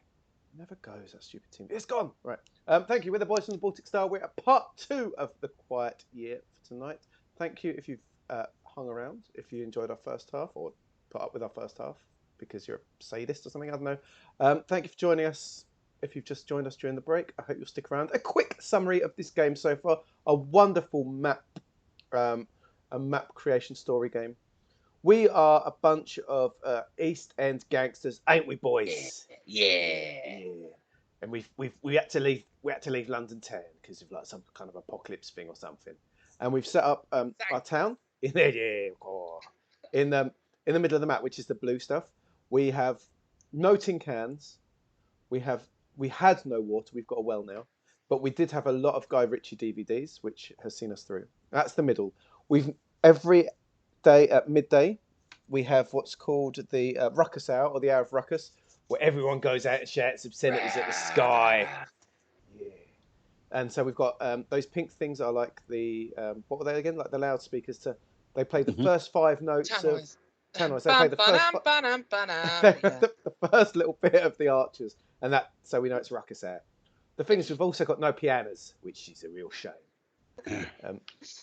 It never goes, that stupid team. It's gone. Right. Thank you. We're the boys from the Baltic Star. We're at part 2 of the quiet year for tonight. Thank you if you've hung around, if you enjoyed our first half or put up with our first half because you're a sadist or something. I don't know. Thank you for joining us. If you've just joined us during the break, I hope you'll stick around. A quick summary of this game so far. A wonderful map, a map creation story game. We are a bunch of East End gangsters, ain't we, boys? Yeah. And we had to leave London town because of like some kind of apocalypse thing or something. And we've set up our town in there, in the middle of the map, which is the blue stuff. We have no tin cans. We had no water. We've got a well now, but we did have a lot of Guy Ritchie DVDs, which has seen us through. That's the middle. Every day at midday, we have what's called the ruckus hour, or the hour of ruckus, where everyone goes out and shouts obscenities at the sky. Yeah. And so we've got those pink things are like the what were they again? Like the loudspeakers. They play the first 5 notes of tannoys. They play the first little bit of the Archers, and that so we know it's ruckus hour. The thing is, we've also got no pianos, which is a real shame.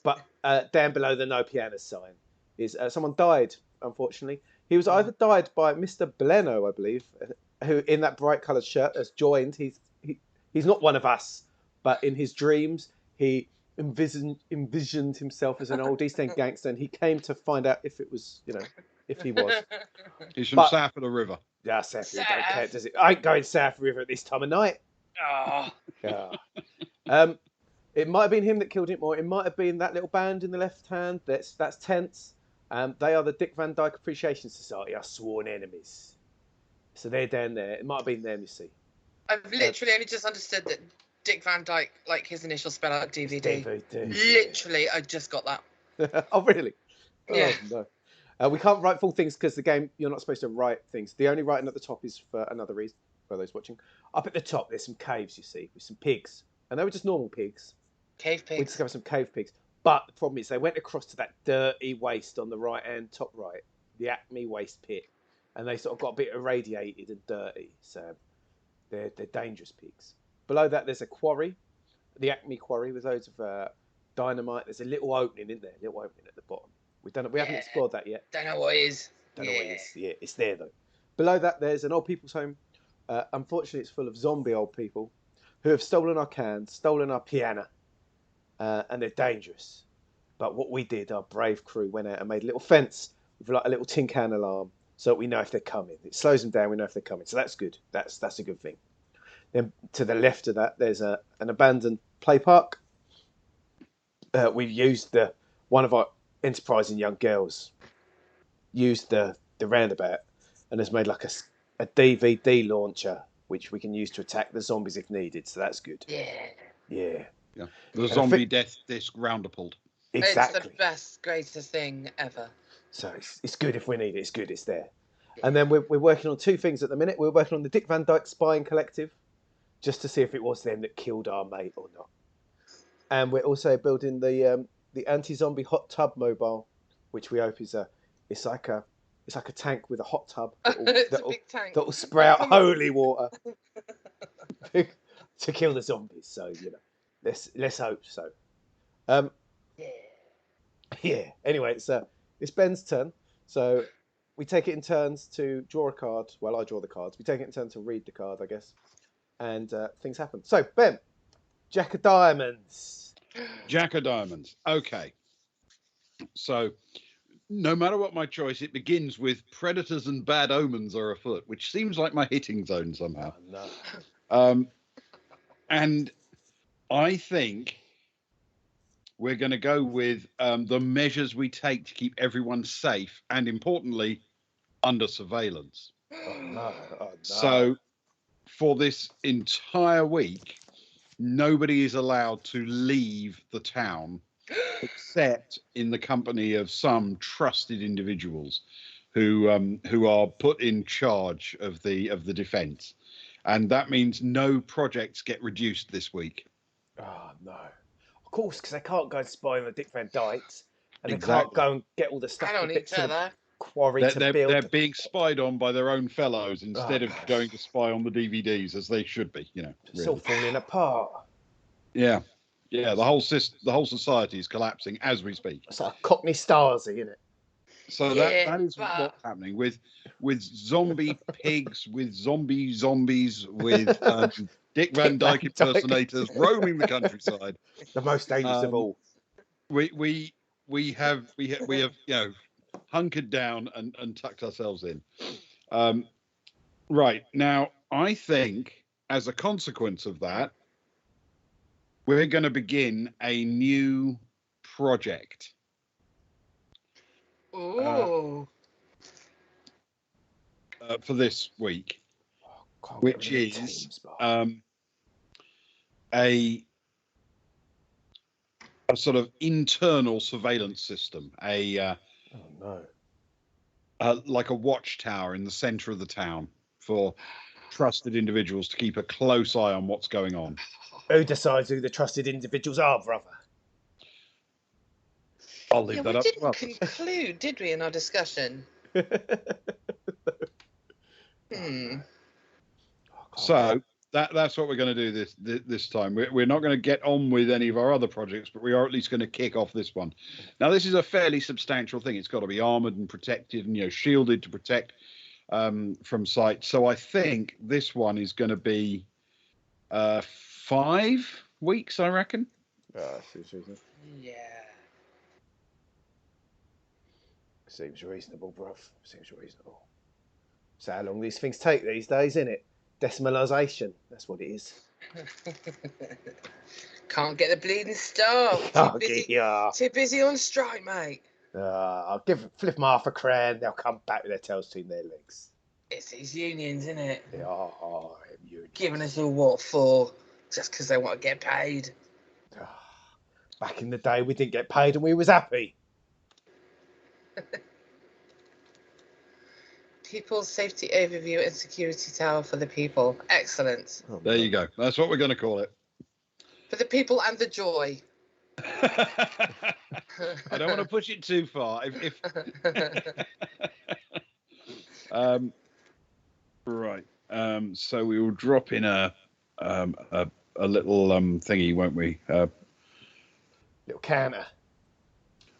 But down below the no pianos sign is someone died, unfortunately. He was either died by Mr. Bleno, I believe, who in that bright coloured shirt has joined. He's not one of us, but in his dreams he envisioned himself as an old East End gangster, and he came to find out if it was, if he was. He's from south of the river. Yeah, south. Don't care, does it? I ain't going south river at this time of night. Oh. Yeah. It might have been him that killed him, or it might have been that little band in the left hand. That's Tense. They are the Dick Van Dyke Appreciation Society, our sworn enemies. So they're down there. It might have been them, you see. I've literally only just understood that Dick Van Dyke, like his initial spell out DVD. DVD. Literally, I just got that. Oh, really? Yeah. Oh, no. We can't write full things because the game, you're not supposed to write things. The only writing at the top is for another reason, for those watching. Up at the top, there's some caves, you see, with some pigs. And they were just normal pigs. Cave pigs. We discovered some cave pigs. But the problem is they went across to that dirty waste on the right-hand top right, the Acme waste pit. And they sort of got a bit irradiated and dirty. So they're dangerous pigs. Below that, there's a quarry, the Acme quarry with loads of dynamite. There's a little opening in there, a little opening at the bottom. We haven't explored that yet. Don't know what it is. Don't know what it is. Yeah, it's there though. Below that, there's an old people's home. Unfortunately, it's full of zombie old people who have stolen our cans, stolen our piano, and they're dangerous. But what we did, our brave crew went out and made a little fence with like a little tin can alarm, so that we know if they're coming. It slows them down. We know if they're coming, so that's good. That's a good thing. Then to the left of that, there's an abandoned play park. We've used one of our enterprising young girls used the roundabout and has made like a DVD launcher which we can use to attack the zombies if needed. So that's good. Yeah. The zombie death disc roundabled. Exactly. It's the best, greatest thing ever. So it's good if we need it. It's good. It's there. And then we're working on 2 things at the minute. We're working on the Dick Van Dyke Spying Collective, just to see if it was them that killed our mate or not. And we're also building the anti-zombie hot tub mobile, which we hope is it's like a tank with a hot tub that'll spray out holy water to kill the zombies. So let's hope so. Yeah. Anyway, it's Ben's turn. So we take it in turns to draw a card. Well, I draw the cards. We take it in turn to read the card, I guess. And things happen. So, Ben, Jack of Diamonds. Jack of Diamonds. Okay. So, no matter what my choice, it begins with predators and bad omens are afoot, which seems like my hitting zone somehow. Oh, no. And I think we're going to go with the measures we take to keep everyone safe and, importantly, under surveillance. Oh, no. So, for this entire week, nobody is allowed to leave the town except in the company of some trusted individuals who are put in charge of the defence, and that means no projects get reduced this week. Oh no! Of course, because they can't go and spy on the Dick Van Dykes, and Exactly. they can't go and get all the stuff. I don't need to that. quarry to build. They're being spied on by their own fellows instead of going to spy on the DVDs as they should be. It's all falling apart. Yeah, the whole society is collapsing as we speak. It's like Cockney Stars, isn't it? So that is what's happening with zombie pigs, with zombies, with Dick Van Dyke impersonators roaming the countryside. The most dangerous of all. We have hunkered down and tucked ourselves in. Right now, I think as a consequence of that, we're going to begin a new project. Ooh. For this week, which is a sort of internal surveillance system, like a watchtower in the centre of the town for trusted individuals to keep a close eye on what's going on. Who decides who the trusted individuals are, brother? I'll leave that up. We didn't conclude, did we, in our discussion? So that's what we're going to do this time. We're not going to get on with any of our other projects, but we are at least going to kick off this one. Now, this is a fairly substantial thing. It's got to be armoured and protected and shielded to protect from sight. So I think this one is going to be 5 weeks, I reckon. Yeah. Seems reasonable, bruv. Seems reasonable. So how long these things take these days, isn't it? Decimalisation. That's what it is. Can't get the bleeding star. Too busy on strike, mate. I'll flip them half a crown. They'll come back with their tails between their legs. It's these unions, isn't it? They are unions. Giving us all what for? Just because they want to get paid. Back in the day, we didn't get paid and we was happy. People's Safety Overview and Security Tower for the people. Excellent. There you go. That's what we're going to call it. For the people and the joy. I don't want to push it too far. Right. So we will drop in a little thingy, won't we? Little canter.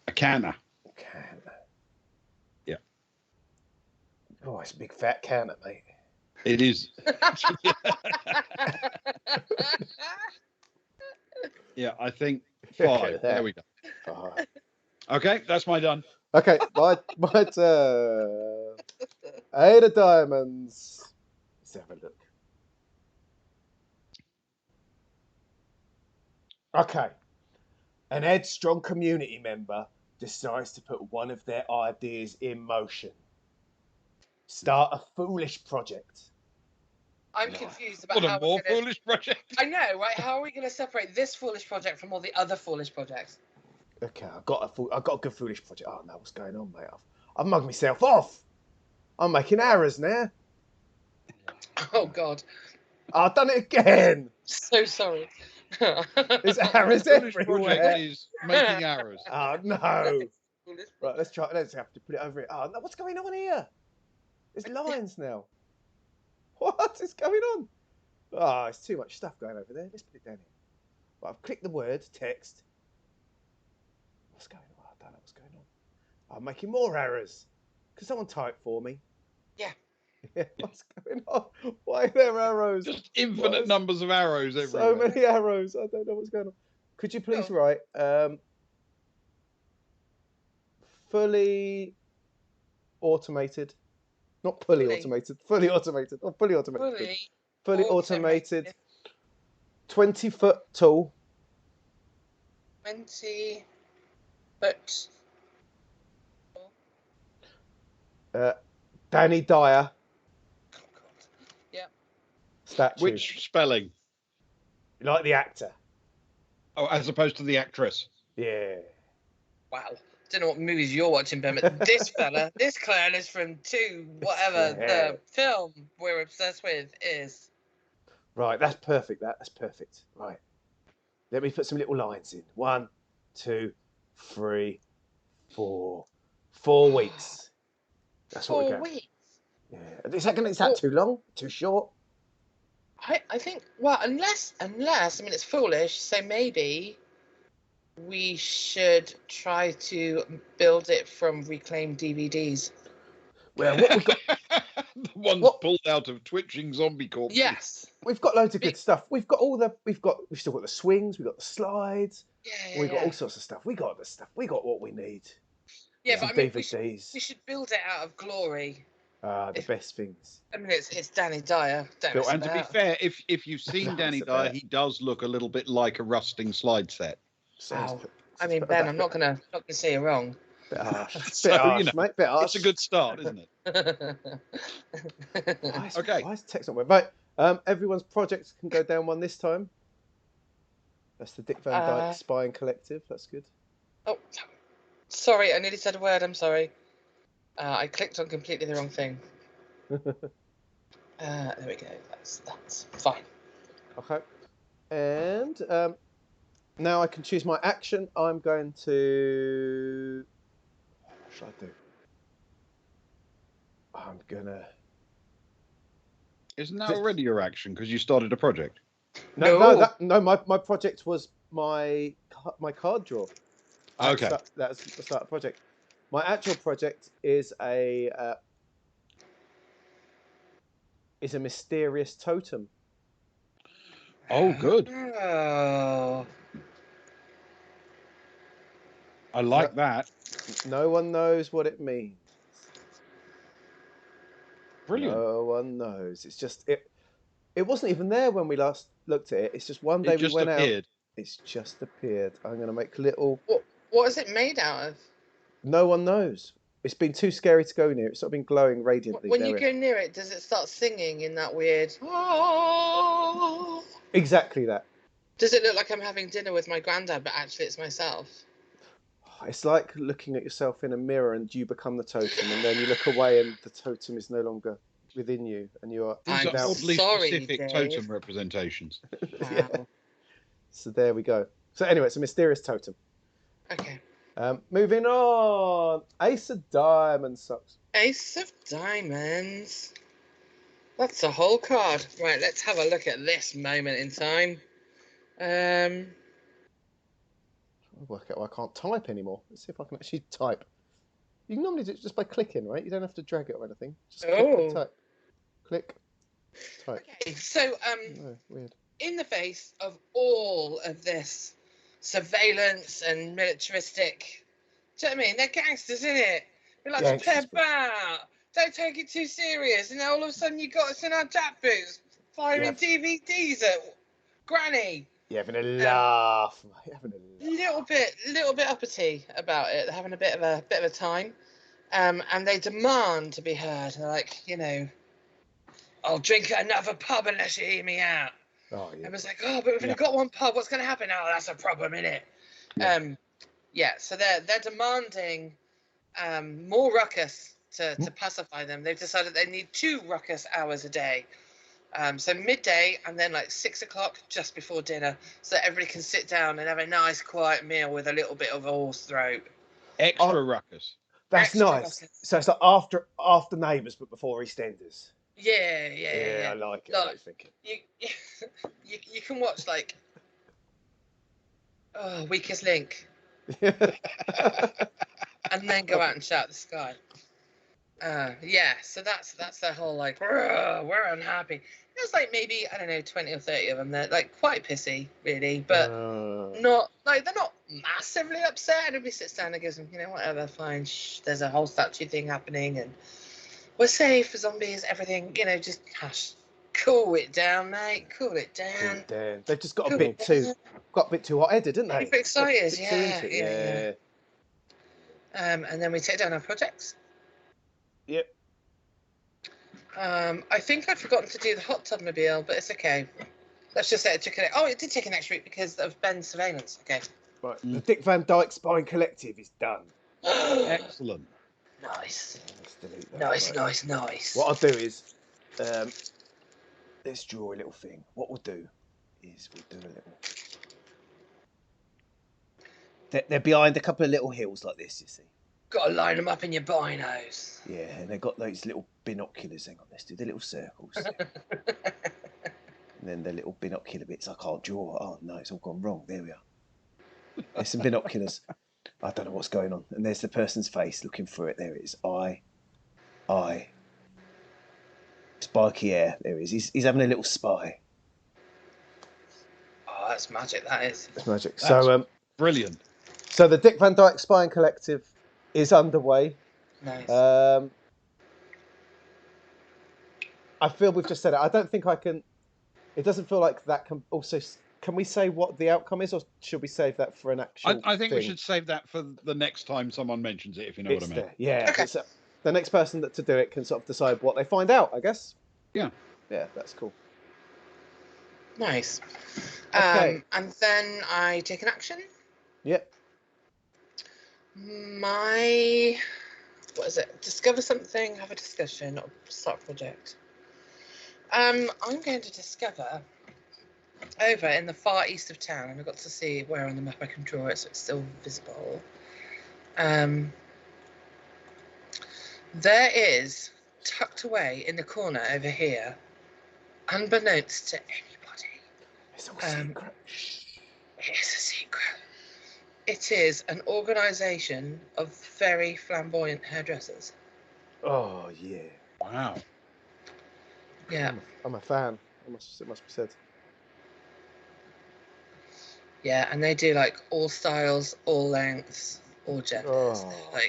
A canter. Yeah. Oh, it's a big fat canter, mate. It is. Yeah, I think 5. There we go. 5. Okay, that's my done. Okay, my turn. 8 of diamonds. Let's have a look. Okay. An headstrong community member decides to put one of their ideas in motion. Start a foolish project. I'm confused about what how a more foolish project. I know, right? How are we going to separate this foolish project from all the other foolish projects? Okay, I've got a good foolish project. Oh no, what's going on, mate? I've mugged myself off. I'm making errors now. Oh God. I've done it again. So sorry. There's errors everywhere. Is making errors. Oh no. Right, let's try. Let's have to put it over here. Oh no, what's going on here? There's lines now. What is going on? Oh, it's too much stuff going over there. Let's put it down here. Right, I've clicked the word text. What's going on? I don't know what's going on. I'm making more errors. Can someone type for me? Yeah. What's going on? Why are there arrows? Just infinite numbers of arrows everywhere. So many arrows. I don't know what's going on. Could you please write fully automated? Not fully automated. Fully automated. Or fully automated. Fully automated. 20-foot tall. 20 foot. Danny Dyer. Oh God. Yeah. Statue. Which spelling? Like the actor. Oh, as opposed to the actress. Yeah. Wow. Don't know what movies you're watching, Ben, but this fella, this clown is from whatever the film we're obsessed with is. Right, that's perfect. That's perfect. Right. Let me put some little lines in. 1, 2, 3, 4. 4 weeks. That's what we're 4 going. weeks. Yeah. Is that too long? Too short? I think, well, unless I mean, it's foolish, so maybe we should try to build it from reclaimed DVDs. Well, what we've got, The ones What? pulled out of twitching zombie corpses. Yes. we've got loads of good stuff. We've still got the swings, we've got the slides, we've got all sorts of stuff. We got the stuff. We got what we need. Yeah, Some but I mean, DVDs. we should build it out of glory. The best things. I mean, it's Danny Dyer. Don't mess And to be about. fair, if you've seen Don't Danny mess Dyer, about. he does look a little bit like a rusting slide set. Wow. I mean, Ben, I'm not gonna say you're wrong. Bit harsh. So, Bit harsh, you know, mate. Bit harsh. It's a good start, isn't it? Okay. Why is text not working? Right. Everyone's projects can go down one this time. That's the Dick Van Dyke Spying Collective. That's good. Oh, sorry, I nearly said a word. I'm sorry. I clicked on completely the wrong thing. There we go. That's fine. Okay. And now I can choose my action. I'm going to. What should I do? I'm gonna. Isn't that already your action because you started a project? No. My project was my card draw. Okay. That's the start of the project. My actual project is a mysterious totem. Oh, good. Oh. I like that. No one knows what it means. Brilliant. No one knows. It's just it. It wasn't even there when we last looked at it. It's just one day It just we went appeared. out. It's just appeared. I'm going to make little. What is it made out of? No one knows. It's been too scary to go near. It's sort of been glowing radiantly. When you go near it, does it start singing in that weird? Oh. Exactly that. Does it look like I'm having dinner with my granddad, but actually it's myself? It's like looking at yourself in a mirror and you become the totem, and then you look away and the totem is no longer within you, and you are. These are I'm oddly sorry, specific Dave. totem representations. Wow. Yeah. So there we go. So anyway, it's a mysterious totem. Okay. Moving on. Ace of Diamonds sucks. Ace of Diamonds. That's a whole card. Right, let's have a look at this moment in time. I'll work out why I can't type anymore. Let's see if I can actually type. You can normally do it just by clicking, right? You don't have to drag it or anything. Just click and type. Click. Type. Okay, so Oh, weird. in the face of all of this surveillance and militaristic, do you know what I mean? They're gangsters, isn't it? They're like, Gangsters, prepare back, don't take it too serious. And then all of a sudden you got us in our jackboots firing DVDs at Granny. You're having a laugh. You're having a laugh. Little bit uppity about it. They're having a bit of a time, and they demand to be heard. They're like, I'll drink at another pub unless you hear me out. Oh, yeah. I was like, oh, but we've only got one pub. What's going to happen? Oh, that's a problem, innit? Yeah. So they're demanding more ruckus to pacify them. They've decided they need 2 ruckus hours a day. So midday and then like 6 o'clock just before dinner, so that everybody can sit down and have a nice quiet meal with a little bit of a horse throat. Extra ruckus. That's Extra nice. ruckus. So it's like after Neighbours, but before EastEnders. Yeah. I like it. Like, I think. You can watch like Weakest Link and then go out and shout at the sky. So that's the whole like we're unhappy. There's like maybe, I don't know, 20 or 30 of them. They're like quite pissy, really, but not like, they're not massively upset. Everybody sits down and goes, whatever, fine. Shh, there's a whole statue thing happening, and we're safe for zombies. Everything, just hush, cool it down, mate. Cool it down. They've just got a bit too hot-headed, didn't they? A bit excited, yeah. And then we take down our projects. Yep. I think I'd forgotten to do the hot tub mobile, but it's okay. Let's just say it took it did take an extra week because of Ben's surveillance. Okay. Right. The Dick Van Dyke Spying Collective is done. Excellent. Nice. Let's delete that. Nice. What I'll do is, let's draw a little thing. What we'll do is we'll do a little. They're behind a couple of little hills like this, you see. Got to line them up in your binos. Yeah, and they've got those little binoculars. Hang on, let's do the little circles. And then the little binocular bits I can't draw. Oh no, it's all gone wrong. There we are. There's some binoculars. I don't know what's going on. And there's the person's face looking through it. There it is. Eye. Spiky hair. There he is. He's having a little spy. Oh, that's magic. That is. It's magic. That's So brilliant. So the Dick Van Dyke Spying Collective is underway. Nice. I feel we've just said it. I don't think I can. It doesn't feel like that can also. Can we say what the outcome is, or should we save that for an actual? I think we thing? should save that for the next time someone mentions it, if you know what I mean. There. Yeah. Okay. The next person to do it can sort of decide what they find out, I guess. Yeah. Yeah, that's cool. Nice. Okay. And then I take an action. Yep. What is it? Discover something, have a discussion, or start a project. I'm going to discover over in the far east of town, and I've got to see where on the map I can draw it so it's still visible. There is, tucked away in the corner over here, unbeknownst to anybody, It's all secret. it is a secret. It is an organisation of very flamboyant hairdressers. Oh yeah. Wow. Yeah, I'm a fan. It must be said. yeah, and they do like all styles, all lengths, all genders. Oh.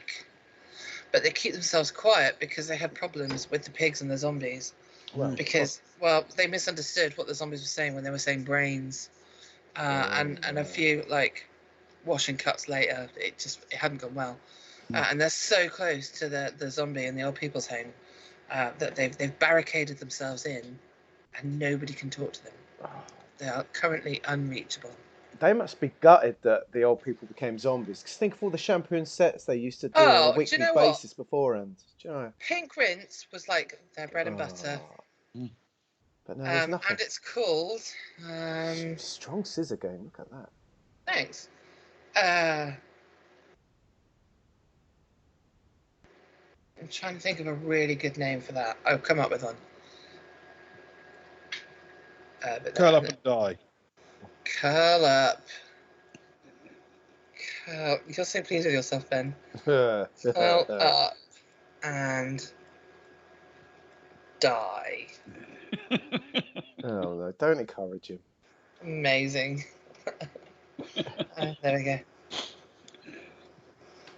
But they keep themselves quiet because they had problems with the pigs and the zombies. Well, Because they misunderstood what the zombies were saying when they were saying brains, and a few washing cuts later, it hadn't gone well. And they're so close to the zombie in the old people's home that they've barricaded themselves in, and nobody can talk to them. They are currently unreachable. They must be gutted that the old people became zombies. Because think of all the shampoo and sets they used to do on a do you weekly know what? basis beforehand. Do you know? Pink rinse was like their bread and butter. But now there's nothing. And it's called. Strong scissor game. Look at that. Thanks. I'm trying to think of a really good name for that. I'll come up with one. Curl up and die. Curl up. You're so pleased with yourself, Ben. Curl up and die. Oh no! Don't encourage him. Amazing. There we go.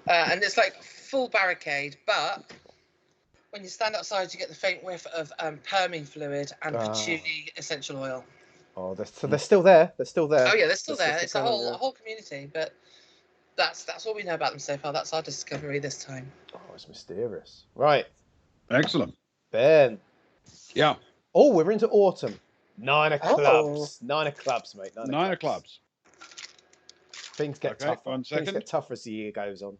And it's like full barricade, but when you stand outside, you get the faint whiff of perming fluid and patchouli essential oil. Oh, they're still there. They're still there. Oh yeah, they're still there. Just It's a whole community, but that's all we know about them so far. That's our discovery this time. Oh, it's mysterious. Right, Excellent. Ben. Yeah. Oh, we're into autumn. 9 of Oh. clubs. 9 of clubs, mate. 9 of clubs. Things get Okay, tougher. 1 Things second. get tougher as the year goes on.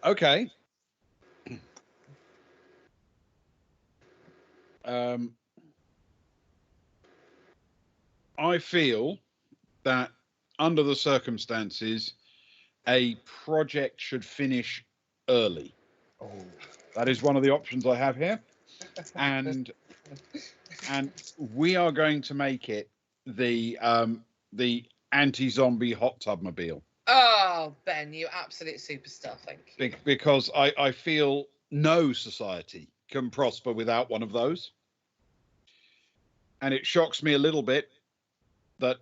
Okay. I feel that under the circumstances, a project should finish early. Oh, That is one of the options I have here, and we are going to make it the anti-zombie hot tub mobile. Oh, Ben, you absolute superstar. Thank you. Because I feel no society can prosper without one of those. And it shocks me a little bit that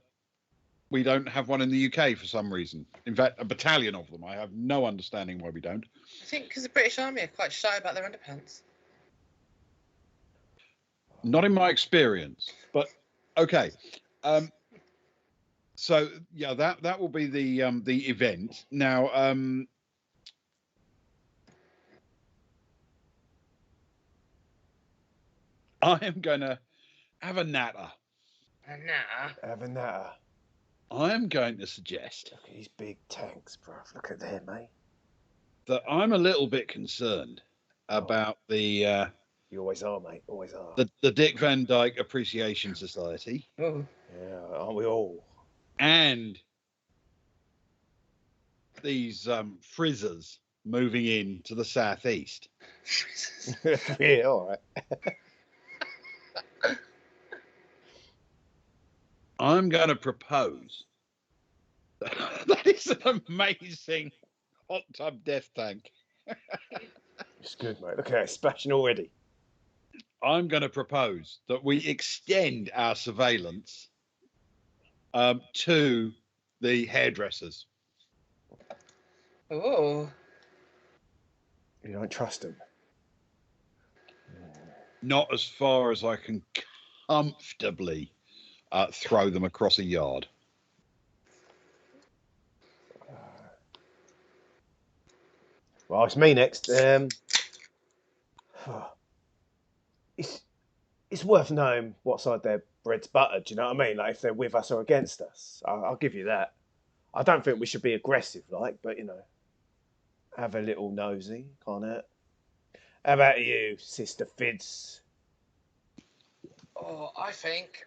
we don't have one in the UK for some reason. In fact, a battalion of them. I have no understanding why we don't. I think because the British Army are quite shy about their underpants. Not in my experience, but okay. So yeah, that will be the event. Now, I am going to have a natter. have a natter. I am going to suggest Look at these big tanks, bruv. Look at them, mate. that I'm a little bit concerned about the You always are, mate. Always are. the Dick Van Dyke Appreciation Society. Oh. Yeah, aren't we all? And these frizzers moving in to the southeast. Yeah, all right. I'm going to propose that is an amazing hot tub death tank. It's good, mate. Look at it, splashing already. I'm going to propose that we extend our surveillance to the hairdressers. Oh. You don't trust them. Not as far as I can comfortably throw them across a yard. Well, it's me next. It's worth knowing what side their bread's buttered. Do you know what I mean? Like if they're with us or against us. I'll give you that. I don't think we should be aggressive, but have a little nosy, can't hurt. How about you, Sister Fids? Oh, I think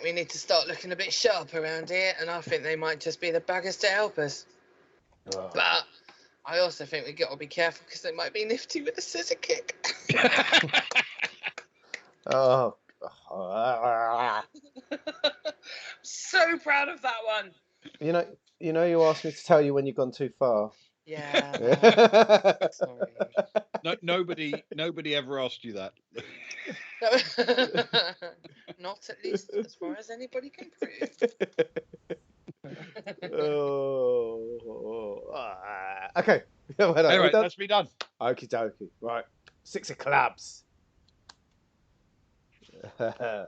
we need to start looking a bit sharp around here, and I think they might just be the baggers to help us. Oh. But I also think we got to be careful because they might be nifty with a scissor kick. Oh. So proud of that one. You asked me to tell you when you've gone too far. Yeah. Sorry. No, nobody ever asked you that. Not at least as far as anybody can prove. Okay. Anyway, let's be done. Okie dokie. Right. 6 of clubs. Oh.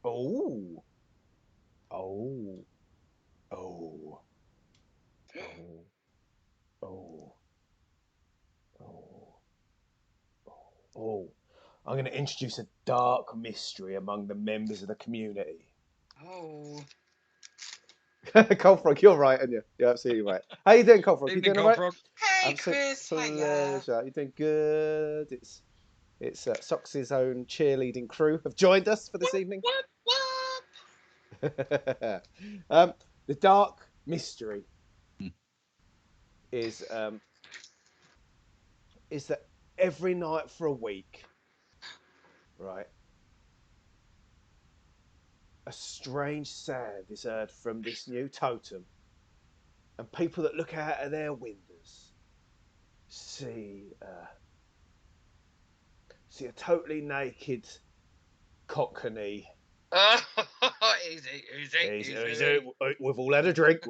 Oh. Oh. Oh. Oh. Oh. Oh. I'm going to introduce a dark mystery among the members of the community. Oh. Cold Frog, you're right, aren't you? You're absolutely right. How you doing, Cold Frog? You doing all right? Hey, Absolute Chris. pleasure. Hiya. You're doing good. It's Sox's own cheerleading crew have joined us for this evening. What? The dark mystery is that every night for a week, right, a strange sound is heard from this new totem, and people that look out of their windows see a totally naked Cockney. Easy. We've all had a drink.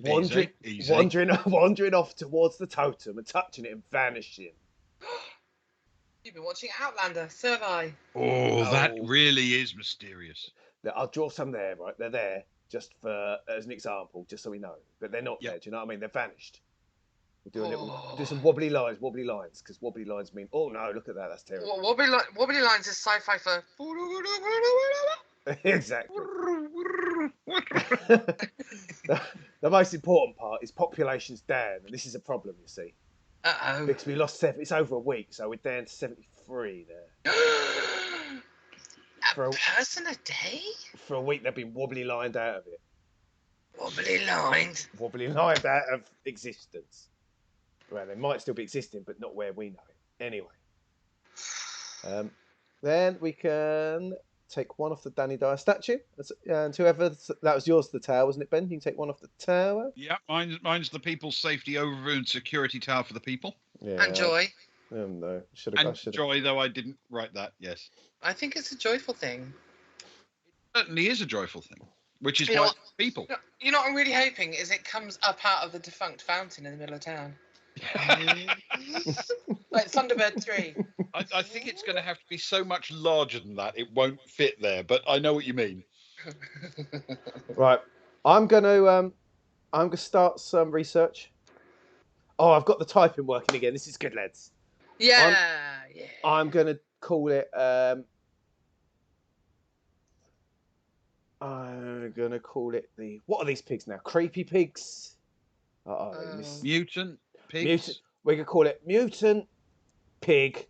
Wandering Easy. wandering off towards the totem and touching it and vanishing. You've been watching Outlander, so have I. Oh, that really is mysterious. I'll draw some there, right? They're there just as an example, just so we know. But they're not there, do you know what I mean? They're vanished. We'll do some wobbly lines, because wobbly lines mean, oh no, look at that, that's terrible. Wobbly lines is sci-fi for... Exactly. The most important part is population's down, and this is a problem, you see. Uh-oh. Because we lost 7, it's over a week, so we're down to 73 there. A person a day? For a week, they've been wobbly lined out of it. Wobbly lined? Wobbly lined out of existence. Well, they might still be existing, but not where we know it. Anyway. Then we can take one off the Danny Dyer statue. And whoever... That was yours, the tower, wasn't it, Ben? You can take one off the tower. Yeah, mine's the People's Safety Overview and Security Tower for the people. Yeah. And joy. No. Joy, though I didn't write that, yes. I think it's a joyful thing. It certainly is a joyful thing, which is why people. You know what I'm really hoping is it comes up out of the defunct fountain in the middle of town. Like Thunderbird 3. I think it's going to have to be so much larger than that, it won't fit there, but I know what you mean. Right. I'm going to start some research. Oh, I've got the typing working again. This is good, lads. Yeah. I'm going to call it... I'm going to call it the... What are these pigs now? Creepy pigs? Mutant pigs? We could call it Mutant Pig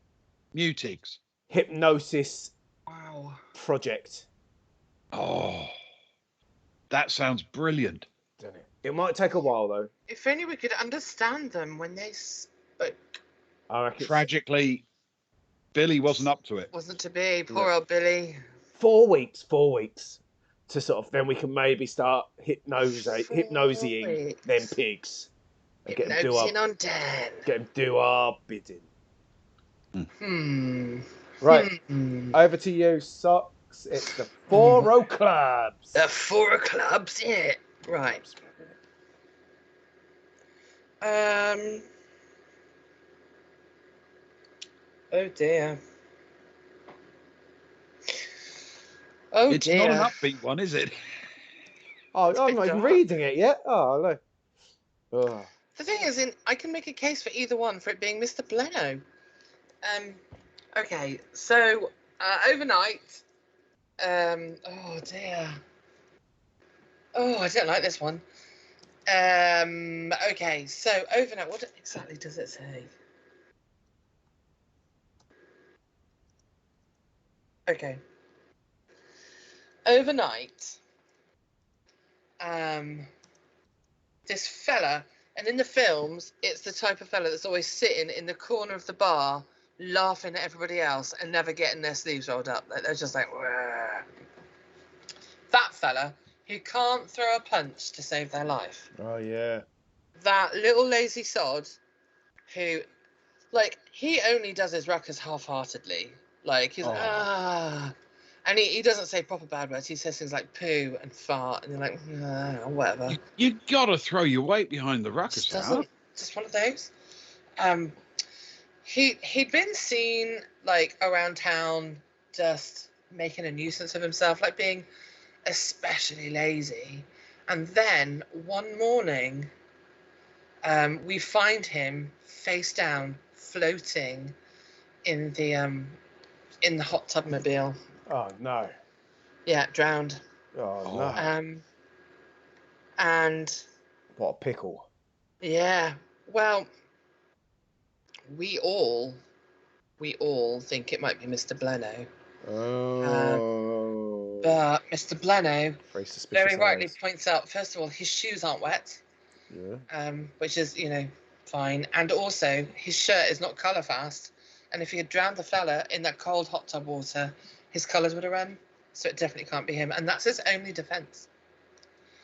Mutigs. hypnosis Wow. project. Oh, that sounds brilliant. Don't it? It might take a while though. If only we could understand them when they spoke. I reckon it's Tragically, Billy wasn't up to it. Wasn't to be. Poor old Billy. 4 weeks. 4 weeks to sort of then we can maybe start hypnosing them pigs and get Hypnosing on Dan. them do our bidding. Right, Hmm. over to you, Socks. It's the 4 clubs. The 4 clubs, yeah. Right. Oh dear. Oh It's dear. not an upbeat one, is it? Oh, I'm not even reading it yet. Oh, look. Oh. The thing is, I can make a case for either one for it being Mr. Bleno. Okay, so overnight. Oh dear. Oh, I don't like this one. Okay, so overnight. What exactly does it say? Okay. Overnight. This fella, and in the films, it's the type of fella that's always sitting in the corner of the bar, laughing at everybody else and never getting their sleeves rolled up. Like, they're just like, "Wah." That fella who can't throw a punch to save their life. Oh yeah. That little lazy sod who, like, he only does his ruckus half-heartedly. Like, he's and he doesn't say proper bad words. He says things like poo and fart, and you're like, whatever. You gotta throw your weight behind the ruckus. Just one of those. He'd been seen like around town, just making a nuisance of himself, like being especially lazy. And then one morning, we find him face down, floating in the hot tub mobile. Oh no. Yeah, drowned. Oh no. And What a pickle. yeah, well, we all think it might be Mr. Bleno. Oh. But Mr. Bleno Very suspicious. very rightly eyes. points out, first of all, his shoes aren't wet. Yeah. Which is, fine. And also, his shirt is not colour fast. And if he had drowned the fella in that cold hot tub water, his colours would have run. So it definitely can't be him. And that's his only defence.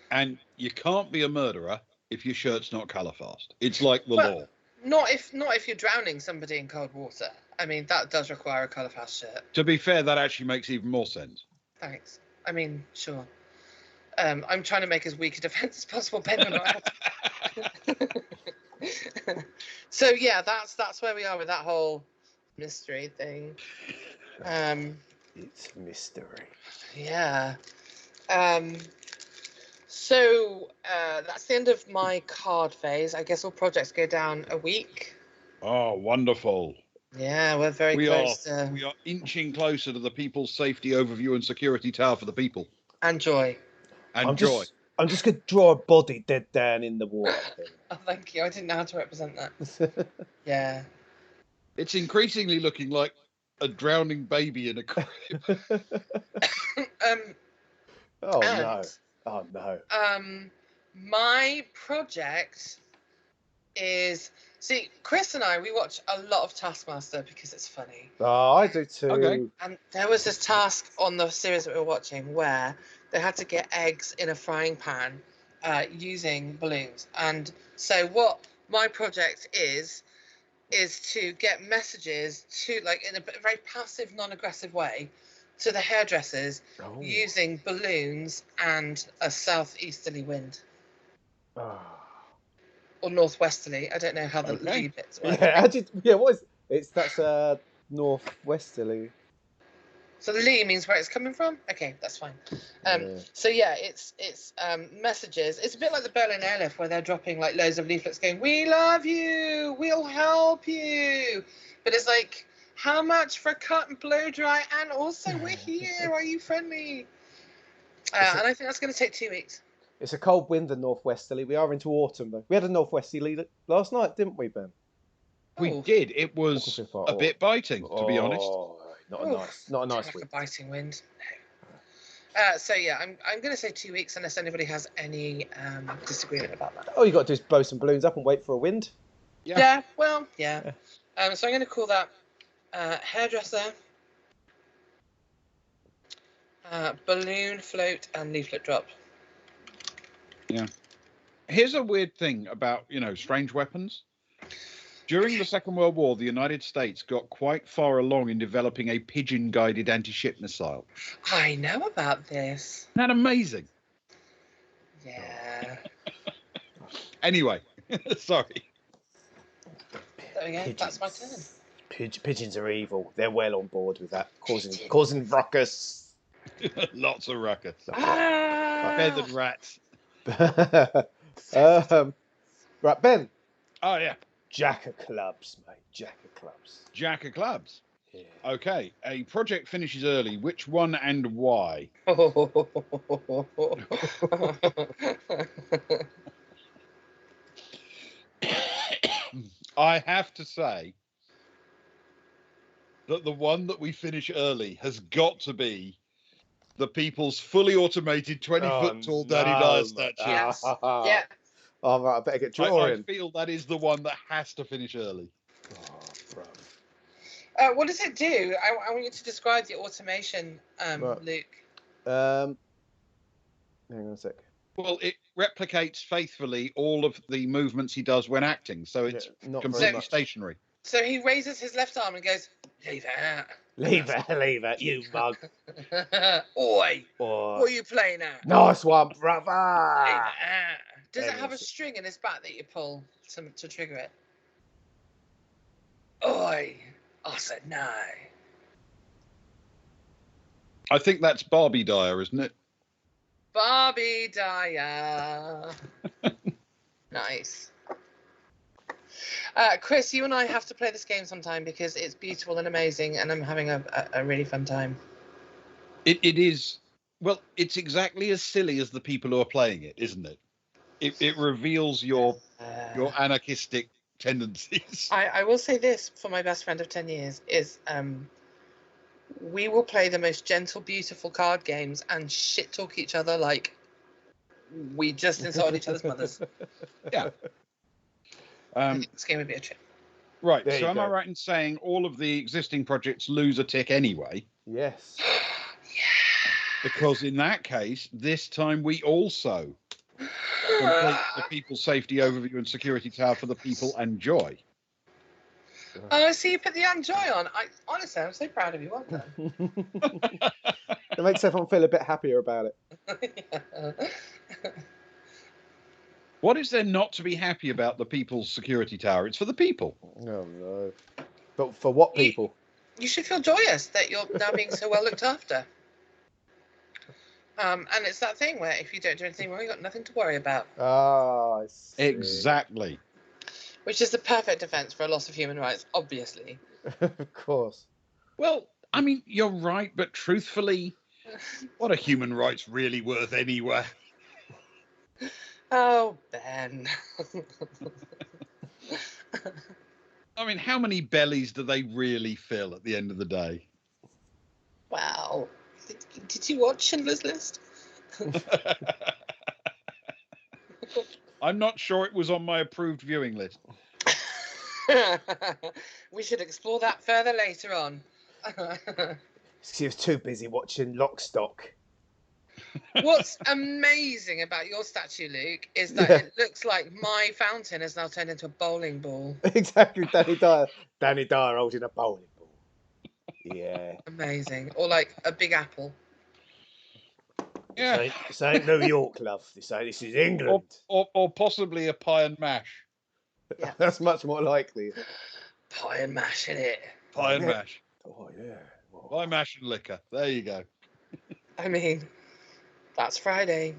And you can't be a murderer if your shirt's not colour fast. It's like the law. Not if you're drowning somebody in cold water. I mean, that does require a colour fast shirt. To be fair, that actually makes even more sense. Thanks. I mean, sure. I'm trying to make as weak a defence as possible, Ben. So yeah, that's where we are with that whole mystery thing. It's mystery. Yeah. So that's the end of my card phase. I guess all projects go down a week. Oh, wonderful. Yeah, we're very close to... We are inching closer to the People's Safety Overview and Security Tower for the people. And joy. And joy. I'm just going to draw a body dead down in the water. Oh, thank you. I didn't know how to represent that. Yeah. It's increasingly looking like a drowning baby in a crib. No. Oh, no. My project is... See, Chris and I, we watch a lot of Taskmaster because it's funny. Oh, I do too. Okay. And there was this task on the series that we were watching where they had to get eggs in a frying pan using balloons. And so what my project is to get messages to, like, in a very passive, non-aggressive way, to the hairdressers using balloons and a southeasterly wind. Oh. Or northwesterly. I don't know how the lee bits work. That's northwesterly. So the lee means where it's coming from? Okay, that's fine. So yeah, it's messages. It's a bit like the Berlin Airlift where they're dropping like loads of leaflets going, "We love you, we'll help you." But it's like, how much for a cut and blow dry? And also, we're here, are you friendly? And I think that's going to take 2 weeks. It's a cold wind and northwesterly. We are into autumn though. We had a northwesterly last night, didn't we, Ben? We Oh. did. It was so far. a bit biting, to be honest. Not a Oof, nice, not a don't nice like week. a biting wind. So yeah, I'm going to say 2 weeks unless anybody has any disagreement about that. All you got to do is blow some balloons up and wait for a wind. Yeah. Well, yeah. So I'm going to call that hairdresser, balloon float, and leaflet drop. Yeah. Here's a weird thing about, strange weapons. During the Second World War, the United States got quite far along in developing a pigeon-guided anti-ship missile. I know about this. Isn't that amazing? Yeah. Anyway, sorry. There we go. That's my turn. Pigeons are evil. They're well on board with that, causing ruckus. Lots of ruckus. Ah! Feathered rats. Right, Ben. Oh, yeah. Jack of clubs, mate. Jack of clubs. Jack of clubs. Yeah. Okay. A project finishes early. Which one and why? I have to say that the one that we finish early has got to be the people's fully automated 20-foot tall Daddy Dyer statue. Yes. Yeah. Oh, right, I better get drawing. I feel that is the one that has to finish early. Oh, bro. What does it do? I want you to describe the automation, Right. Luke. Hang on a sec. Well, it replicates faithfully all of the movements he does when acting, so it's not very completely much. stationary. So he raises his left arm and goes, "Leave it out." Leave it, you mug. Oi, Oh, what are you playing at? nice one, Leave brother. it out. Does it There have a is. string in his back that you pull to trigger it? Oi, I said no. I think that's Barbie Dyer, isn't it? Barbie Dyer. Nice. Chris, you and I have to play this game sometime because it's beautiful and amazing, and I'm having a really fun time. It is. Well, it's exactly as silly as the people who are playing it, isn't it? It reveals your anarchistic tendencies. I will say this for my best friend of 10 years is we will play the most gentle, beautiful card games and shit talk each other like we just insulted each other's mothers. Yeah. I think this game would be a trip. Right. There So you am I go. right in saying all of the existing projects lose a tick anyway? Yes. Because in that case, this time we also complete the People's Safety Overview and Security Tower for the people and joy. Oh, I see you put the Enjoy on. Honestly, I'm so proud of you. Well done. It makes everyone feel a bit happier about it. What is there not to be happy about the People's Security Tower? It's for the people. Oh no. But for what people? You should feel joyous that you're now being so well looked after. And it's that thing where if you don't do anything wrong, you've got nothing to worry about. Ah, I see. Exactly. Which is the perfect defence for a loss of human rights, obviously. Of course. Well, I mean, you're right, but truthfully, what are human rights really worth anyway? Oh, Ben. I mean, how many bellies do they really fill at the end of the day? Wow. Did you watch Schindler's List? I'm not sure it was on my approved viewing list. We should explore that further later on. She was too busy watching Lock, Stock. What's amazing about your statue, Luke, is that Yeah. it looks like my fountain has now turned into a bowling ball. Exactly, Danny Dyer. Danny Dyer holding a bowling ball. Yeah. Amazing. Or like a big apple. Yeah. This ain't New York, love. This is England. Or possibly a pie and mash. Yeah. That's much more likely. Pie and mash in it. Pie and Yeah. mash. Oh yeah. Whoa. Pie, mash, and liquor. There you go. I mean, that's Friday.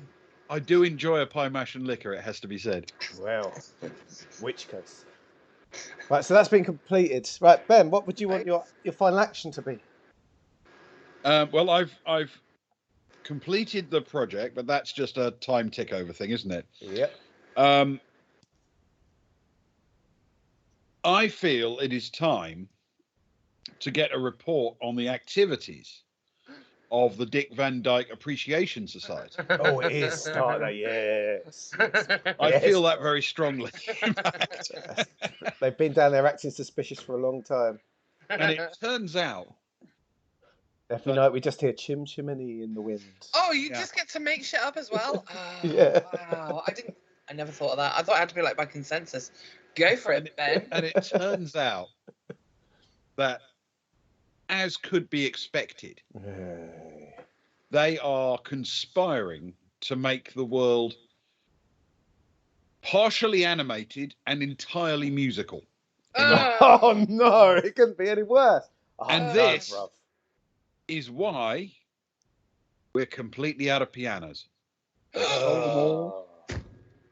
I do enjoy a pie, mash, and liquor, it has to be said. Well, which case? Right, so that's been completed. Right, Ben, what would you want your final action to be? Well, I've completed the project, but that's just a time tick over thing, isn't it? Yep. I feel it is time to get a report on the activities of the Dick Van Dyke Appreciation Society. Oh, it is starting. Yes. I Yes. feel that very strongly. in fact. They've been down there acting suspicious for a long time. And it turns out Every night we just hear chim chimney in the wind. Oh, you Yeah. just get to make shit up as well? Oh, Yeah. Wow. I never thought of that. I thought it had to be like by consensus. Go for it, Ben. And it turns out that, as could be expected, they are conspiring to make the world partially animated and entirely musical. Oh no, it couldn't be any worse. And no, this bruv. is why we're completely out of pianos. They've sold them all.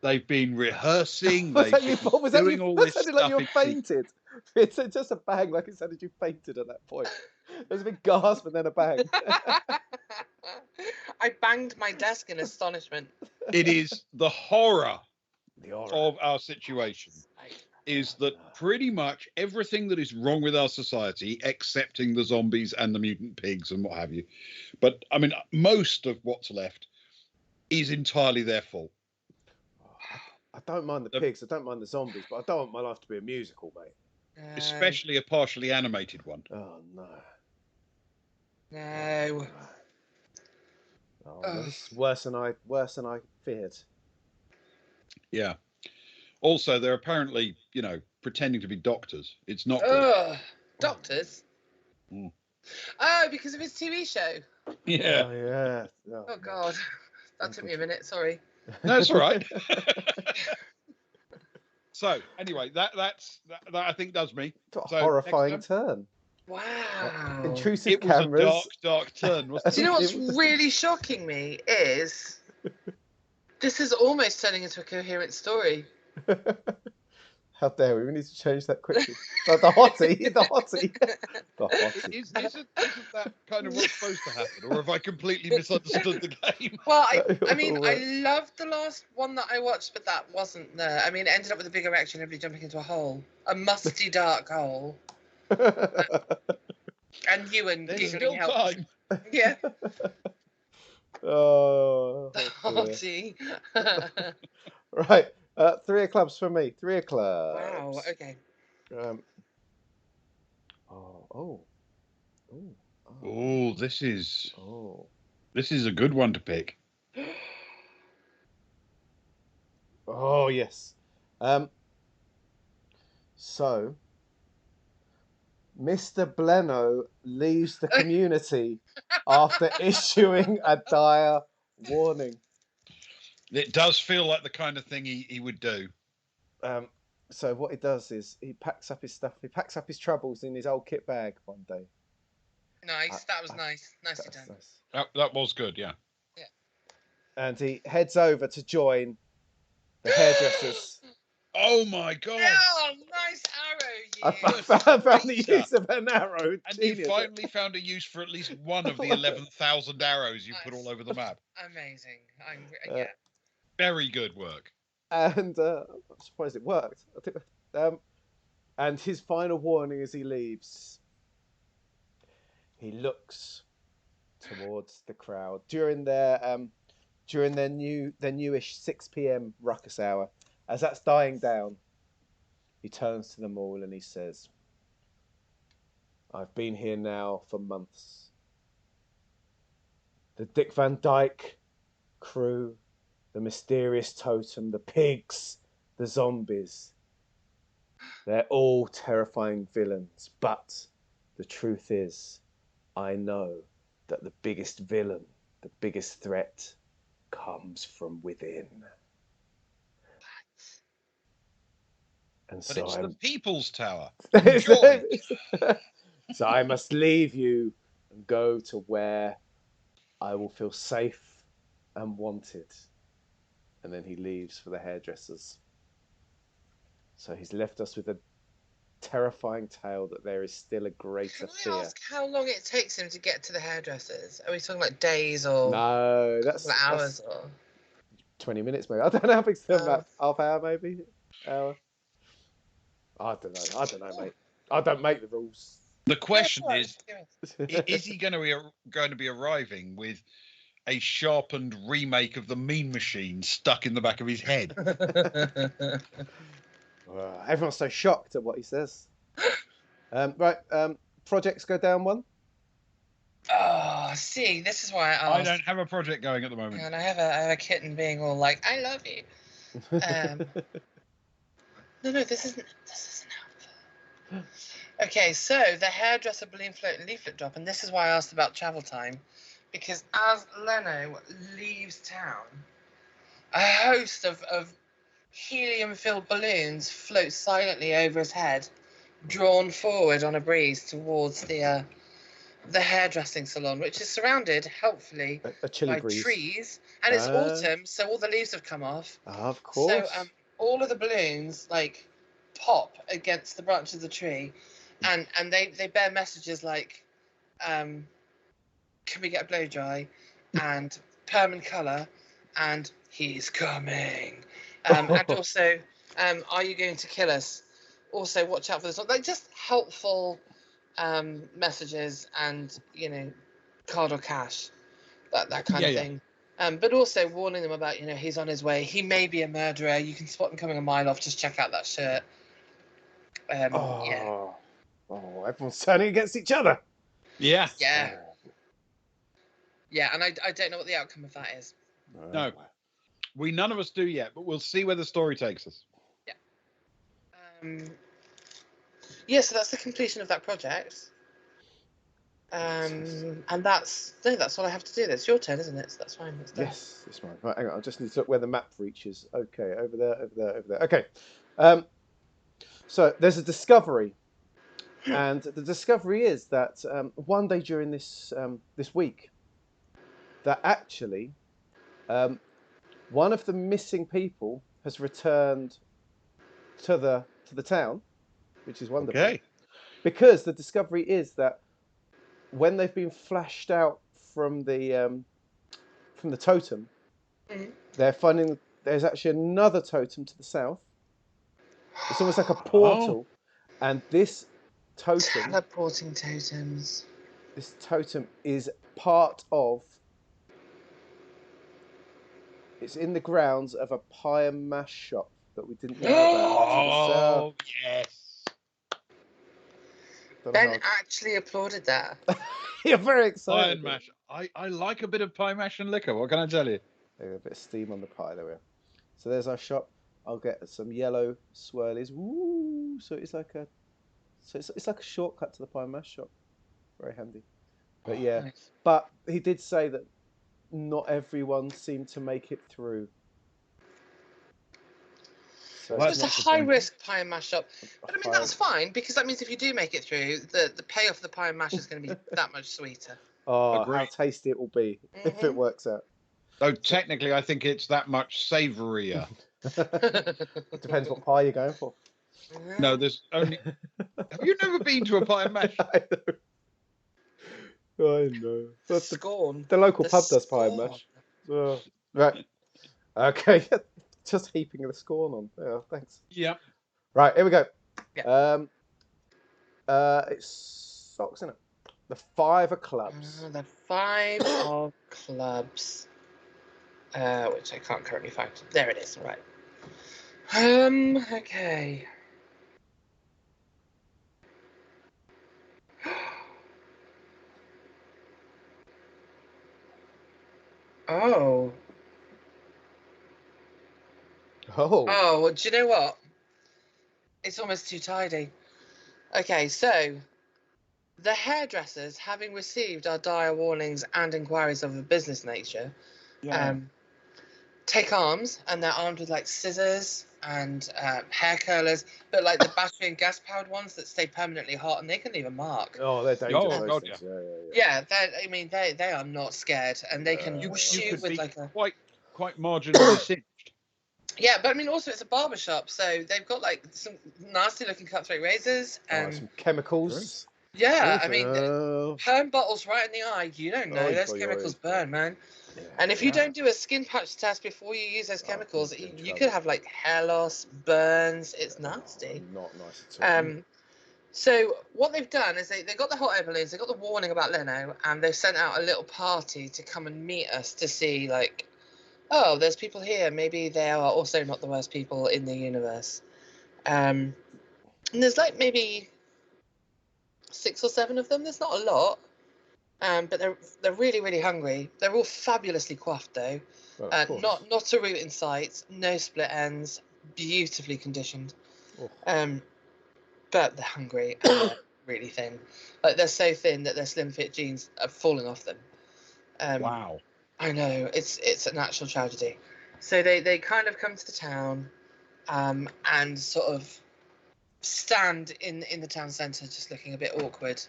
They've been rehearsing. Was that They've you? been Was that doing you? all That this sounded stuff. like you fainted. It's just a bang, like it sounded you fainted at that point. There was a big gasp and then a bang. I banged my desk in astonishment. It is the horror The horror. of our situation is that pretty much everything that is wrong with our society, excepting the zombies and the mutant pigs and what have you, but I mean, most of what's left is entirely their fault. I don't mind the pigs, I don't mind the zombies, but I don't want my life to be a musical, mate. Especially a partially animated one. Oh no. No. Oh, no, this is worse than I feared. Yeah. Also, they're apparently, pretending to be doctors. It's not good. Ugh. Doctors? Mm. Oh, because of his TV show. Yeah. Oh yeah. Oh God. That took me a minute, sorry. No, that's all right. So, anyway, that I think does me. What a So, horrifying turn. Wow. Intrusive It was cameras. a dark turn, wasn't Do it? you know what's really shocking me is this is almost turning into a coherent story. How dare we? We need to change that quickly. The hottie. The hottie. The hottie. Isn't that kind of what's supposed to happen? Or have I completely misunderstood the game? Well, I mean, I loved the last one that I watched, but that wasn't there. I mean, it ended up with a big erection, everybody jumping into a hole. A musty, dark hole. And Ewan There's giggling still helped. time. Yeah. Oh. Hottie. Right. 3 of clubs for me. 3 of clubs. Wow, okay. Oh. Oh, this is Oh. a good one to pick. Oh yes. So Mr. Bleno leaves the community after issuing a dire warning. It does feel like the kind of thing he would do. So what he does is he packs up his stuff. He packs up his troubles in his old kit bag one day. Nice, that was nice. Nicely done. Nice. That was good, yeah. Yeah. And he heads over to join the hairdressers. Oh my God! Oh, nice arrow, you. I found the use of an arrow. And Genius. you finally found a use for at least one of the 11,000 arrows you put all over the map. Amazing. Uh, Yeah. Very good work. And I'm surprised it worked. I think, and his final warning as he leaves, he looks towards the crowd during their newish 6 p.m. ruckus hour. As that's dying down, he turns to them all and he says, "I've been here now for months. The Dick Van Dyke crew, the mysterious totem, the pigs, the zombies. They're all terrifying villains, but the truth is, I know that the biggest villain, the biggest threat, comes from within. And But so it's the People's Tower. So I must leave you and go to where I will feel safe and wanted." And then he leaves for the hairdressers. So he's left us with a terrifying tale that there is still a greater Can fear. I ask how long it takes him to get to the hairdressers? Are we talking like days or No, that's hours or 20 minutes maybe. I don't know how big it's about. Half hour maybe? Hour. I don't know, mate. I don't make the rules. The question Yeah, is he going to be arriving with a sharpened remake of the Mean Machine stuck in the back of his head? Everyone's so shocked at what he says. Right, projects go down one. Oh, see, this is why I I asked. don't have a project going at the moment. And I have a kitten being all like, "I love you." No, this isn't helpful. Okay, so the hairdresser balloon float and leaflet drop, and this is why I asked about travel time, because as Leno leaves town, a host of helium-filled balloons float silently over his head, drawn forward on a breeze towards the hairdressing salon, which is surrounded, helpfully, a chilly by breeze. trees, and it's autumn, so all the leaves have come off. Of course. So all of the balloons like pop against the branch of the tree, and they bear messages like, "Can we get a blow dry?" and "Perm and colour," and "He's coming," and also, "Are you going to kill us?" Also, watch out for this. Like just helpful messages, and card or cash, that kind of thing. But also warning them about, he's on his way. He may be a murderer. You can spot him coming a mile off. Just check out that shirt. Yeah. Oh, everyone's turning against each other. Yeah. Yeah. Yeah, and I don't know what the outcome of that is. No. None of us do yet, but we'll see where the story takes us. Yeah. Yeah, so that's the completion of that project. And that's all I have to do. It's your turn, isn't it? So that's fine. That's done. Yes, it's mine. Right, hang on. I just need to look where the map reaches. Okay, over there. Okay. So there's a discovery, and the discovery is that one day during this week, that actually one of the missing people has returned to the town, which is wonderful. Okay. Because the discovery is that when they've been flashed out from the totem, they're finding there's actually another totem to the south. It's almost like a portal, and this totem, teleporting totems. This totem is part of. It's in the grounds of a pie and mash shop that we didn't know about. Oh, yes. Ben actually applauded that. You're very excited. Pie and mash. I like a bit of pie mash and liquor. What can I tell you? A bit of steam on the pie. There we are. So there's our shop. I'll get some yellow swirlies. Woo! So it's like a shortcut to the pie and mash shop. Very handy. But yeah, nice. But he did say that not everyone seemed to make it through. So it's a high-risk pie and mash shop. But I mean, that's fine, because that means if you do make it through, the payoff of the pie and mash is going to be that much sweeter. Oh, how tasty it will be if it works out. So technically, I think it's that much savourier. Depends what pie you're going for. No, there's only... Have you never been to a pie and mash? I know. Scorn. The local pub does pie and mash. Oh, right. Okay. Just heaping the scorn on. Yeah, thanks. Yeah. Right, here we go. Yeah. It's socks, isn't it? The 5 of clubs. The 5 of clubs. Which I can't currently find. There it is. Right. Okay. Oh. Oh, well, do you know what? It's almost too tidy. Okay, so the hairdressers, having received our dire warnings and inquiries of a business nature, take arms, and they're armed with like scissors and hair curlers, but like the battery and gas powered ones that stay permanently hot, and they can leave a mark. Oh, they're dangerous. Oh, God, yeah. I mean, they are not scared, and they can shoot with like a quite marginally singed. Yeah, but I mean, also it's a barber shop, so they've got like some nasty looking cutthroat razors and some chemicals. Yeah, I mean, Oh, burn bottles right in the eye. You don't know. Oi, Those oi, chemicals oi. burn, man. yeah, And if you yeah. don't do a skin patch test before you use those Oh, chemicals, you'd be in you could trouble. have like hair loss, burns. It's Oh, nasty. not nice at all. So what they've done is they got the hot air balloons, they got the warning about Leno, and they've sent out a little party to come and meet us to see, like, oh, there's people here. Maybe they are also not the worst people in the universe. And there's like maybe 6 or 7 of them. There's not a lot, but they're really really hungry. They're all fabulously coiffed though. Well, of course. Not a root in sight, no split ends, beautifully conditioned. Oh. But they're hungry and they're really thin. Like they're so thin that their slim fit jeans are falling off them. Wow. I know it's an actual tragedy. So they kind of come to the town, and sort of stand in the town centre, just looking a bit awkward,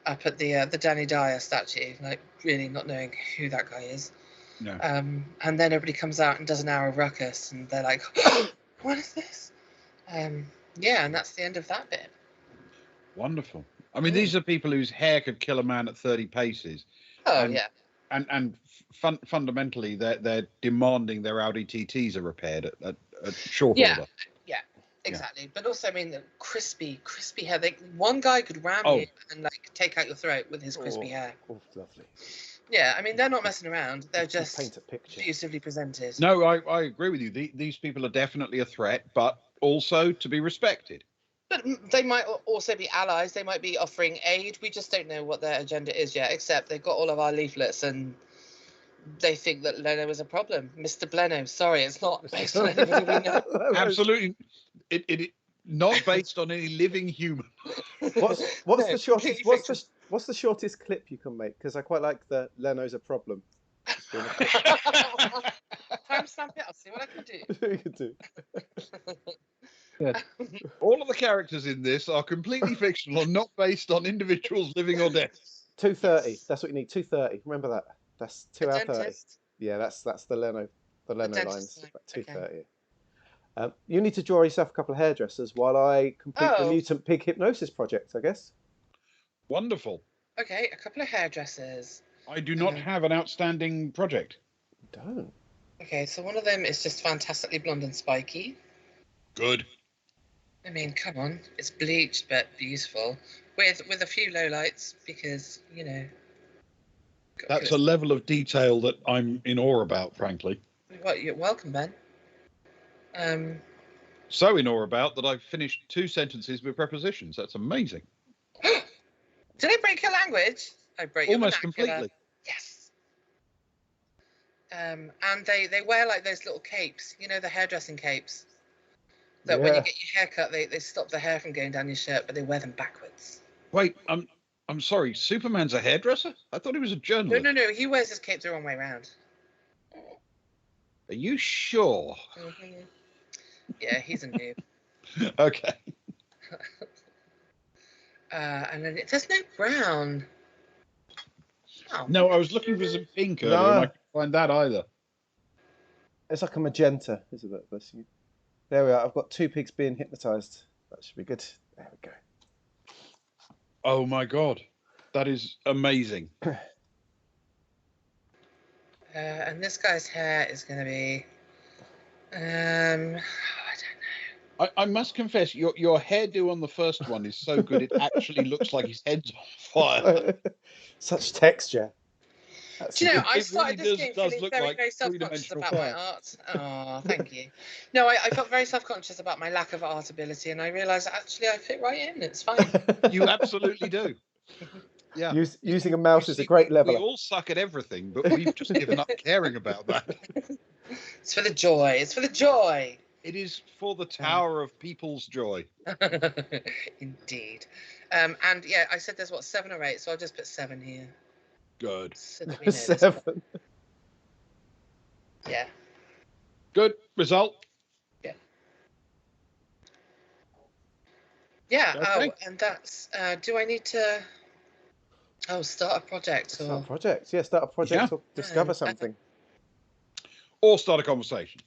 up at the Danny Dyer statue, like really not knowing who that guy is. No. And then everybody comes out and does an hour of ruckus, and they're like, "What is this?" Yeah, and that's the end of that bit. Wonderful. I mean, these are people whose hair could kill a man at 30 paces. Oh And- yeah. And fundamentally, they're demanding their Audi TTs are repaired at short Yeah. order. Yeah, exactly. But also, I mean, the crispy hair. One guy could ram you and like take out your throat with his crispy hair. Oh, lovely. Yeah, I mean, they're not messing around. They're just paint a picture. beautifully presented. No, I agree with you. These people are definitely a threat, but also to be respected. But they might also be allies. They might be offering aid. We just don't know what their agenda is yet, except they've got all of our leaflets and they think that Leno is a problem. Mr. Bleno, sorry, it's not based on anybody we know. Absolutely. It not based on any living human. What's No, the shortest? completely What's the shortest clip you can make? Because I quite like the Leno's a problem. Timestamp it. I'll see what I can do. You can do. All of the characters in this are completely fictional and not based on individuals living or dead. 2:30. That's what you need. 2:30. Remember that. That's 2 hour 30. Dentist. Yeah, that's the Leno dentist lines. line, About 2:30. You need to draw yourself a couple of hairdressers while I complete the mutant pig hypnosis project, I guess. Wonderful. Okay, a couple of hairdressers. I do not have an outstanding project. Don't. Okay, so one of them is just fantastically blonde and spiky. Good. I mean, come on, it's bleached but beautiful, with a few lowlights because That's a level of detail that I'm in awe about, frankly. Well, you're welcome, Ben. So in awe about that I've finished 2 sentences with prepositions. That's amazing. Did I break your language? I break your Almost vernacular. completely. Yes. And they wear like those little capes, the hairdressing capes. That when you get your hair cut, they stop the hair from going down your shirt, but they wear them backwards. Wait, I'm sorry. Superman's a hairdresser? I thought he was a journalist. No. He wears his cape the wrong way around. Are you sure? Mm-hmm. Yeah, he's a noob. Okay. And then there's no brown. Oh. No, I was looking for some pink earlier, and I couldn't find that either. It's like a magenta, isn't it? There we are. I've got 2 pigs being hypnotized. That should be good. There we go. Oh my god, that is amazing. And this guy's hair is going to be, I don't know. I must confess, your hairdo on the first one is so good, it actually looks like his head's on fire. Such texture. Do you know, I It started really this game does feeling look very, like very self-conscious three-dimensional about my fire. art. Oh, thank you. No, I felt very self-conscious about my lack of art ability, and I realised actually I fit right in. It's fine. You absolutely do. Yeah. Using a mouse is a great leveler. We all suck at everything, but we've just given up caring about that. It's for the joy. It's for the joy. It is for the tower of people's joy. Indeed. And yeah, I said there's 7 or 8, so I'll just put 7 here. Good. So that we know this. 7. Yeah. Good result. Yeah. Okay. Oh, and that's. Do I need to? Oh, start a project. Start Or... a project. Yeah, start a project or discover something. Or start a conversation.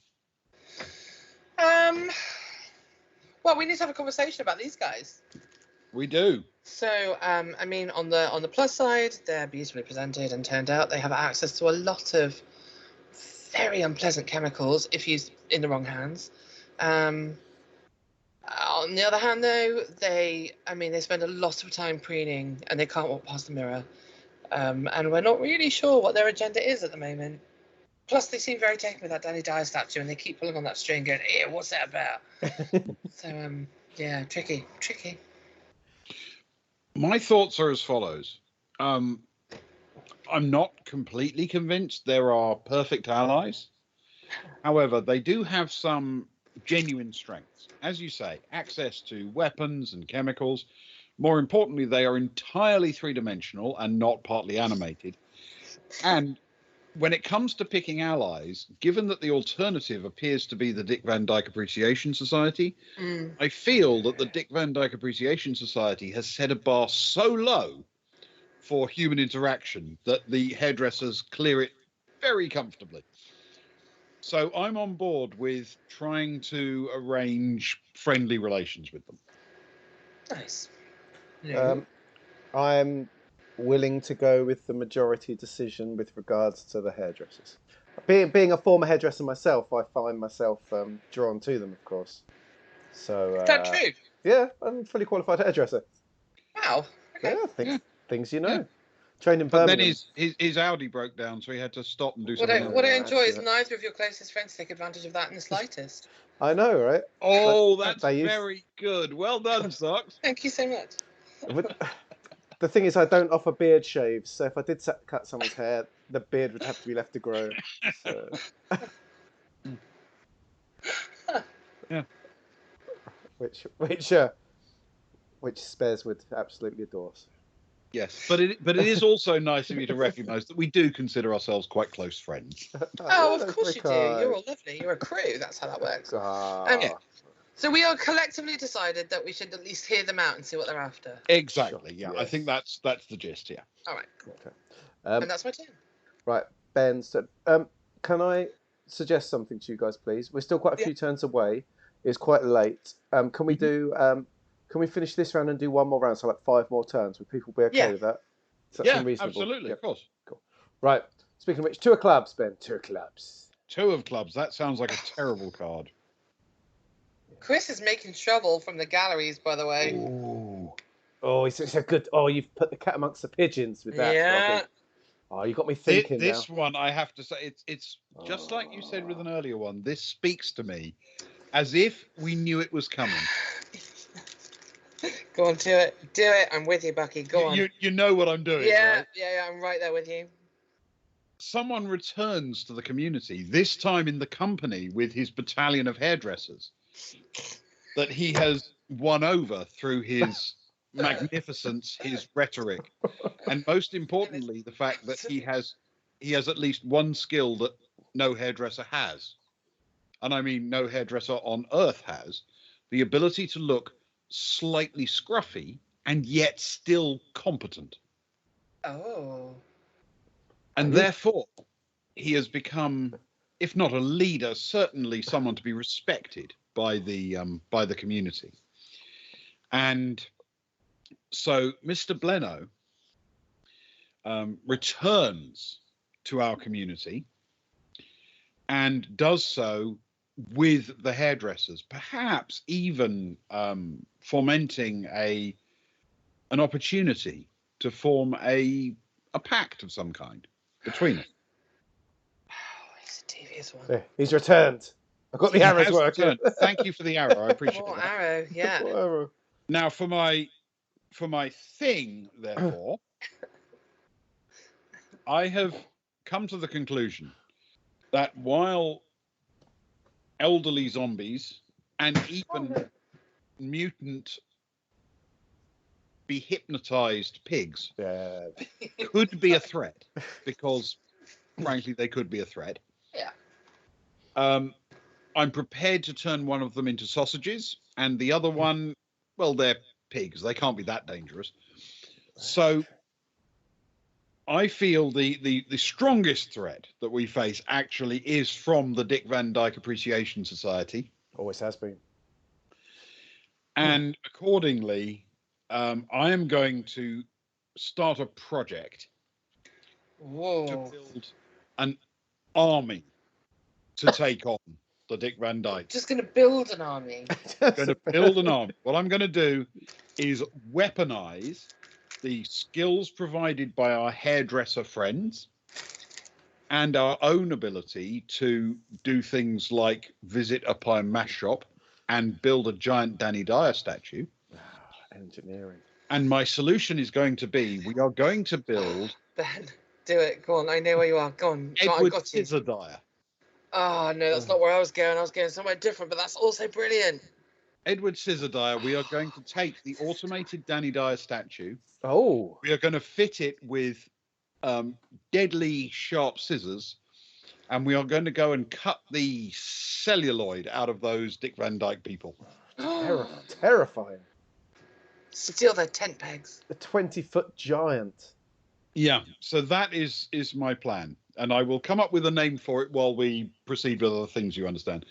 Well, we need to have a conversation about these guys. We do. So, I mean, on the plus side, they're beautifully presented and turned out. They have access to a lot of very unpleasant chemicals if used in the wrong hands. On the other hand, though, they spend a lot of time preening and they can't walk past the mirror. And we're not really sure what their agenda is at the moment. Plus, they seem very taken with that Danny Dyer statue and they keep pulling on that string going, "Ew, what's that about?" So, yeah, tricky. My thoughts are as follows. I'm not completely convinced there are perfect allies. However, they do have some genuine strengths. As you say, access to weapons and chemicals. More importantly, they are entirely three-dimensional and not partly animated. And when it comes to picking allies, given that the alternative appears to be the Dick Van Dyke Appreciation Society, I feel that the Dick Van Dyke Appreciation Society has set a bar so low for human interaction that the hairdressers clear it very comfortably. So I'm on board with trying to arrange friendly relations with them. Nice. I'm willing to go with the majority decision with regards to the hairdressers. Being a former hairdresser myself, I find myself drawn to them, of course. So Is that true? yeah, I'm a fully qualified hairdresser. Wow. Okay. Yeah, things you know. Yeah. Trained in But Birmingham. then his Audi broke down, so he had to stop and do What something else. I enjoy is Accident. neither of your closest friends take advantage of that in the slightest. I know, right? Oh, But that's they used- very good. Well done, Socks. Thank you so much. The thing is, I don't offer beard shaves, so if I did cut someone's hair, the beard would have to be left to grow. So. Yeah. Which Spares would absolutely adore. So. Yes, but it is also nice of you to recognise that we do consider ourselves quite close friends. Oh, of course you do. You're all lovely. You're a crew. That's how that works. Yeah. So we all collectively decided that we should at least hear them out and see what they're after. Exactly. Yeah, Yes. I think that's the gist. Yeah. All right. Okay. And that's my turn. Right, Ben. So, can I suggest something to you guys, please? We're still quite a few turns away. It's quite late. Can we do? Can we finish this round and do one more round? So like 5 more turns. Would people be okay with that? Does that seem reasonable? Absolutely, of course. Cool. Right. Speaking of which, 2 of clubs, Ben. 2 of clubs. 2 of clubs. That sounds like a terrible card. Chris is making trouble from the galleries, by the way. Ooh. Oh, it's a good. Oh, you've put the cat amongst the pigeons with that. Yeah. Robbie. Oh, you got me thinking This now. one, I have to say, it's just like you said with an earlier one. This speaks to me as if we knew it was coming. Go on, do it. Do it. I'm with you, Bucky. Go on. You know what I'm doing, Yeah, right? yeah, I'm right there with you. Someone returns to the community, this time in the company with his battalion of hairdressers that he has won over through his magnificence, his rhetoric, and most importantly, the fact that he has at least one skill that no hairdresser has. And I mean no hairdresser on earth has, the ability to look slightly scruffy and yet still competent. Oh. And therefore, he has become, if not a leader, certainly someone to be respected by the community. And so Mr. Bleno returns to our community and does so with the hairdressers, perhaps even fomenting an opportunity to form a pact of some kind between us. Oh, he's a devious one. Yeah, he's returned. I've got the arrows working. Thank you for the arrow. I appreciate More that. arrow, yeah. Arrow. Now for my thing, therefore, I have come to the conclusion that while elderly zombies and even mutant be hypnotized pigs could be a threat, because frankly they could be a threat. Yeah. I'm prepared to turn one of them into sausages, and the other one, well, they're pigs. They can't be that dangerous. So I feel the strongest threat that we face actually is from the Dick Van Dyke Appreciation Society. Always has been. And accordingly, I am going to start a project to Whoa. build an army to take on the Dick Van Dyke. Just going to build an army. Going to build an army. What I'm going to do is weaponize the skills provided by our hairdresser friends and our own ability to do things like visit a pie and mash shop and build a giant Danny Dyer statue. Engineering. And my solution is going to be, we are going to build Ben, do it. Go on. I know where you are. Go on. I Edward got you. Scissor Dyer. Oh, no, that's not where I was going. I was going somewhere different, but that's also brilliant. Edward Scissor Dyer, we are going to take the automated Danny Dyer statue. Oh. We are going to fit it with deadly sharp scissors, and we are going to go and cut the celluloid out of those Dick Van Dyke people. Terrifying. Steal their tent pegs. The 20-foot giant. Yeah, so that is my plan, and I will come up with a name for it while we proceed with other things, you understand.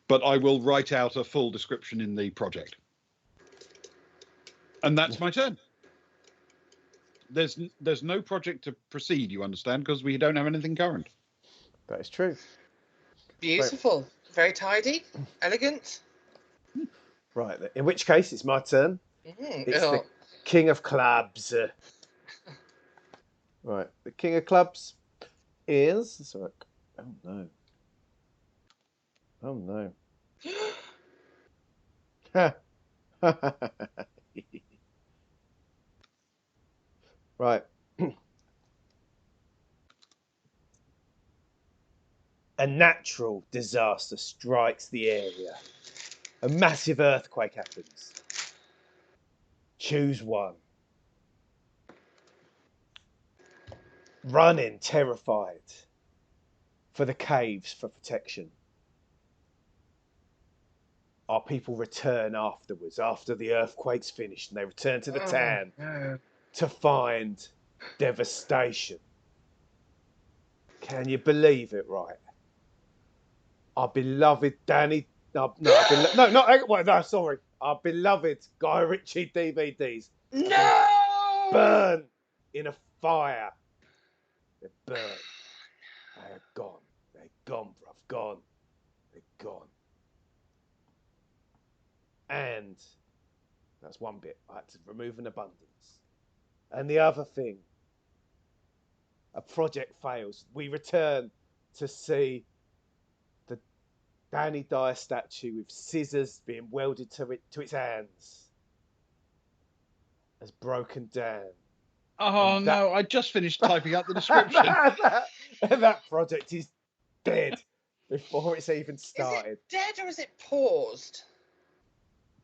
But I will write out a full description in the project. And that's my turn. There's no project to proceed, you understand, because we don't have anything current. That is true. Beautiful. Very tidy. Elegant. Right, in which case it's my turn. It's the King of Clubs. Right, the King of Clubs is... Sorry. Oh, no. Oh, no. Right. A natural disaster strikes the area. A massive earthquake happens. Choose one. Running, terrified, for the caves for protection. Our people return afterwards, after the earthquake's finished, and they return to the town to find devastation. Can you believe it, right? Our beloved Danny... Our beloved Guy Ritchie DVDs. No! Burn in a fire. They're burned. They are gone. They're gone, bruv. Gone. They're gone. And that's one bit. I had to remove an abundance. And the other thing, a project fails. We return to see the Danny Dyer statue with scissors being welded to its hands has broken down. Oh, no, I just finished typing up the description. that project is dead before it's even started. Is it dead or is it paused?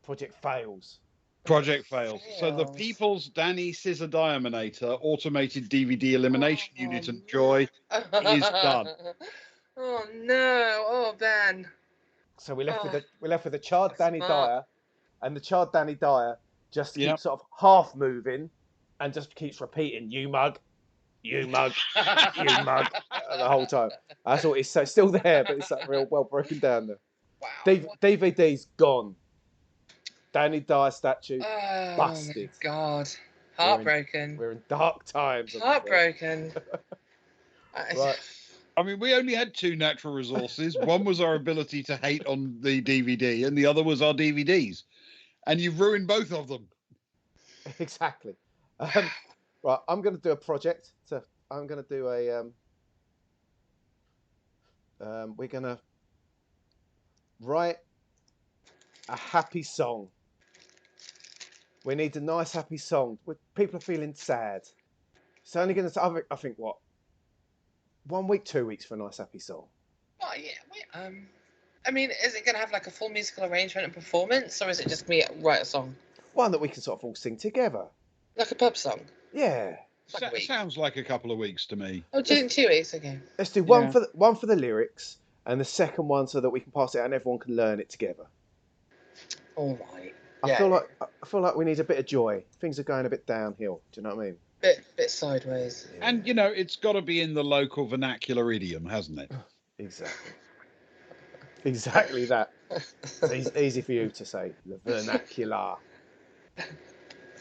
Project fails. Project fails. So the People's Danny Scissor Diaminator automated DVD elimination unit and joy is done. Oh no! Oh Ben. So we're left with the charred Danny Dyer, and the charred Danny Dyer just keeps sort of half moving, and just keeps repeating, "You mug, you mug, you mug," the whole time. That's all. It's still there, but it's like real well broken down there. Wow. DVD's gone. Danny Dyer statue busted. Oh my God. Heartbroken. We're in dark times. Heartbroken. Right. I mean, we only had two natural resources. One was our ability to hate on the DVD, and the other was our DVDs. And you've ruined both of them. Exactly. Right, I'm going to do a project. I'm going to do we're going to write a happy song. We need a nice happy song. People are feeling sad. It's only going to, I think, what? 1 week, 2 weeks for a nice happy song. Oh yeah. I mean, is it going to have like a full musical arrangement and performance, or is it just me write a song? One that we can sort of all sing together. Like a pub song? Yeah. Sounds like a couple of weeks to me. Oh, 2 weeks, okay. Let's do one for the lyrics, and the second one so that we can pass it out and everyone can learn it together. All right. I feel like we need a bit of joy. Things are going a bit downhill. Do you know what I mean? Bit sideways. Yeah. And it's got to be in the local vernacular idiom, hasn't it? Exactly that. It's easy for you to say, the vernacular.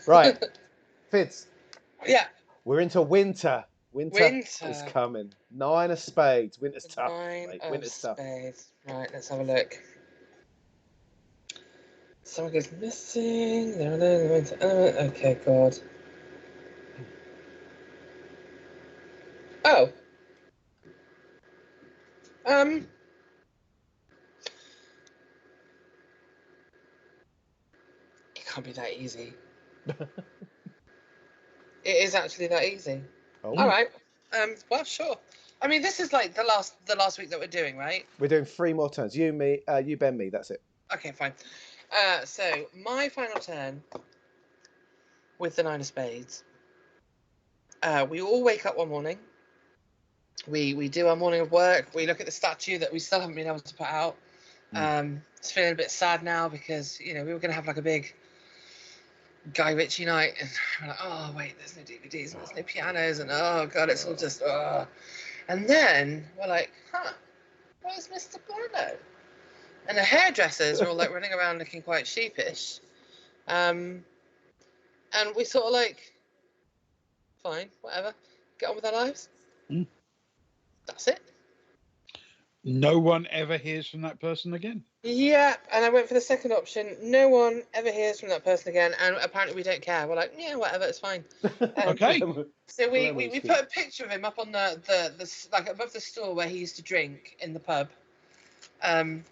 Right, Fitz, Yeah. we're into winter. Winter is Winter. coming. 9 of spades. Winter's tough. Nine Mate. of Winter's tough. spades. Right, let's have a look. Someone goes missing. There it is. Winter element. Okay, God. Oh. It can't be that easy. It is actually that easy. Oh. All right. Well, sure. I mean, this is like the last week that we're doing, right? We're doing 3 more turns. You, me, you, Ben, me. That's it. Okay, fine. So my final turn with the 9 of spades. We all wake up one morning. We do our morning of work. We look at the statue that we still haven't been able to put out. It's feeling a bit sad now because we were going to have like a big Guy Ritchie night, and we're like, oh wait, there's no DVDs and there's no pianos, and oh god, it's all just And then we're like, where's Mr. Bono? And the hairdressers were all like running around looking quite sheepish. And we sort of like, fine, whatever, get on with our lives. That's it. No one ever hears from that person again. Yeah, and I went for the second option. No one ever hears from that person again, and apparently we don't care. We're like, yeah, whatever, it's fine. Okay. So we put a picture of him up on the like above the store where he used to drink in the pub. And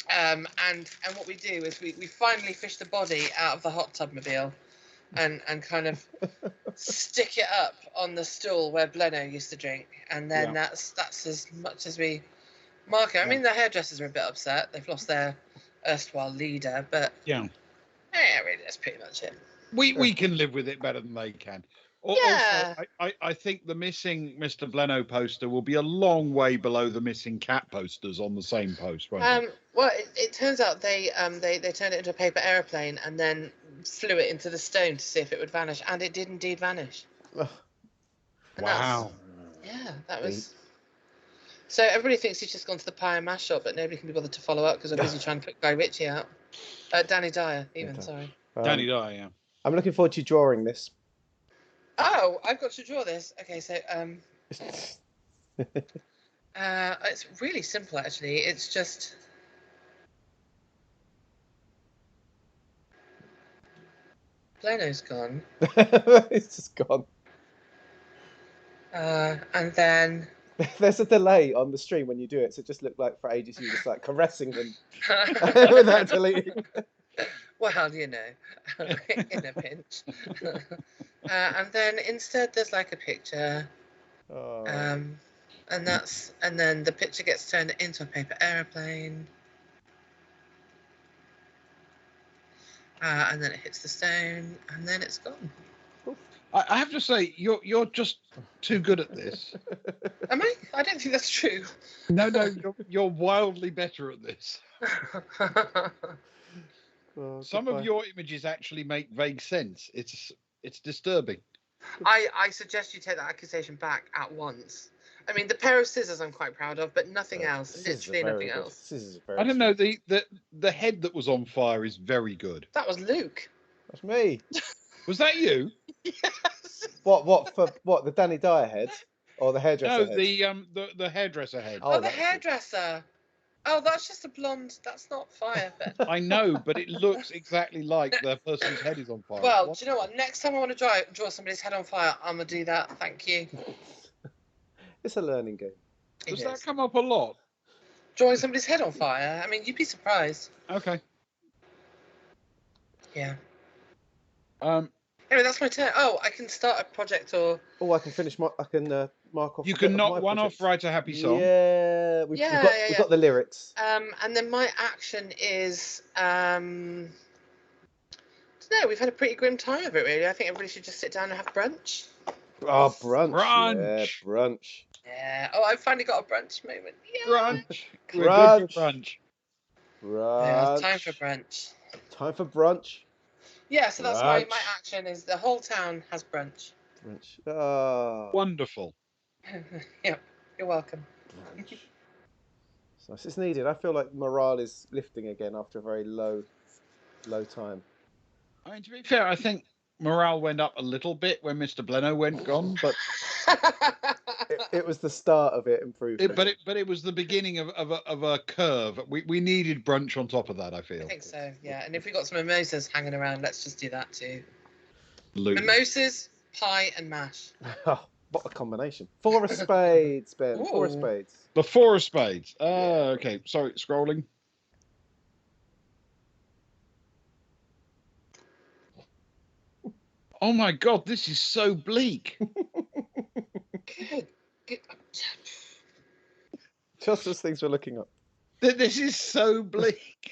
what we do is we finally fish the body out of the hot tub mobile, and kind of stick it up on the stool where Bleno used to drink, and then that's as much as we mark it. I mean, the hairdressers are a bit upset; they've lost their erstwhile leader, but yeah, really, that's pretty much it. We can live with it better than they can. Yeah. Also, I think the missing Mr. Bleno poster will be a long way below the missing cat posters on the same post, won't it? Well, it turns out they turned it into a paper aeroplane and then flew it into the stone to see if it would vanish, and it did indeed vanish. Wow. That was. So everybody thinks he's just gone to the pie and mash shop, but nobody can be bothered to follow up because they're busy trying to put Guy Ritchie out. Danny Dyer, even, sorry. Danny Dyer, yeah. I'm looking forward to you drawing this. Oh, I've got to draw this. Okay, so it's really simple actually. It's just Bleno's gone. It's just gone. And then there's a delay on the stream when you do it, so it just looked like for ages you were just like caressing him without deleting. Well, in a pinch. And then instead there's like a picture. And then the picture gets turned into a paper aeroplane. And then it hits the stone, and then it's gone. I have to say, you're just too good at this. Am I? I don't think that's true. No, you're wildly better at this. Some of your images actually make vague sense. It's disturbing. I suggest you take that accusation back at once. I mean, the pair of scissors I'm quite proud of, but nothing else. Literally nothing else. I don't know. The head that was on fire is very good. That was Luke. That's me. Was that you? Yes. What the Danny Dyer head or the hairdresser? No, the hairdresser head. Oh, the hairdresser. Oh, that's just a blonde. That's not fire. I know, but it looks exactly like the person's head is on fire. Well, do you know what? Next time I want to draw somebody's head on fire, I'm gonna do that. Thank you. It's a learning game. Does that come up a lot? Drawing somebody's head on fire? I mean, you'd be surprised. Okay. Yeah. Anyway, that's my turn. Oh, I can start a project or. Oh, I can finish. I can mark off. You can knock one off. Write a happy song. Yeah, we've got the lyrics. And then my action is. I don't know. We've had a pretty grim time of it, really. I think everybody should just sit down and have brunch. Oh, brunch. Brunch. Yeah, brunch. Yeah. Oh, I've finally got a brunch moment. Yeah. Brunch. Brunch. Yeah, time for brunch. Time for brunch. Yeah, so that's my action is the whole town has brunch. Brunch. Oh. Wonderful. Yep, you're welcome. Brunch. It's nice. It's needed. I feel like morale is lifting again after a very low time. I mean, to be fair, I think morale went up a little bit when Mr. Bleno went gone, but It was the start of it improving. it was the beginning of a curve. We needed brunch on top of that, I I feel. think so, yeah. And if we got some mimosas hanging around, let's just do that too. Absolutely. Mimosas, pie, and mash. Oh, what a combination. 4 of spades, Ben. 4 of Ooh. spades. The 4 of spades. Yeah. Okay, sorry, scrolling. Oh my God, this is so bleak. Good. Just as things were looking up. This is so bleak.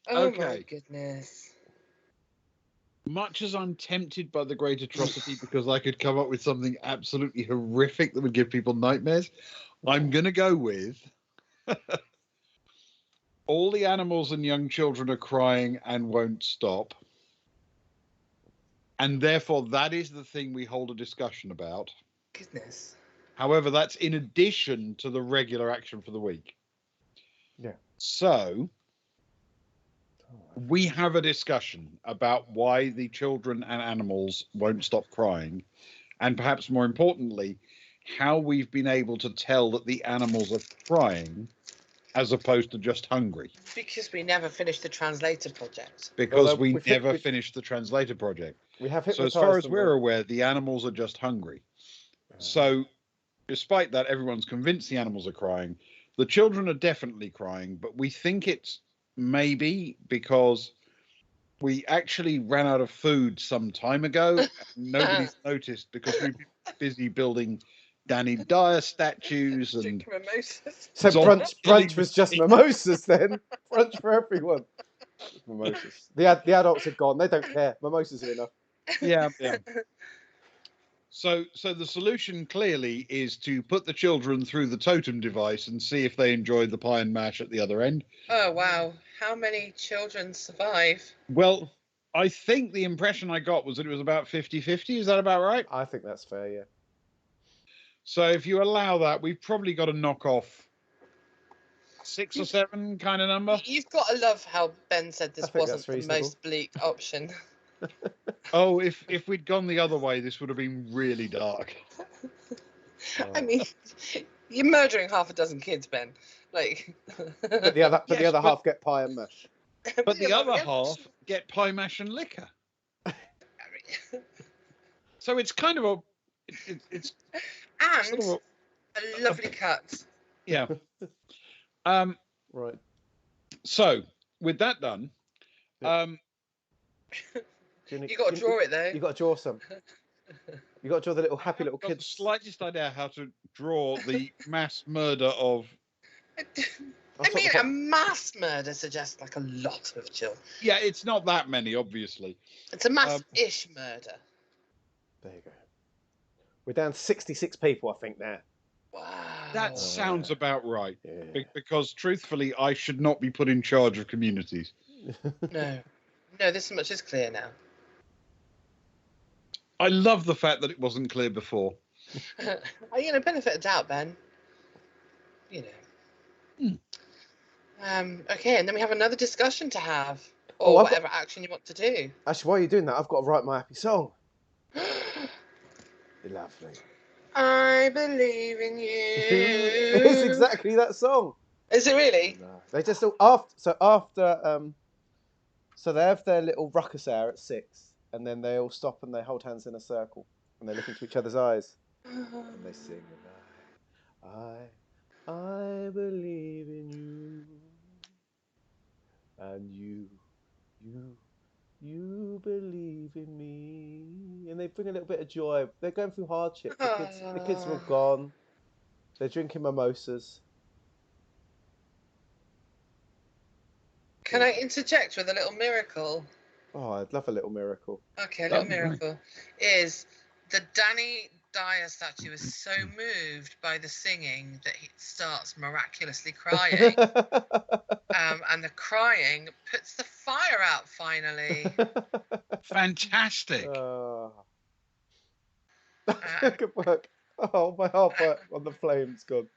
Oh Okay. my goodness. Much as I'm tempted by the great atrocity because I could come up with something absolutely horrific that would give people nightmares, I'm going to go with all the animals and young children are crying and won't stop. And therefore, that is the thing we hold a discussion about. Goodness. However, that's in addition to the regular action for the week. Yeah. So we have a discussion about why the children and animals won't stop crying. And perhaps more importantly, how we've been able to tell that the animals are crying as opposed to just hungry. Because we never finished the translator project. Because Although we we've never finished the translator project. We have So hypnotized as far as them, we're though. aware, the animals are just hungry. So despite that, everyone's convinced the animals are crying. The children are definitely crying, but we think it's maybe because we actually ran out of food some time ago. And nobody's noticed because we've been busy building Danny Dyer statues and Drinking mimosas. So Zombies brunch killing was just mimosas then. Brunch for everyone. Mimosas. The adults are gone. They don't care. Mimosas are enough. yeah. So the solution clearly is to put the children through the totem device and see if they enjoy the pie and mash at the other end. Oh, wow. How many children survive? Well, I think the impression I got was that it was about 50-50. Is that about right? I think that's fair, yeah. So if you allow that, we've probably got to knock off 6 or 7 kind of number. You've got to love how Ben said I this think wasn't that's the reasonable. most bleak option. Oh, if we'd gone the other way, this would have been really dark. I mean, you're murdering half a dozen kids, Ben. Like, But the other, Yes, but- half get pie and mash. But the other half get pie mash and liquor. So it's kind of it's and sort of a lovely cut. yeah. Right. So with that done, You got to draw it though. You got to draw some. You got to draw the little happy little I've got the kids. slightest idea how to draw the mass murder of. I mean, a mass murder suggests like a lot of children. Yeah, it's not that many, obviously. It's a mass-ish murder. There you go. We're down to 66 people, I think, now. Wow. That sounds about right. Yeah. Because truthfully, I should not be put in charge of communities. No, this much is clear now. I love the fact that it wasn't clear before. Benefit of doubt, Ben. Okay, and then we have another discussion to have, or whatever action you want to do. Actually, while you're doing that, I've got to write my happy song. Lovely. I believe in you. It's exactly that song. Is it really? No. They just after so they have their little ruckus hour at 6, and then they all stop and they hold hands in a circle and they look into each other's eyes and they sing. I believe in you, and you believe in me, and they bring a little bit of joy. They're going through hardship. The kids are all gone. They're drinking mimosas. Can I interject with a little miracle? Oh, I'd love a little miracle. Okay, a little miracle is the Danny Dyer statue is so moved by the singing that he starts miraculously crying. And the crying puts the fire out finally. Fantastic. Good work. Oh, my heart on the flame's gone.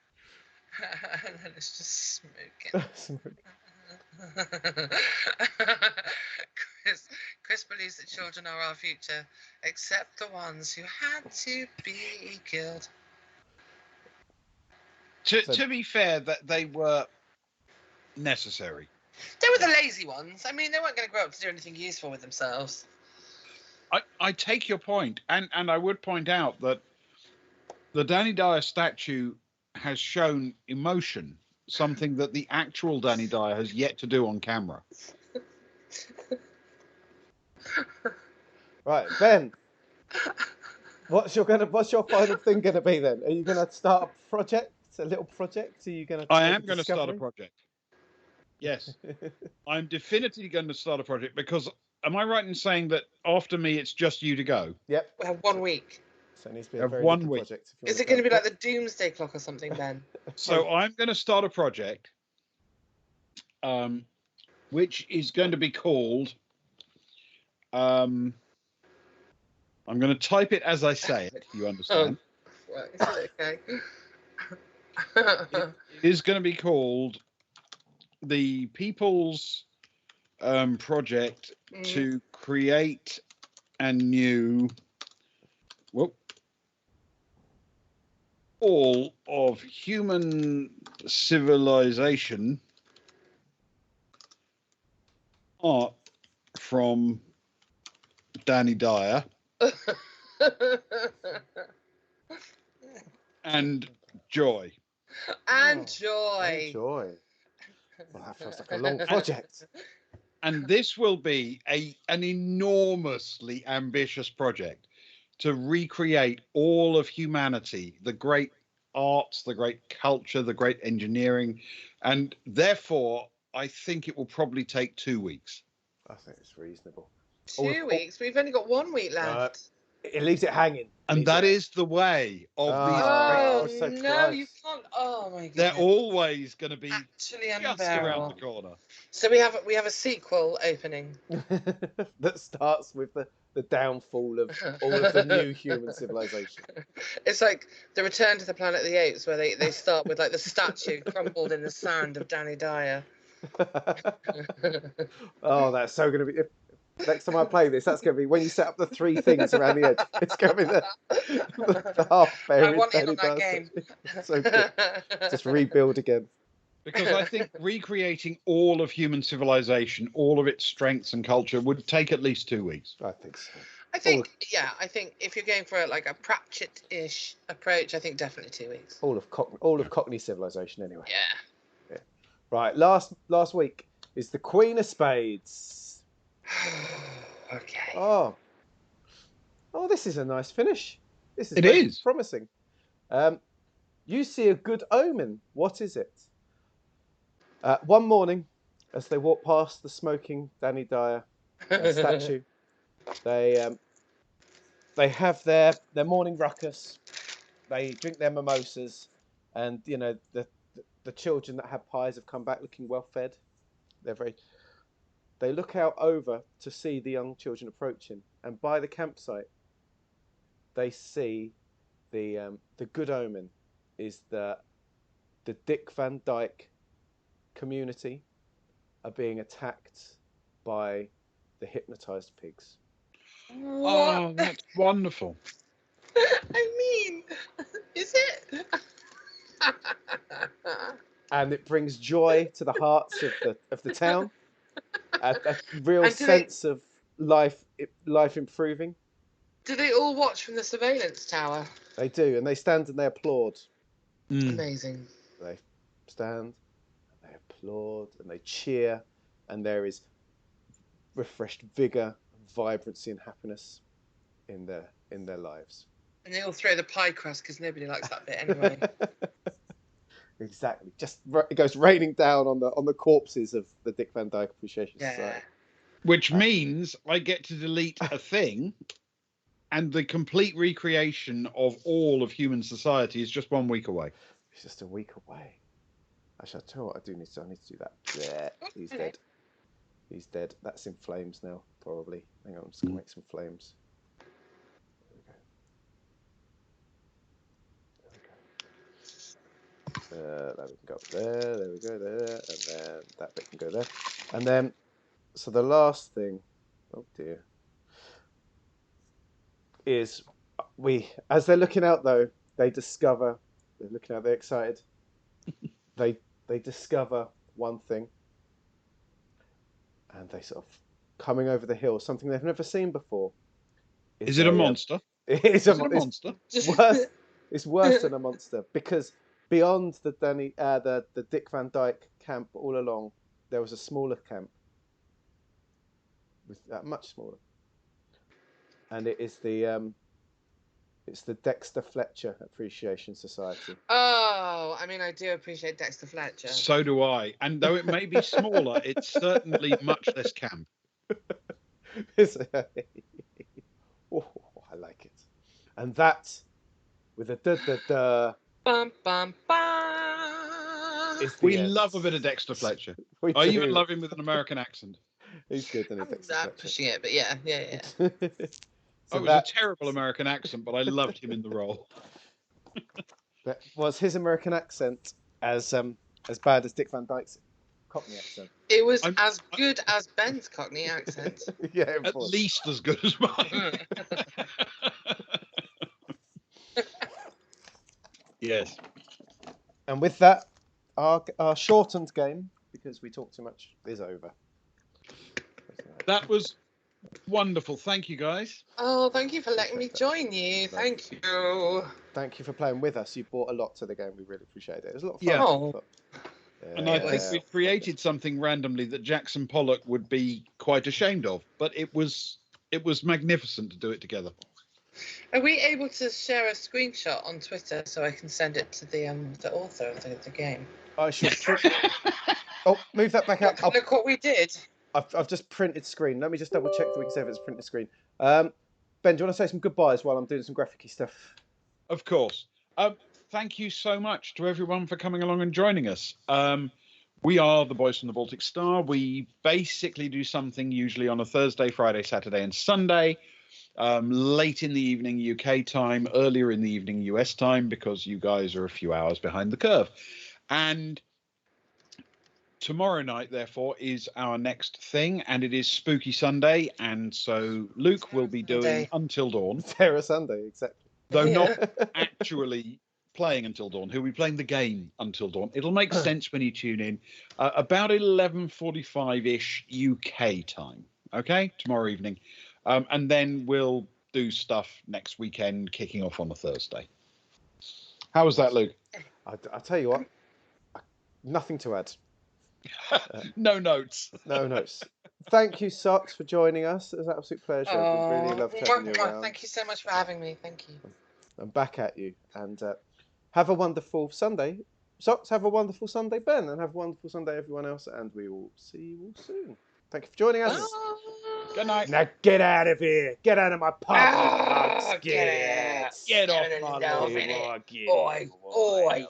And then it's just smoking. Chris, Chris believes that children are our future, except the ones who had to be killed. To be fair, that they were necessary. They were the lazy ones. I mean, they weren't going to grow up to do anything useful with themselves. I take your point, and I would point out that the Danny Dyer statue has shown emotion, something that the actual Danny Dyer has yet to do on camera. Right, Ben. What's your final thing gonna be then? Are you gonna start a project, a little project? Are you gonna? I am going to start a project. Yes, I'm definitively going to start a project because. Am I right in saying that after me, it's just you to go? Yep. We have 1 week. So it needs to be a very 1 little week. project. Is it going to be like the Doomsday Clock or something, Ben? So I'm going to start a project, which is going to be called. I'm going to type it as I say it. You understand? Right. Okay. It is going to be called the People's Project to create a new. All of human civilization art from Danny Dyer and joy. And joy. And joy. Well, that feels like a long project. And this will be an enormously ambitious project to recreate all of humanity, the great arts, the great culture, the great engineering. And therefore, I think it will probably take 2 weeks. I think it's reasonable. 2 weeks? We've only got 1 week left. It leaves it hanging. And that is the way of these. Oh, so no, close. you can't. Oh, my God. They're always going to be actually just unbearable. around the corner. So we have a sequel opening. That starts with the downfall of all of the new human civilization. It's like the Return to the Planet of the Apes, where they start with like the statue crumpled in the sand of Danny Dyer. Oh, that's so going to be. Next time I play this, that's going to be when you set up the 3 things around the edge. It's going to be the half-buried. I want in on that game. So good. Just rebuild again. Because I think recreating all of human civilization, all of its strengths and culture, would take at least 2 weeks. I think so. I think if you're going for like a Pratchett-ish approach, I think definitely 2 weeks. All of Cockney civilization, anyway. Yeah. Right. Last week is the Queen of Spades. Okay. Oh, this is a nice finish. This is promising. You see a good omen. What is it? One morning, as they walk past the smoking Danny Dyer statue, they have their morning ruckus. They drink their mimosas, and the children that had pies have come back looking well fed. They look out over to see the young children approaching, and by the campsite, they see the good omen is that the Dick Van Dyke community are being attacked by the hypnotized pigs. What? Oh, that's wonderful. I mean, is it? And it brings joy to the hearts of the town. A real sense of life improving. Do they all watch from the surveillance tower? They do, and they stand and they applaud. Amazing. They stand, and they applaud, and they cheer, and there is refreshed vigor, vibrancy, and happiness in their lives. And they all throw the pie crust because nobody likes that bit anyway. Exactly. Just it goes raining down on the corpses of the Dick Van Dyke Appreciation Society. Which means I get to delete a thing, and the complete recreation of all of human society is just 1 week away. It's just a week away. Actually, I'll tell you what I need to do that. Yeah, he's dead. He's dead. That's in flames now, probably. Hang on, I'm just going to make some flames. There we go. That we can go up there. There we go there, and then that bit can go there, and then so the last thing. Oh dear. Is as they're looking out though, they're looking out, they're excited. they discover one thing, and they sort of coming over the hill, something they've never seen before. Is it a monster? It is a monster. worse. It's worse than a monster because beyond the Dick Van Dyke camp all along, there was a smaller camp, with much smaller, and it's the Dexter Fletcher Appreciation Society. Oh, I mean, I do appreciate Dexter Fletcher. So do I. And though it may be smaller, it's certainly much less camp. Oh, I like it. And that, with a da-da-da, Bum, bum, bum. We love a bit of Dexter Fletcher. I even love him with an American accent. He's good, isn't he, I'm Dexter not Fletcher? pushing it, but yeah. So It was a terrible American accent, but I loved him in the role. Was his American accent as bad as Dick Van Dyke's Cockney accent? It was as good as Ben's Cockney accent. Yeah, At least as good as mine. Yes. And with that, our shortened game, because we talk too much, is over. That was wonderful. Thank you, guys. Oh, thank you for letting me join you. Thank you. Thank you for playing with us. You brought a lot to the game. We really appreciate it. It was a lot of fun. Yeah. Oh. And I think we created something randomly that Jackson Pollock would be quite ashamed of, but it was magnificent to do it together. Are we able to share a screenshot on Twitter so I can send it to the author of the game? I should. Oh, move that back out. Look what we did. I've just printed screen. Let me just double check that we can say if it's printed screen. Ben, do you want to say some goodbyes while I'm doing some graphic-y stuff? Of course. Thank you so much to everyone for coming along and joining us. We are the boys from the Baltic Star. We basically do something usually on a Thursday, Friday, Saturday, and Sunday. Late in the evening UK time, earlier in the evening US time, because you guys are a few hours behind the curve. And tomorrow night, therefore, is our next thing, and it is Spooky Sunday, and so Luke will be doing Until Dawn. Terror Sunday, exactly. Though not actually playing Until Dawn. He'll be playing the game Until Dawn. It'll make sense when you tune in. About 11:45-ish UK time, okay? Tomorrow evening. And then we'll do stuff next weekend, kicking off on a Thursday. How was that, Luke? I'll tell you what, nothing to add. No notes. No notes. Thank you, Socks, for joining us. It was an absolute pleasure. We really loved having you around. Thank you so much for having me. Thank you. I'm back at you. And have a wonderful Sunday. Socks, have a wonderful Sunday, Ben. And have a wonderful Sunday, everyone else. And we will see you all soon. Thank you for joining us. Good night. Now get out of here. Get out of my pub. Get Get off my lawn. Oi.